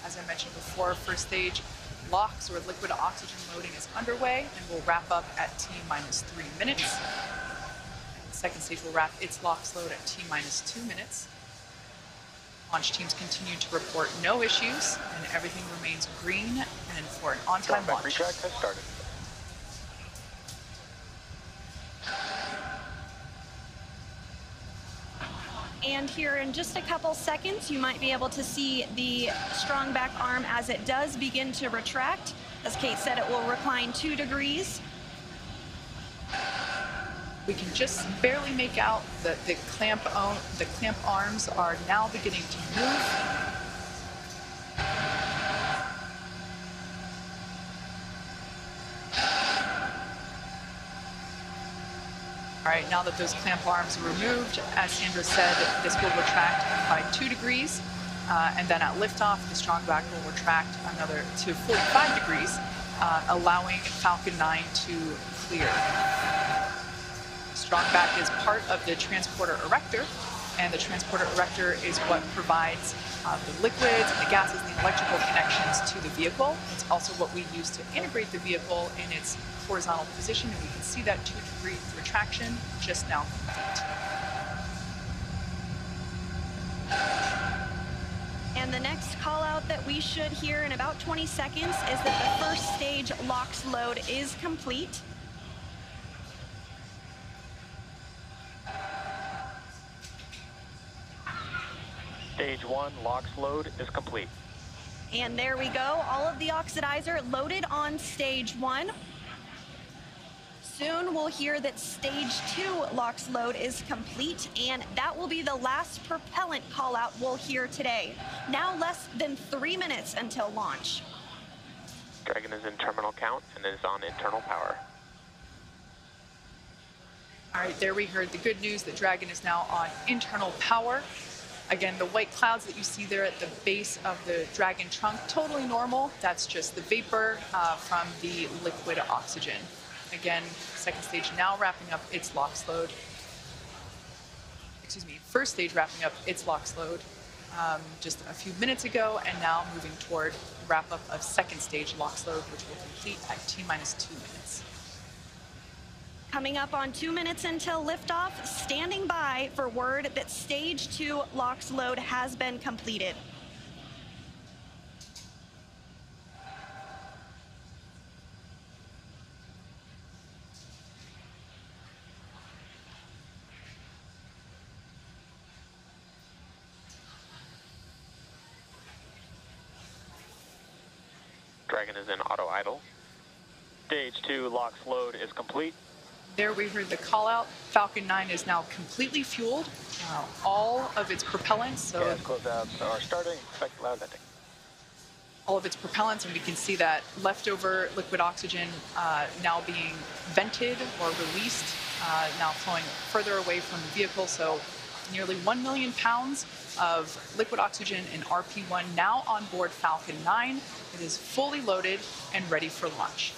As I mentioned before, first stage LOX or liquid oxygen loading is underway and will wrap up at T-3 minutes. And the second stage will wrap its LOX load at T-2 minutes. Launch teams continue to report no issues and everything remains green and for an on-time launch. Retract has started. And here in just a couple seconds, you might be able to see the strong back arm as it does begin to retract. As Kate said, it will recline 2 degrees. We can just barely make out that the clamp arms are now beginning to move. All right, now that those clamp arms are removed, as Sandra said, this will retract by 2 degrees, and then at liftoff, the strong back will retract another to 45 degrees, allowing Falcon 9 to clear. Strong back is part of the transporter erector, and the transporter erector is what provides the liquids, and the gases, and the electrical connections to the vehicle. It's also what we use to integrate the vehicle in its horizontal position, and we can see that 2-degree retraction just now complete. And the next call out that we should hear in about 20 seconds is that the first stage LOX load is complete. Stage 1 LOX load is complete. And there we go, all of the oxidizer loaded on stage 1. Soon we'll hear that stage 2 LOX load is complete, and that will be the last propellant call out we'll hear today. Now less than 3 minutes until launch. Dragon is in terminal count and is on internal power. All right, there we heard the good news that Dragon is now on internal power. Again, the white clouds that you see there at the base of the Dragon trunk, totally normal. That's just the vapor from the liquid oxygen. Again, second stage now wrapping up its LOX load. Excuse me, first stage wrapping up its LOX load just a few minutes ago, and now moving toward wrap up of second stage LOX load, which will complete at T-minus 2 minutes. Coming up on 2 minutes until liftoff, standing by for word that stage 2 LOX load has been completed. Dragon is in auto idle. Stage 2 LOX load is complete. There we heard the call out. Falcon 9 is now completely fueled. All of its propellants. So Gas closeouts are starting. Expect loud landing. all of its propellants, and we can see that leftover liquid oxygen now being vented or released, now flowing further away from the vehicle. So nearly 1 million pounds of liquid oxygen in RP1 now on board Falcon 9. It is fully loaded and ready for launch.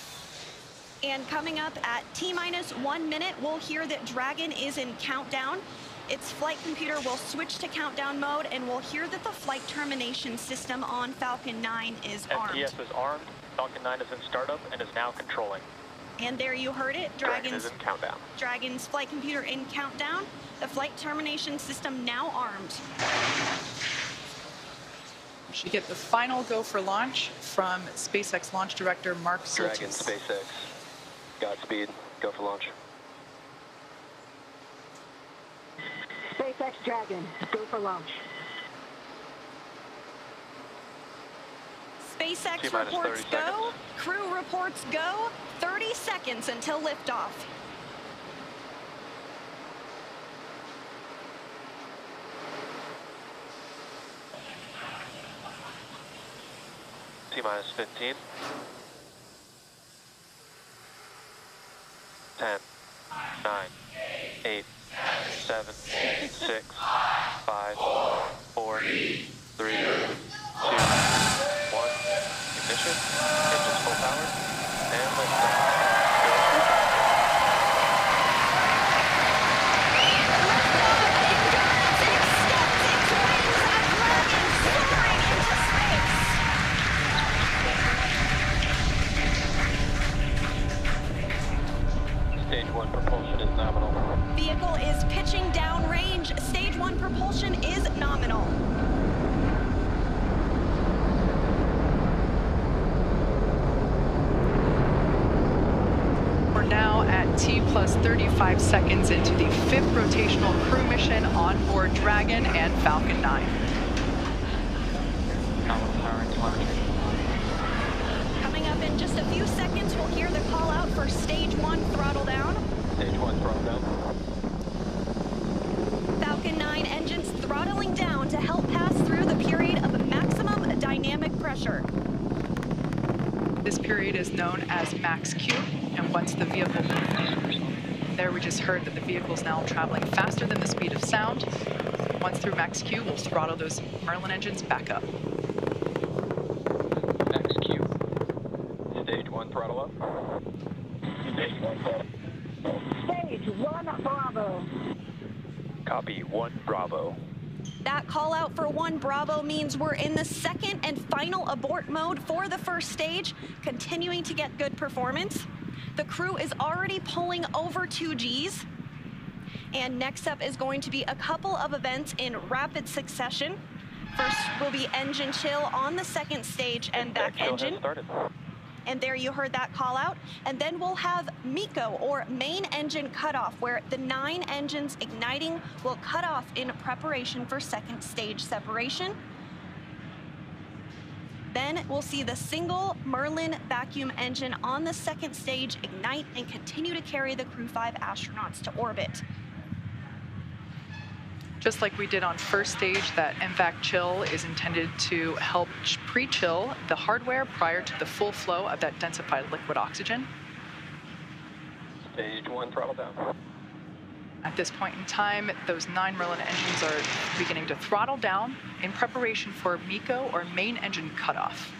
And coming up at T-minus 1 minute, we'll hear that Dragon is in countdown. Its flight computer will switch to countdown mode, and we'll hear that the flight termination system on Falcon 9 is armed. FTS is armed. Falcon 9 is in startup and is now controlling. And there you heard it. Dragon is in countdown. Dragon's flight computer in countdown. The flight termination system now armed. We should get the final go for launch from SpaceX launch director Mark Soltis. Dragon, SpaceX. Godspeed. Go for launch. SpaceX Dragon, go for launch. SpaceX T-minus reports 30 go. seconds. Crew reports go. 30 seconds until liftoff. T-minus 15. 10, 9, 8, 7, 6, 5, 4, 3, 2, 1. Ignition. Engines full power. And liftoff. Stage 1 propulsion is nominal. Vehicle is pitching downrange. Stage 1 propulsion is nominal. We're now at T plus 35 seconds into the 5th rotational crew mission on board Dragon and Falcon 9. Coming up in just a few seconds, we'll hear the call out for stage 1 throttle down. Stage 1 throttle down. Falcon 9 engines throttling down to help pass through the period of maximum dynamic pressure. This period is known as max Q, and once the vehicle, there we just heard that the vehicle is now traveling faster than the speed of sound. Once through max Q, we'll throttle those Merlin engines back up. Max Q. Stage 1 throttle up. Stage 1 throttle. Stage 1 Bravo. Copy 1 Bravo. That call out for 1 Bravo means we're in the second and final abort mode for the first stage, continuing to get good performance. The crew is already pulling over 2 Gs. And next up is going to be a couple of events in rapid succession. First will be engine chill on the second stage and back engine. And there you heard that call out. And then we'll have MECO, or main engine cutoff, where the 9 engines igniting will cut off in preparation for second stage separation. Then we'll see the single Merlin vacuum engine on the second stage ignite and continue to carry the Crew-5 astronauts to orbit. Just like we did on first stage, that MVAC chill is intended to help pre-chill the hardware prior to the full flow of that densified liquid oxygen. Stage 1 throttle down. At this point in time, those 9 Merlin engines are beginning to throttle down in preparation for MECO, or main engine cutoff.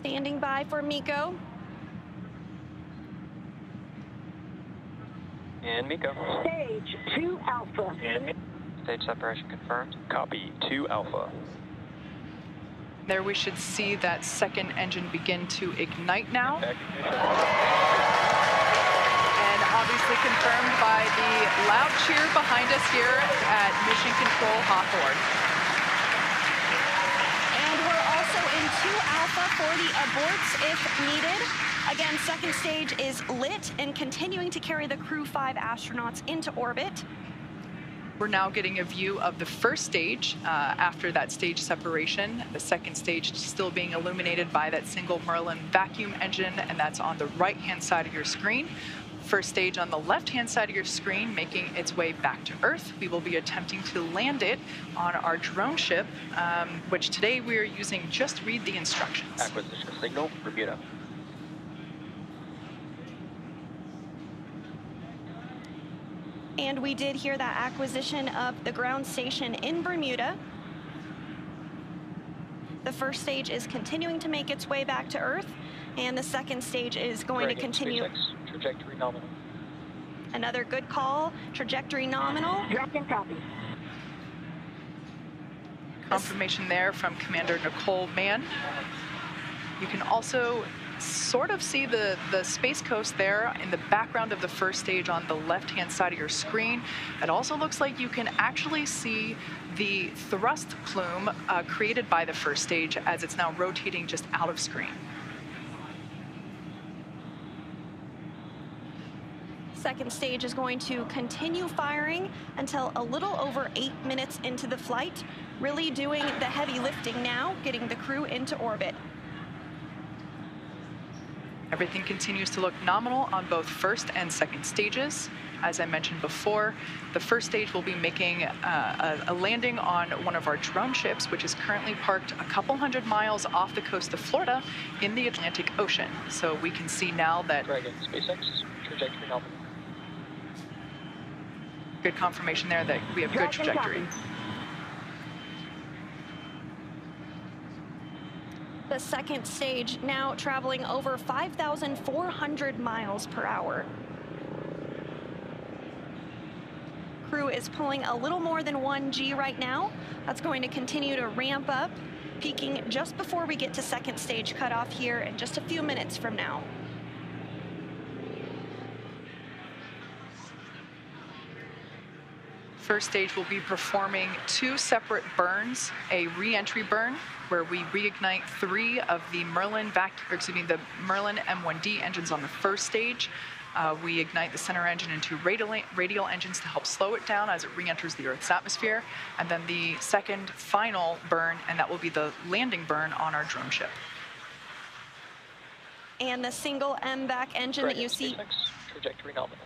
Standing by for MECO. And MECO. Stage 2 Alpha. And stage separation confirmed. Copy, 2 Alpha. There we should see that second engine begin to ignite now. And obviously confirmed by the loud cheer behind us here at Mission Control Hawthorne. And we're also in 2 Alpha for the aborts if needed. Again, second stage is lit and continuing to carry the Crew-5 astronauts into orbit. We're now getting a view of the first stage after that stage separation. The second stage still being illuminated by that single Merlin vacuum engine, and that's on the right-hand side of your screen. First stage on the left-hand side of your screen making its way back to Earth. We will be attempting to land it on our drone ship, which today we are using Just Read the Instructions. Acquisition signal, Bermuda. And we did hear that acquisition of the ground station in Bermuda. The first stage is continuing to make its way back to Earth, and the second stage is going to continue. SpaceX, trajectory nominal. Another good call, trajectory nominal. Dragon copy. Confirmation there from Commander Nicole Mann. You can also sort of see the Space Coast there in the background of the first stage on the left-hand side of your screen. It also looks like you can actually see the thrust plume created by the first stage as it's now rotating just out of screen. Second stage is going to continue firing until a little over 8 minutes into the flight, really doing the heavy lifting now, getting the crew into orbit. Everything continues to look nominal on both first and second stages. As I mentioned before, the first stage will be making a landing on one of our drone ships, which is currently parked a couple hundred miles off the coast of Florida in the Atlantic Ocean. So we can see now that... Dragon, SpaceX, trajectory nominal. Good confirmation there that we have good trajectory. The second stage now traveling over 5,400 miles per hour. Crew is pulling a little more than 1 G right now. That's going to continue to ramp up, peaking just before we get to second stage cutoff here in just a few minutes from now. First stage will be performing 2 separate burns, a re-entry burn where we reignite 3 of the Merlin the Merlin M1D engines on the first stage. We ignite the center engine into radial engines to help slow it down as it re-enters the Earth's atmosphere. And then the second final burn, and that will be the landing burn on our drone ship. And the single MVAC engine that you see. Trajectory nominal.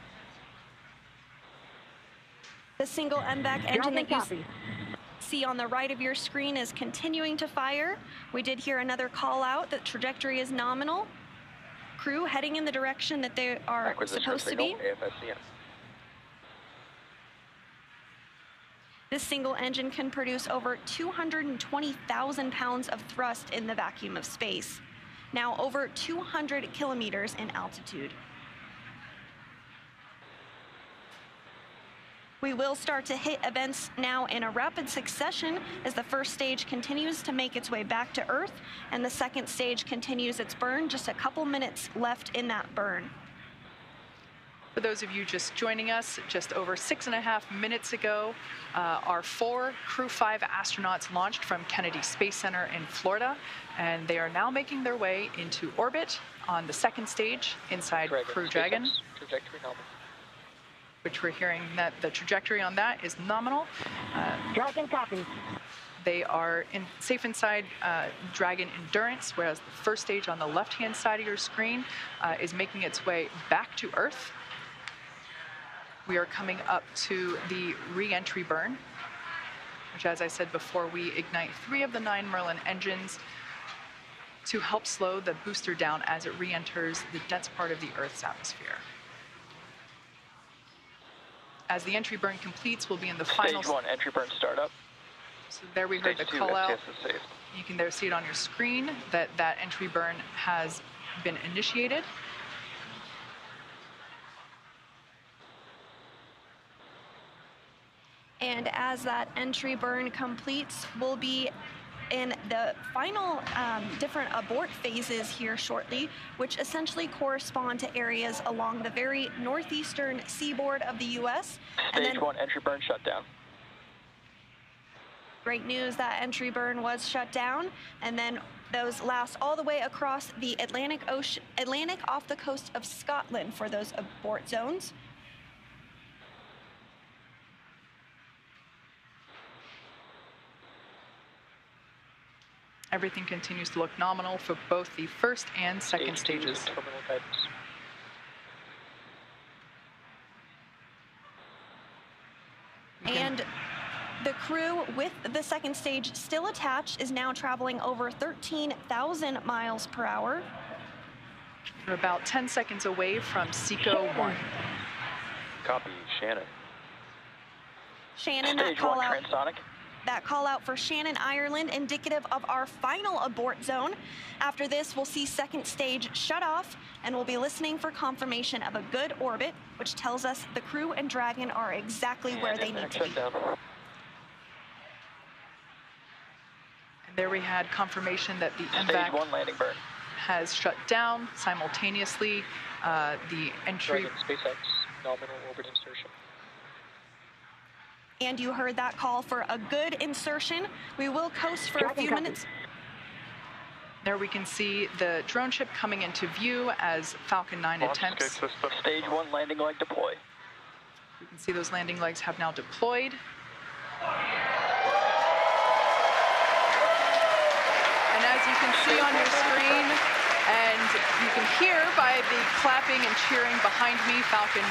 The single MVAC engine that you see on the right of your screen is continuing to fire. We did hear another call out that trajectory is nominal. Crew heading in the direction that they are supposed to be. This single engine can produce over 220,000 pounds of thrust in the vacuum of space. Now over 200 kilometers in altitude. We will start to hit events now in a rapid succession as the first stage continues to make its way back to Earth and the second stage continues its burn, just a couple minutes left in that burn. For those of you just joining us, just over 6.5 minutes ago, our 4 Crew-5 astronauts launched from Kennedy Space Center in Florida, and they are now making their way into orbit on the second stage inside Crew Dragon. Trajectory nominal. Which we're hearing that the trajectory on that is nominal. Dragon copy. They are safe inside Dragon Endurance, whereas the first stage on the left-hand side of your screen is making its way back to Earth. We are coming up to the re-entry burn, which, as I said before, we ignite 3 of the 9 Merlin engines to help slow the booster down as it re-enters the dense part of the Earth's atmosphere. As the entry burn completes, we'll be in the final... Stage 1, entry burn startup. So there we heard the Stage 2 call out. STS is safe. You can there see it on your screen that that entry burn has been initiated. And as that entry burn completes, we'll be in the final different abort phases here shortly, which essentially correspond to areas along the very northeastern seaboard of the U.S. Stage 1 entry burn shut down. Great news that entry burn was shut down, and then those last all the way across the Atlantic off the coast of Scotland for those abort zones. Everything continues to look nominal for both the first and second stages. And the crew with the second stage still attached is now traveling over 13,000 miles per hour. We're about 10 seconds away from SECO 1. Copy, Shannon. Shannon, Stage 1 transonic. That call out for Shannon, Ireland, indicative of our final abort zone. After this, we'll see second stage shut off, and we'll be listening for confirmation of a good orbit, which tells us the crew and Dragon are exactly where they need to be. And there we had confirmation that the Stage MVAC 1 landing burn has shut down simultaneously. The entry. Dragon SpaceX nominal orbit insertion. And you heard that call for a good insertion. We will coast for a few minutes. There we can see the drone ship coming into view as Falcon 9 attempts. Stage 1 landing leg deploy. You can see those landing legs have now deployed. And as you can see on your screen, and you can hear by the clapping and cheering behind me, Falcon 9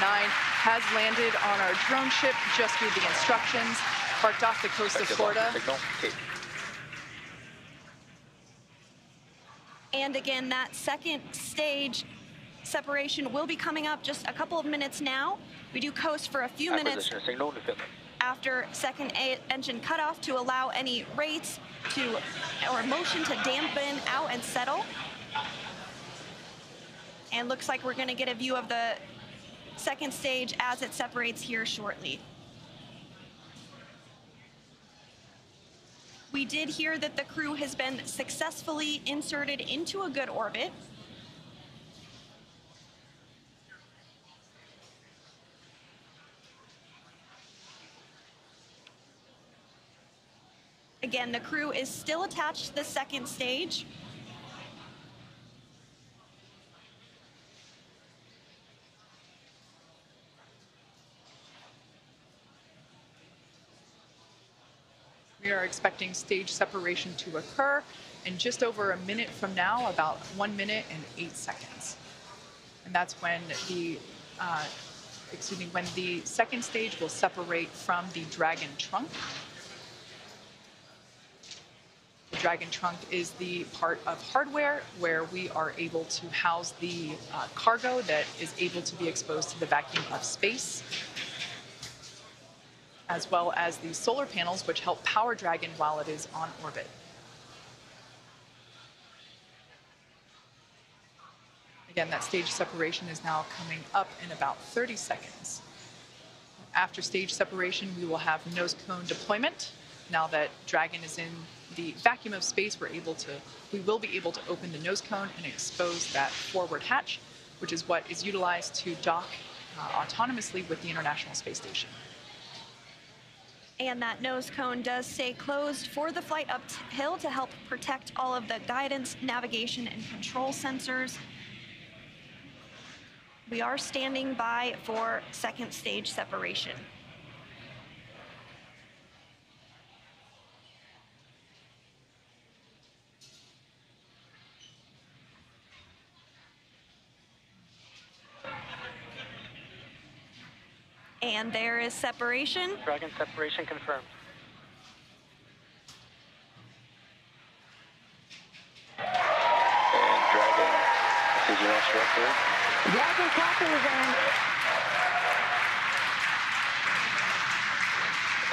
has landed on our drone ship, just through the instructions, parked off the coast of Florida. And again, that second stage separation will be coming up just a couple of minutes now. We do coast for a few minutes after second engine cutoff to allow any rates to, or motion to dampen out and settle. And looks like we're gonna get a view of the second stage as it separates here shortly. We did hear that the crew has been successfully inserted into a good orbit. Again, the crew is still attached to the second stage. We are expecting stage separation to occur in just over a minute from now, about 1 minute and 8 seconds. And that's when the, when the second stage will separate from the Dragon trunk. The Dragon trunk is the part of hardware where we are able to house the cargo that is able to be exposed to the vacuum of space, as well as the solar panels, which help power Dragon while it is on orbit. Again, that stage separation is now coming up in about 30 seconds. After stage separation, we will have nose cone deployment. Now that Dragon is in the vacuum of space, we will be able to open the nose cone and expose that forward hatch, which is what is utilized to dock autonomously with the International Space Station. And that nose cone does stay closed for the flight uphill to help protect all of the guidance, navigation, and control sensors. We are standing by for second stage separation. And there is separation. Dragon separation confirmed. And Dragon, decision instructor. Dragon copy is on.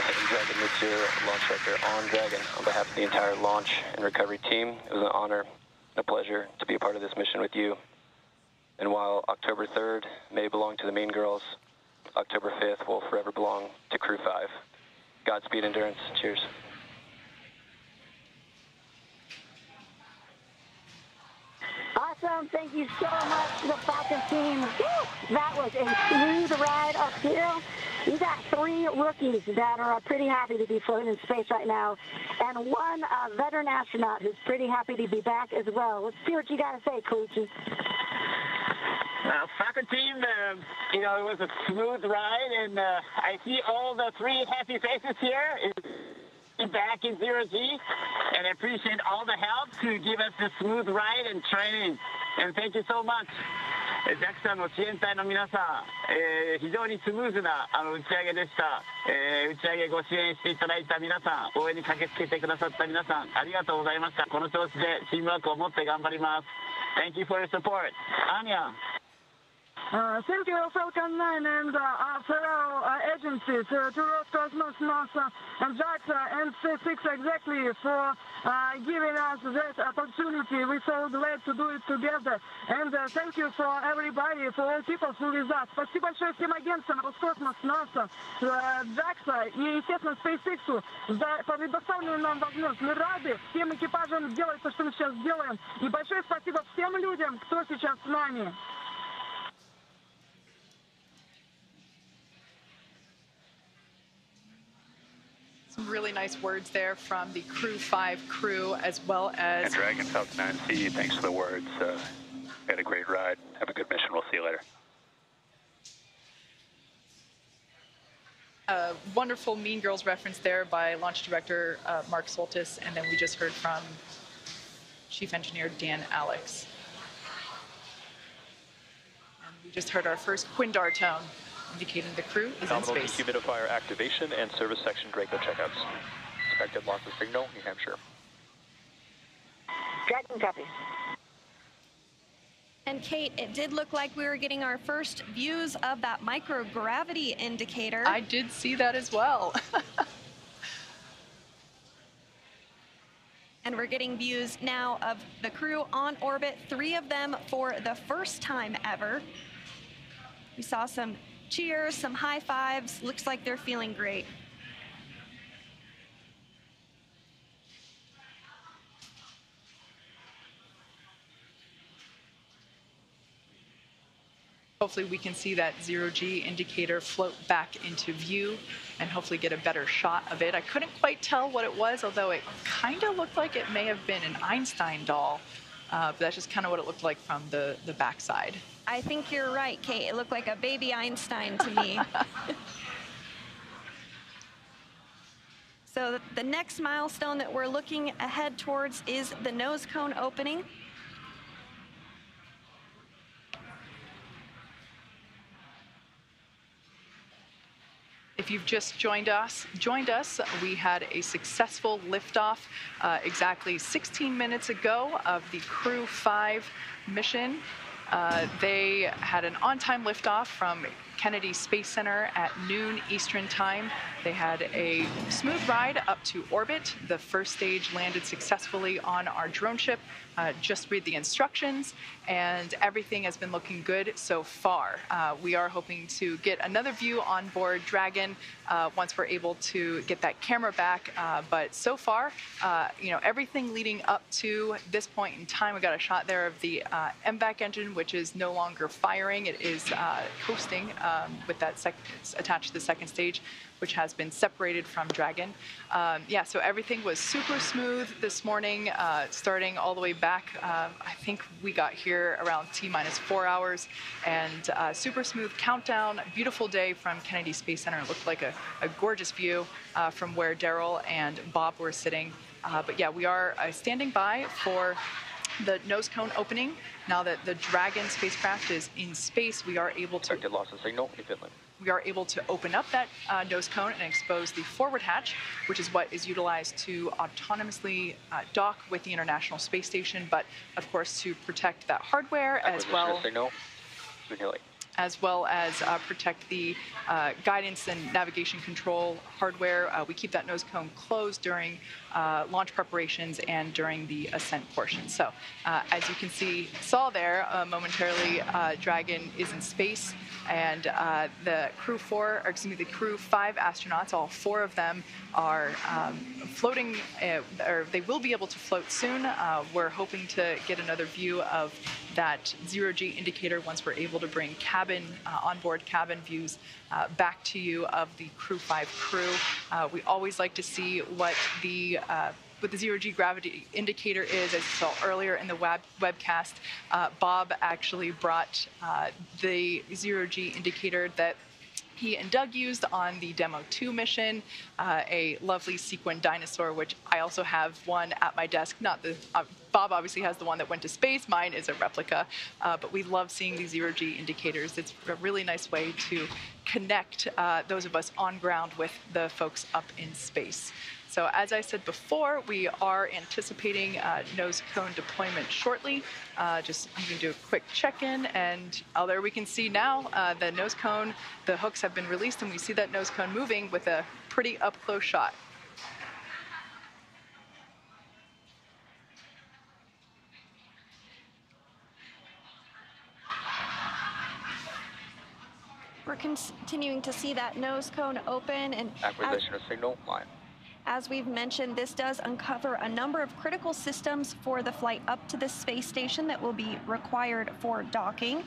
And Dragon Mid-Tier Launch Director on Dragon. On behalf of the entire launch and recovery team, it was an honor and a pleasure to be a part of this mission with you. And while October 3rd may belong to the Mean Girls, October 5th will forever belong to Crew-5. Godspeed, Endurance. Cheers. Awesome. Thank you so much to the Falcon team. Woo! That was a smooth ride uphill. We got 3 rookies that are pretty happy to be floating in space right now, and 1 veteran astronaut who's pretty happy to be back as well. Let's see what you got to say, Coachy. Falcon team, it was a smooth ride, and I see all the 3 happy faces here. Back in 0G, and I appreciate all the help to give us the smooth ride and training. And thank you so much. JAXA の支援隊の皆さん、非常にスムーズな打ち上げでした。打ち上げご支援していただいた皆さん、応援に駆けつけてくださった皆さん、ありがとうございました。この調子でチームワークを持って頑張ります。Thank you for your support. Anya. Thank you, Falcon 9 and fellow agencies, to Roscosmos, NASA, and JAXA, and SpaceX exactly for giving us that opportunity. We're so glad to do it together. And thank you for everybody, for all people who with us. Спасибо большое всем агентствам Роскосмос, NASA, JAXA и, естественно, SpaceX за предоставленную нам возможность. Мы рады всем экипажам делать то, что мы сейчас делаем. И большое спасибо всем людям, кто сейчас с нами. Some really nice words there from the Crew-5 crew, as well as... And Dragon, Falcon 9C, thanks for the words. Had a great ride. Have a good mission. We'll see you later. A wonderful Mean Girls reference there by Launch Director Mark Soltis, and then we just heard from Chief Engineer Dan Alex. And we just heard our first Quindar tone, indicating the crew is in space. Dehumidifier activation and service section Draco checkouts. Expected loss of signal, New Hampshire. Dragon copy. And Kate, it did look like we were getting our first views of that microgravity indicator. I did see that as well. And we're getting views now of the crew on orbit, 3 of them for the first time ever. We saw some cheers, some high fives. Looks like they're feeling great. Hopefully we can see that 0G indicator float back into view and hopefully get a better shot of it. I couldn't quite tell what it was, although it kind of looked like it may have been an Einstein doll. But that's just kind of what it looked like from the backside. I think you're right, Kate. It looked like a baby Einstein to me. So the next milestone that we're looking ahead towards is the nose cone opening. If you've just joined us, we had a successful liftoff exactly 16 minutes ago of the Crew-5 mission. They had an on-time liftoff from Kennedy Space Center at noon Eastern Time. They had a smooth ride up to orbit. The first stage landed successfully on our drone ship. Just read the instructions, and everything has been looking good so far. We are hoping to get another view on board Dragon once we're able to get that camera back. But so far, everything leading up to this point in time, we got a shot there of the MVAC engine, which is no longer firing. It is coasting with that it's attached to the second stage, which has been separated from Dragon. Yeah, so everything was super smooth this morning, starting all the way back. I think we got here around T-4 hours, and super smooth countdown. Beautiful day from Kennedy Space Center. It looked like a gorgeous view from where Daryl and Bob were sitting. But yeah, we are standing by for the nose cone opening. Now that the Dragon spacecraft is in space, we are able to... Expected loss of signal, Finland. We are able to open up that nose cone and expose the forward hatch, which is what is utilized to autonomously dock with the International Space Station, but of course to protect that hardware as well. Signal. as well as protect the guidance and navigation control hardware. We keep that nose cone closed during launch preparations and during the ascent portion. So as you can saw there momentarily, Dragon is in space, and the Crew-5 astronauts, all 4 of them, are floating, or they will be able to float soon. We're hoping to get another view of that zero-G indicator once we're able to bring onboard cabin views back to you of the Crew-5 crew. We always like to see what the zero-G gravity indicator is. As you saw earlier in the webcast, Bob actually brought the zero-G indicator that he and Doug used on the Demo 2 mission, a lovely sequin dinosaur, which I also have one at my desk. Bob obviously has the one that went to space. Mine is a replica, but we love seeing these zero-G indicators. It's a really nice way to connect those of us on ground with the folks up in space. So as I said before, we are anticipating nose cone deployment shortly. I'm going to do a quick check-in, and there we can see now the nose cone, the hooks have been released, and we see that nose cone moving with a pretty up-close shot. We're continuing to see that nose cone open, and Acquisition of signal, line. as we've mentioned, this does uncover a number of critical systems for the flight up to the space station that will be required for docking.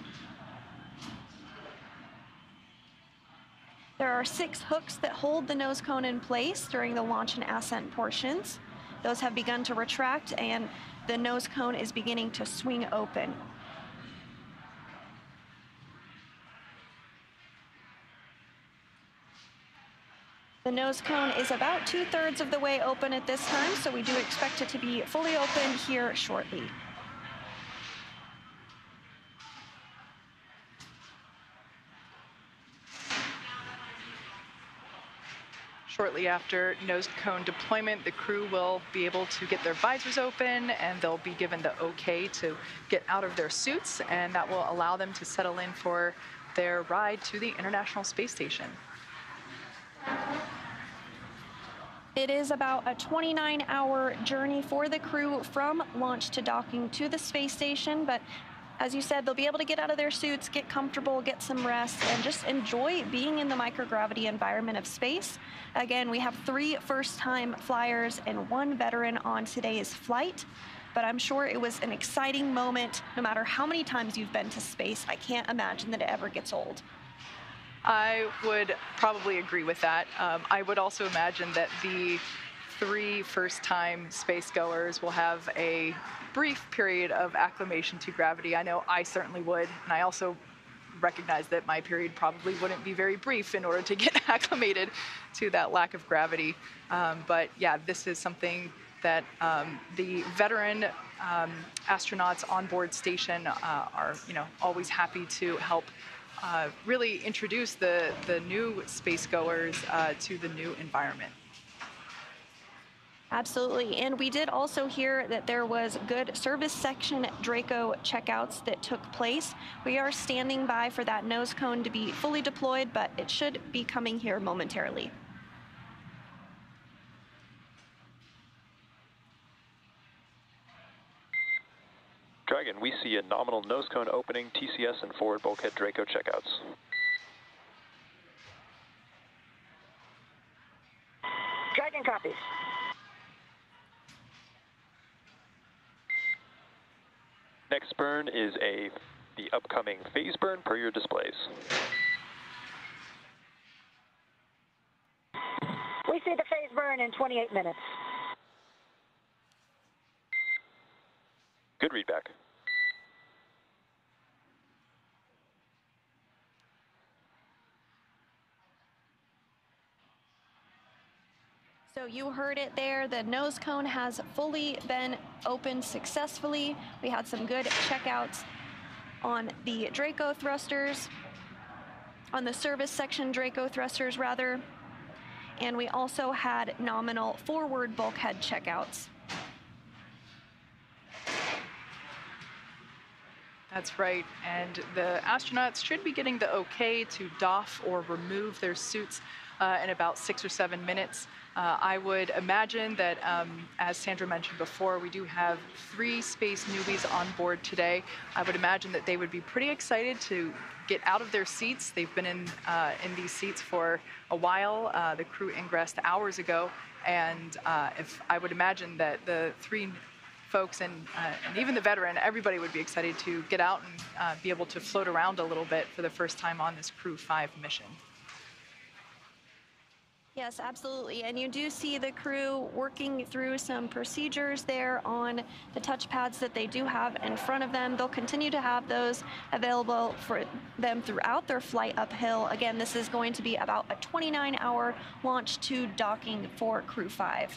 There are 6 hooks that hold the nose cone in place during the launch and ascent portions. Those have begun to retract, and the nose cone is beginning to swing open. The nose cone is about 2/3 of the way open at this time, so we do expect it to be fully open here shortly. Shortly after nose cone deployment, the crew will be able to get their visors open, and they'll be given the okay to get out of their suits, and that will allow them to settle in for their ride to the International Space Station. It is about a 29-hour journey for the crew from launch to docking to the space station, but as you said, they'll be able to get out of their suits, get comfortable, get some rest, and just enjoy being in the microgravity environment of space. Again, we have 3 first-time flyers and 1 veteran on today's flight, but I'm sure it was an exciting moment. No matter how many times you've been to space, I can't imagine that it ever gets old. I would probably agree with that. I would also imagine that the 3 first-time spacegoers will have a brief period of acclimation to gravity. I know I certainly would, and I also recognize that my period probably wouldn't be very brief in order to get acclimated to that lack of gravity. But yeah, this is something that the veteran astronauts on board station are, always happy to help really introduce the new spacegoers to the new environment. Absolutely, and we did also hear that there was good service section Draco checkouts that took place. We are standing by for that nose cone to be fully deployed, but it should be coming here momentarily. Dragon, we see a nominal nose cone opening, TCS and forward bulkhead Draco checkouts. Dragon copies. Next burn is the upcoming phase burn per your displays. We see the phase burn in 28 minutes. Good readback. So you heard it there, the nose cone has fully been opened successfully. We had some good checkouts on the Draco thrusters, on the service section Draco thrusters rather, and we also had nominal forward bulkhead checkouts. That's right, and the astronauts should be getting the okay to doff or remove their suits in about 6 or 7 minutes. I would imagine that, as Sandra mentioned before, we do have 3 space newbies on board today. I would imagine that they would be pretty excited to get out of their seats. They've been in these seats for a while. The crew ingressed hours ago, and if I would imagine that the 3 folks and even the veteran, everybody would be excited to get out and be able to float around a little bit for the first time on this Crew-5 mission. Yes, absolutely. And you do see the crew working through some procedures there on the touchpads that they do have in front of them. They'll continue to have those available for them throughout their flight uphill. Again, this is going to be about a 29-hour launch to docking for Crew-5.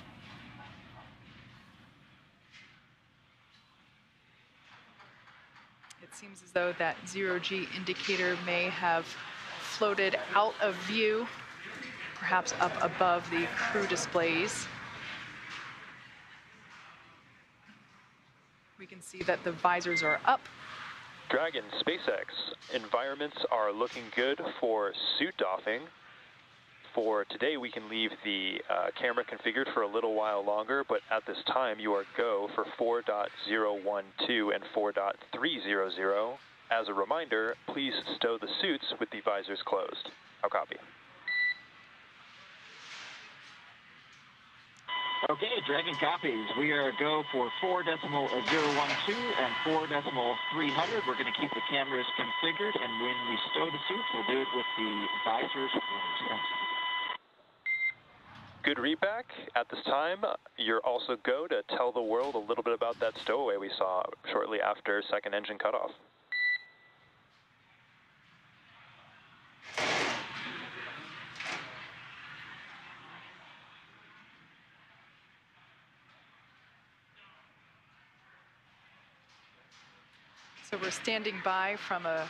It seems as though that zero-G indicator may have floated out of view, perhaps up above the crew displays. We can see that the visors are up. Dragon, SpaceX, environments are looking good for suit doffing. For today, we can leave the camera configured for a little while longer, but at this time, you are go for 4.012 and 4.300. As a reminder, please stow the suits with the visors closed. I'll copy. Okay, Dragon copies. We are go for 4.012 and 4.300. We're going to keep the cameras configured, and when we stow the suits, we'll do it with the visors closed. Good readback. At this time, you're also go to tell the world a little bit about that stowaway we saw shortly after second engine cutoff. So we're standing by from a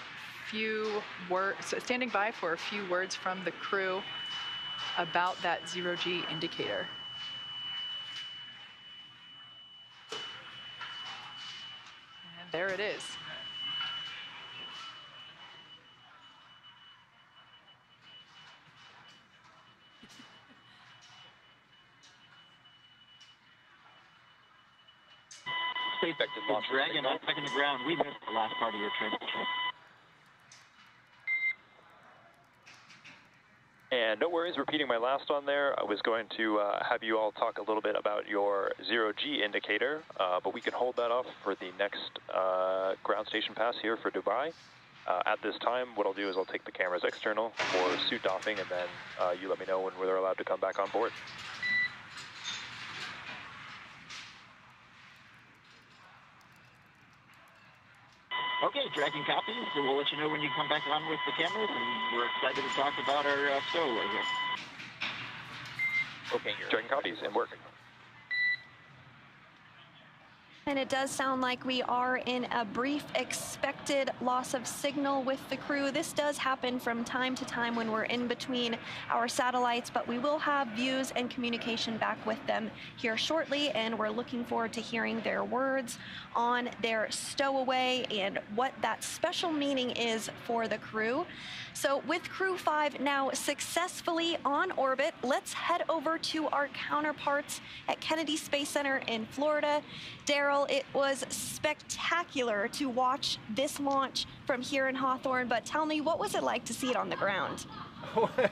few words, standing by for a few words from the crew about that zero-G indicator. And there it is. SpaceX Dragon back in the ground. We missed the last part of your trip. And no worries, repeating my last on there, I was going to have you all talk a little bit about your zero-G indicator, but we can hold that off for the next ground station pass here for Dubai. At this time, what I'll do is I'll take the cameras external for suit doffing, and then you let me know when they're allowed to come back on board. Okay, Dragon copies. So we'll let you know when you come back on with the cameras, and we're excited to talk about our stowaway here. Okay, Dragon copies and working. And it does sound like we are in a brief expected loss of signal with the crew. This does happen from time to time when we're in between our satellites, but we will have views and communication back with them here shortly, and we're looking forward to hearing their words on their stowaway and what that special meaning is for the crew. So with Crew-5 now successfully on orbit, let's head over to our counterparts at Kennedy Space Center in Florida. Daryl, it was spectacular to watch this launch from here in Hawthorne, but tell me, what was it like to see it on the ground?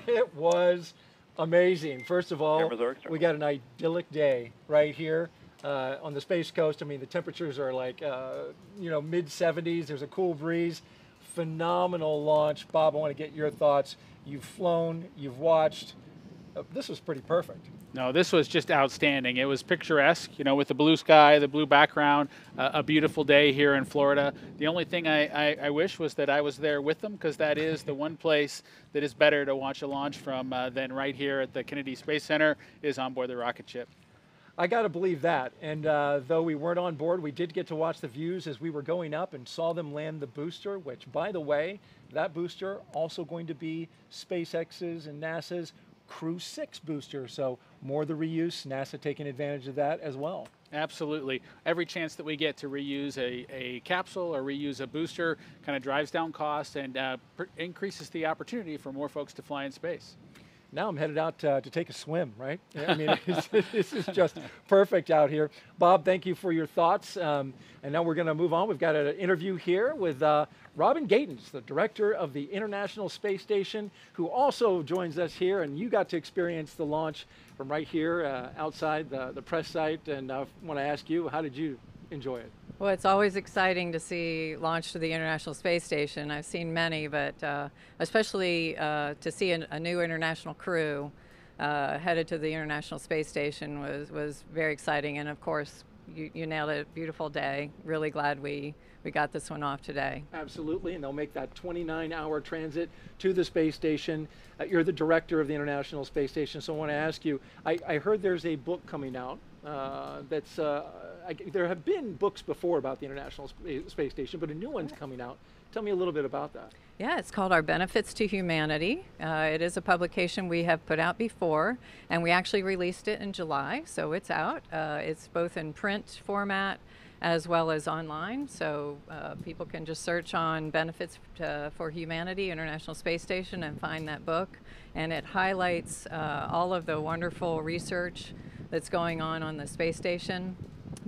It was amazing. First of all, we got an idyllic day right here on the Space Coast. I mean, the temperatures are like, mid-70s. There's a cool breeze. Phenomenal launch. Bob, I want to get your thoughts. You've flown, you've watched. This was pretty perfect. No, this was just outstanding. It was picturesque, with the blue sky, the blue background, a beautiful day here in Florida. The only thing I wish was that I was there with them, because that is the one place that is better to watch a launch from than right here at the Kennedy Space Center is on board the rocket ship. I got to believe that. And though we weren't on board, we did get to watch the views as we were going up and saw them land the booster, which, by the way, that booster also going to be SpaceX's and NASA's Crew-6 booster. So more the reuse, NASA taking advantage of that as well. Absolutely. Every chance that we get to reuse a capsule or reuse a booster kind of drives down costs and increases the opportunity for more folks to fly in space. Now I'm headed out to take a swim, right? I mean, this is just perfect out here. Bob, thank you for your thoughts. And now we're going to move on. We've got an interview here with Robin Gatens, the director of the International Space Station, who also joins us here. And you got to experience the launch from right here outside the press site. And I want to ask you, how did you enjoy it? Well, it's always exciting to see launch to the International Space Station. I've seen many, but especially to see a new international crew headed to the International Space Station was very exciting. And of course, you nailed it. Beautiful day. Really glad we got this one off today. Absolutely, and they'll make that 29-hour transit to the space station. You're the director of the International Space Station, so I want to ask you, I heard there's a book coming out that's, there have been books before about the International Space Station, but a new one's coming out. Tell me a little bit about that. Yeah, it's called Our Benefits to Humanity. It is a publication we have put out before, and we actually released it in July, so it's out. It's both in print format as well as online, so people can just search on Benefits for Humanity, International Space Station, and find that book. And it highlights all of the wonderful research that's going on the space station.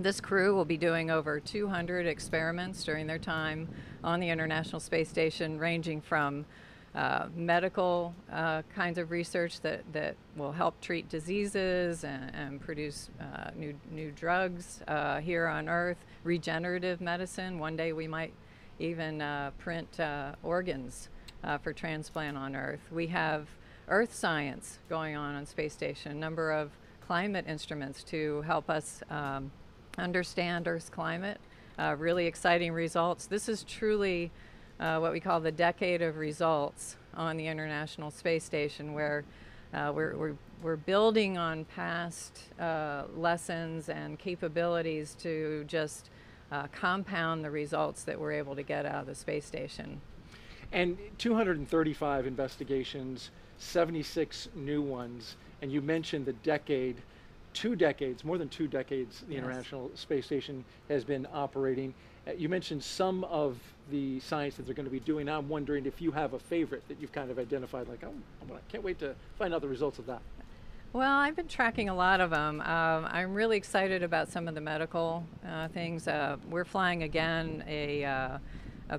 This crew will be doing over 200 experiments during their time on the International Space Station, ranging from medical kinds of research that will help treat diseases and produce new drugs here on Earth, regenerative medicine. One day we might even print organs for transplant on Earth. We have Earth science going on space station, a number of climate instruments to help us understand Earth's climate. Really exciting results. This is truly what we call the decade of results on the International Space Station, where we're building on past lessons and capabilities to just compound the results that we're able to get out of the space station. And 235 investigations, 76 new ones, and you mentioned the decade. 2 decades, more than 2 decades, the International Space Station has been operating. You mentioned some of the science that they're going to be doing. I'm wondering if you have a favorite that you've kind of identified, like, oh, I can't wait to find out the results of that. Well, I've been tracking a lot of them. I'm really excited about some of the medical things. We're flying again a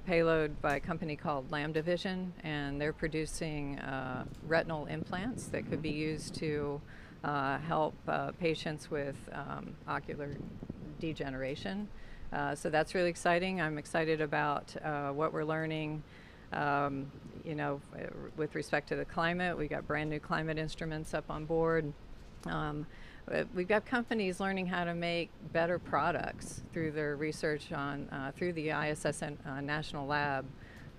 payload by a company called Lambda Vision, and they're producing retinal implants that could be used to help patients with ocular degeneration. So that's really exciting. I'm excited about what we're learning, you know, with respect to the climate. We got brand new climate instruments up on board. We've got companies learning how to make better products through their research on through the ISS National Lab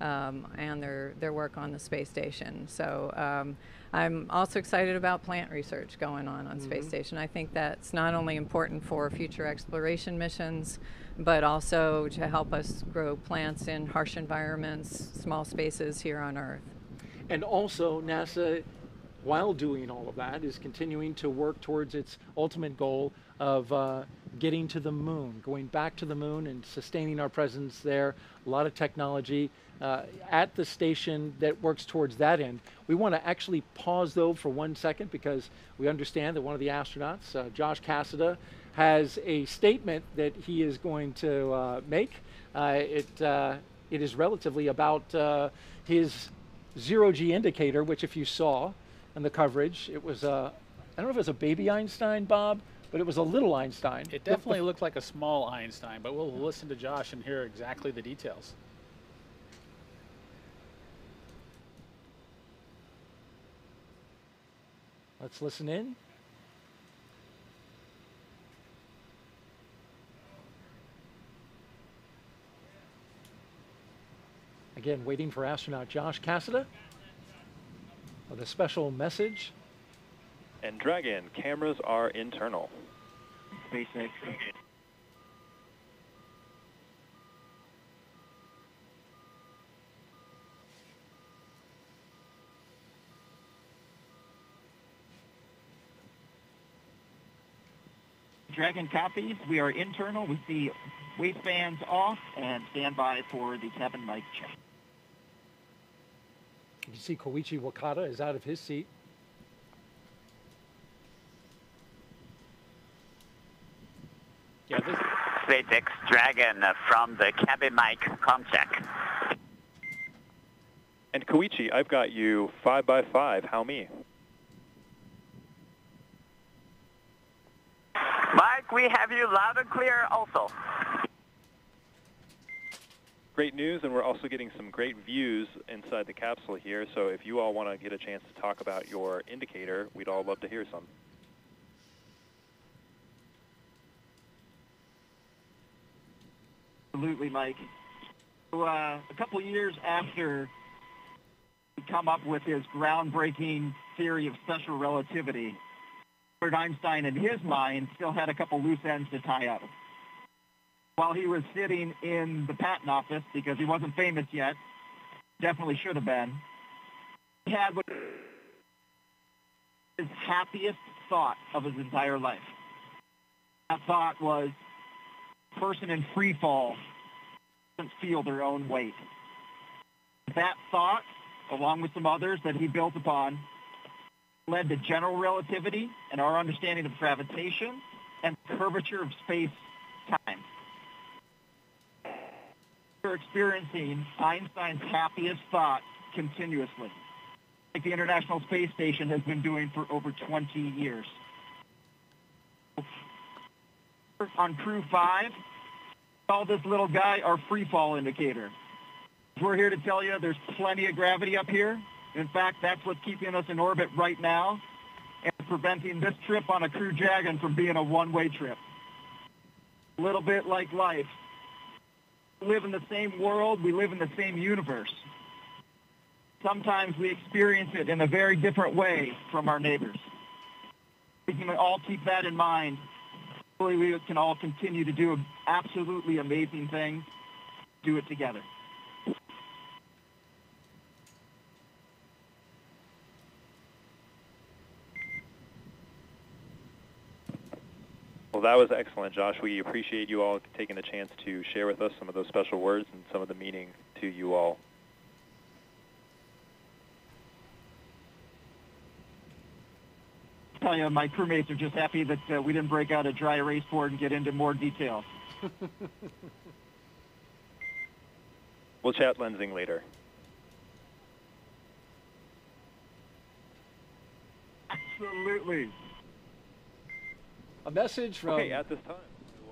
and their work on the space station. So I'm also excited about plant research going on space station. I think that's not only important for future exploration missions, but also to help us grow plants in harsh environments, small spaces here on Earth. And also NASA, while doing all of that, is continuing to work towards its ultimate goal of getting to the moon, going back to the moon and sustaining our presence there. A lot of technology at the station that works towards that end. We want to actually pause though for 1 second, because we understand that one of the astronauts, Josh Cassada, has a statement that he is going to make. It is relatively about his zero-G indicator, which if you saw in the coverage, it was I don't know if it was a baby Einstein, Bob, but it was a little Einstein. It definitely looked like a small Einstein, but we'll listen to Josh and hear exactly the details. Let's listen in. Again, waiting for astronaut Josh Cassada with a special message. And Dragon, cameras are internal. SpaceX. Dragon copies. We are internal with the waistbands off and stand by for the cabin mic check. You see Koichi Wakata is out of his seat. Yeah, this SpaceX Dragon from the cabin mic comm check. And Koichi, I've got you 5x5. How me? Mike, we have you loud and clear also. Great news, and we're also getting some great views inside the capsule here, so if you all want to get a chance to talk about your indicator, we'd all love to hear some. Absolutely, Mike. So, a couple years after he come up with his groundbreaking theory of special relativity, Albert Einstein, in his mind, still had a couple loose ends to tie up. While he was sitting in the patent office, because he wasn't famous yet, definitely should have been, he had what his happiest thought of his entire life. That thought was, a person in free fall doesn't feel their own weight. That thought, along with some others that he built upon, led to general relativity and our understanding of gravitation and the curvature of space-time. We're experiencing Einstein's happiest thought continuously, like the International Space Station has been doing for over 20 years. On Crew-5, call this little guy our free fall indicator. We're here to tell you there's plenty of gravity up here. In fact, that's what's keeping us in orbit right now and preventing this trip on a Crew Dragon from being a one-way trip. A little bit like life. We live in the same world, we live in the same universe. Sometimes we experience it in a very different way from our neighbors. We can all keep that in mind. Hopefully we can all continue to do absolutely amazing things, do it together. Well, that was excellent, Josh. We appreciate you all taking the chance to share with us some of those special words and some of the meaning to you all. I tell you, my crewmates are just happy that we didn't break out a dry erase board and get into more details. We'll chat lensing later. Absolutely. A message from at this time,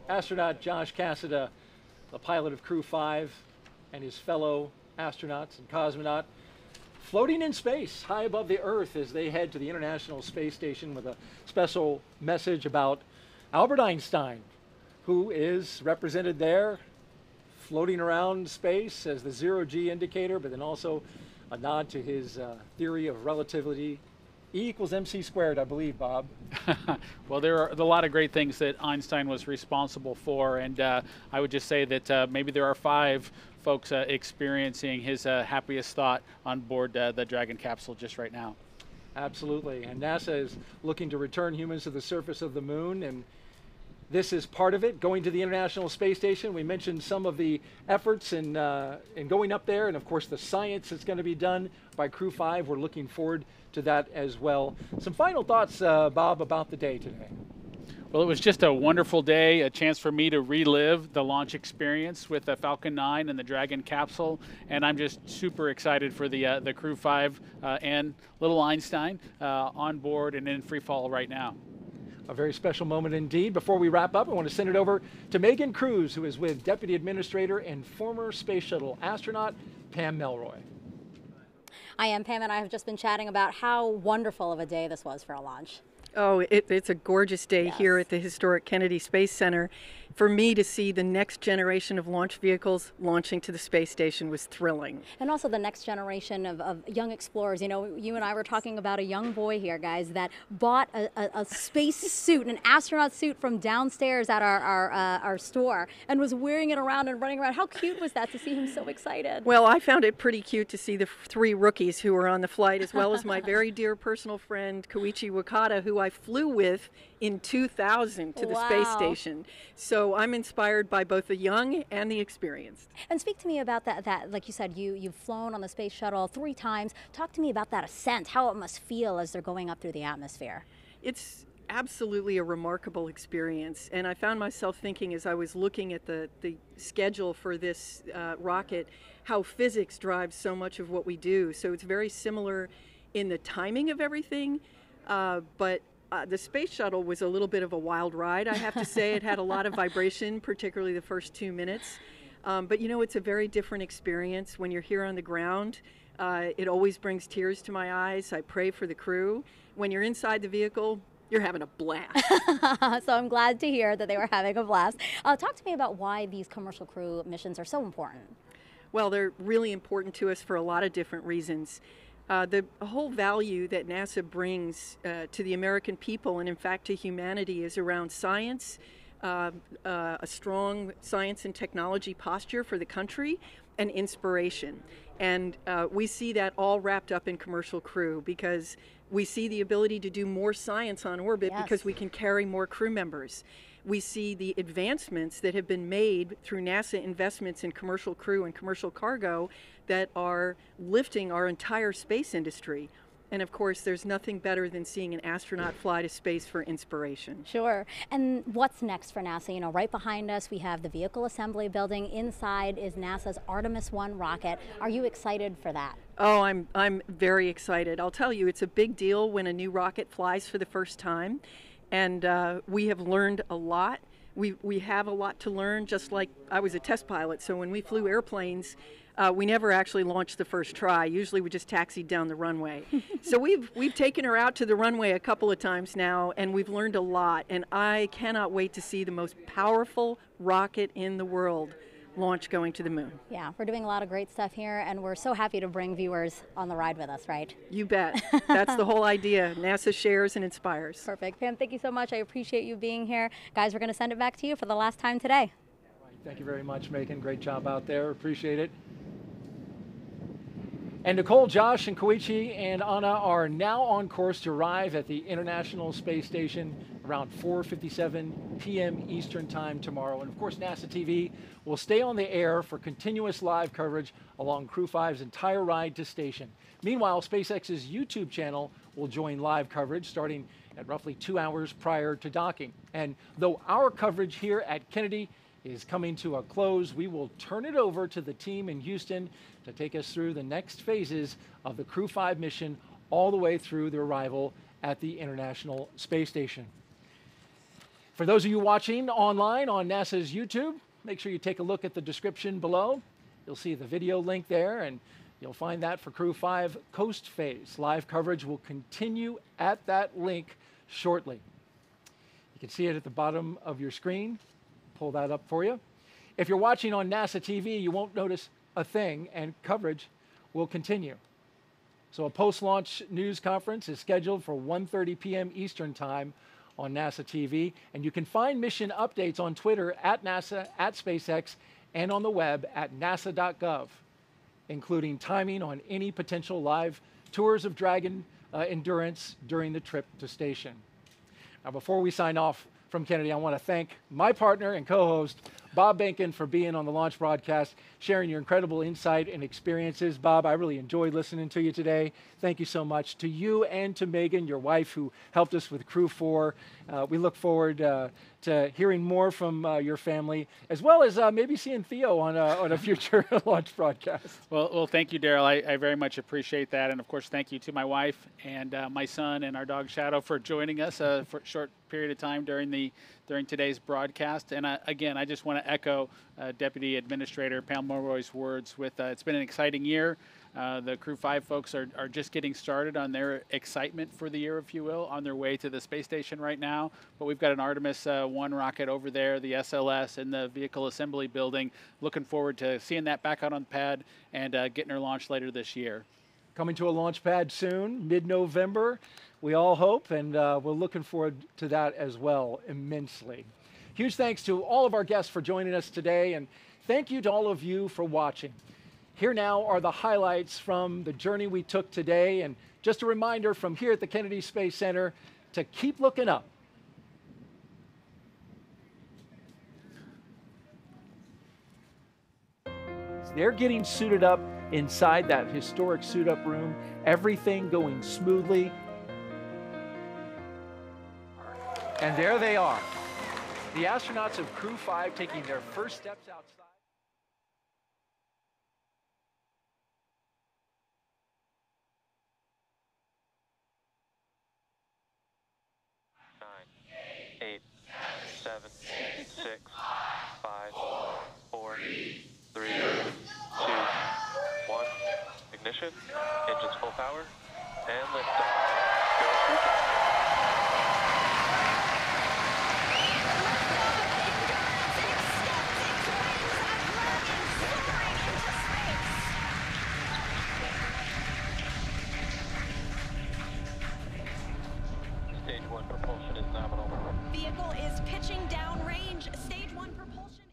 astronaut Josh Cassada, the pilot of Crew-5, and his fellow astronauts and cosmonaut, floating in space high above the Earth as they head to the International Space Station with a special message about Albert Einstein, who is represented there floating around space as the zero-G indicator, but then also a nod to his theory of relativity. E equals MC squared, I believe, Bob. Well, there are a lot of great things that Einstein was responsible for, and I would just say that maybe there are 5 folks experiencing his happiest thought on board the Dragon capsule just right now. Absolutely, and NASA is looking to return humans to the surface of the moon, and this is part of it, going to the International Space Station. We mentioned some of the efforts in going up there, and of course the science that's going to be done by Crew-5. We're looking forward to that as well. Some final thoughts, Bob, about the day today. Well, it was just a wonderful day, a chance for me to relive the launch experience with the Falcon 9 and the Dragon capsule, and I'm just super excited for the Crew-5 and little Einstein on board and in free fall right now. A very special moment indeed. Before we wrap up, I want to send it over to Megan Cruz, who is with Deputy Administrator and former Space Shuttle astronaut Pam Melroy. I am Pam, and I have just been chatting about how wonderful of a day this was for a launch. Oh, it's a gorgeous day here at the historic Kennedy Space Center. for me to see the next generation of launch vehicles launching to the space station was thrilling. And also the next generation of young explorers. You know, you and I were talking about a young boy here, guys, that bought a space suit, an astronaut suit from downstairs at our store, and was wearing it around and running around. How cute was that to see him so excited? Well, I found it pretty cute to see the 3 rookies who were on the flight, as well as my very dear personal friend Koichi Wakata, who I flew with in 2000 to the space station. So I'm inspired by both the young and the experienced. And speak to me about that like you said, you've flown on the space shuttle 3 times. Talk to me about that ascent, how it must feel as they're going up through the atmosphere. It's absolutely a remarkable experience, and I found myself thinking as I was looking at the schedule for this rocket, how physics drives so much of what we do. So it's very similar in the timing of everything, but the space shuttle was a little bit of a wild ride, I have to say. It had a lot of vibration, particularly the first 2 minutes. But you know, it's a very different experience when you're here on the ground. It always brings tears to my eyes. I pray for the crew. When you're inside the vehicle, you're having a blast. So I'm glad to hear that they were having a blast. Talk to me about why these commercial crew missions are so important. Well, they're really important to us for a lot of different reasons. The whole value that NASA brings to the American people, and in fact to humanity, is around science, a strong science and technology posture for the country, and inspiration. And we see that all wrapped up in Commercial Crew, because we see the ability to do more science on orbit because we can carry more crew members. We see the advancements that have been made through NASA investments in commercial crew and commercial cargo that are lifting our entire space industry. And of course, there's nothing better than seeing an astronaut fly to space for inspiration. Sure. And what's next for NASA? You know, right behind us, we have the vehicle assembly building. Inside is NASA's Artemis 1 rocket. Are you excited for that? Oh, I'm very excited. I'll tell you, it's a big deal when a new rocket flies for the first time. And we have learned a lot. We have a lot to learn, just like I was a test pilot. So when we flew airplanes, we never actually launched the first try. Usually we just taxied down the runway. So we've taken her out to the runway a couple of times now, and we've learned a lot. And I cannot wait to see the most powerful rocket in the world launch going to the moon. Yeah, we're doing a lot of great stuff here, and we're so happy to bring viewers on the ride with us, right? You bet. That's the whole idea. NASA shares and inspires. Perfect. Pam, thank you so much. I appreciate you being here. Guys, we're going to send it back to you for the last time today. Thank you very much, Megan. Great job out there. Appreciate it. And Nicole, Josh, and Koichi and Anna are now on course to arrive at the International Space Station around 4:57 p.m. Eastern Time tomorrow. And of course, NASA TV will stay on the air for continuous live coverage along Crew-5's entire ride to station. Meanwhile, SpaceX's YouTube channel will join live coverage starting at roughly 2 hours prior to docking. And though our coverage here at Kennedy is coming to a close, we will turn it over to the team in Houston to take us through the next phases of the Crew-5 mission all the way through the arrival at the International Space Station. For those of you watching online on NASA's YouTube, make sure you take a look at the description below. You'll see the video link there, and you'll find that for Crew-5 Coast Phase. Live coverage will continue at that link shortly. You can see it at the bottom of your screen. Pull that up for you. If you're watching on NASA TV, you won't notice a thing, and coverage will continue. So a post-launch news conference is scheduled for 1:30 p.m. Eastern Time on NASA TV, and you can find mission updates on Twitter at NASA, at SpaceX, and on the web at nasa.gov, including timing on any potential live tours of Dragon Endurance during the trip to station. Now, before we sign off from Kennedy, I want to thank my partner and co-host, Bob Benkin, for being on the launch broadcast, sharing your incredible insight and experiences. Bob, I really enjoyed listening to you today. Thank you so much. To you and to Megan, your wife, who helped us with Crew-4. We look forward to hearing more from your family, as well as maybe seeing Theo on a future launch broadcast. Well, thank you, Daryl. I very much appreciate that. And of course, thank you to my wife and my son and our dog Shadow for joining us for a short period of time during today's broadcast. And again, I just want to echo Deputy Administrator Pam Mulroy's words. It's been an exciting year. The Crew-5 folks are just getting started on their excitement for the year, if you will, on their way to the space station right now. But we've got an Artemis 1 rocket over there, the SLS, in the vehicle assembly building. Looking forward to seeing that back out on the pad and getting her launched later this year. Coming to a launch pad soon, mid-November, we all hope, and we're looking forward to that as well immensely. Huge thanks to all of our guests for joining us today, and thank you to all of you for watching. Here now are the highlights from the journey we took today, and just a reminder from here at the Kennedy Space Center to keep looking up. They're getting suited up inside that historic suit-up room, everything going smoothly. And there they are, the astronauts of Crew-5 taking their first steps outside. 9, 8, 7, 6, 5, 4, 3, 2, 1. Ignition, engines full power, and liftoff. Go Crew-5. Stage 1 propulsion is nominal. Vehicle is pitching downrange. Stage 1 propulsion.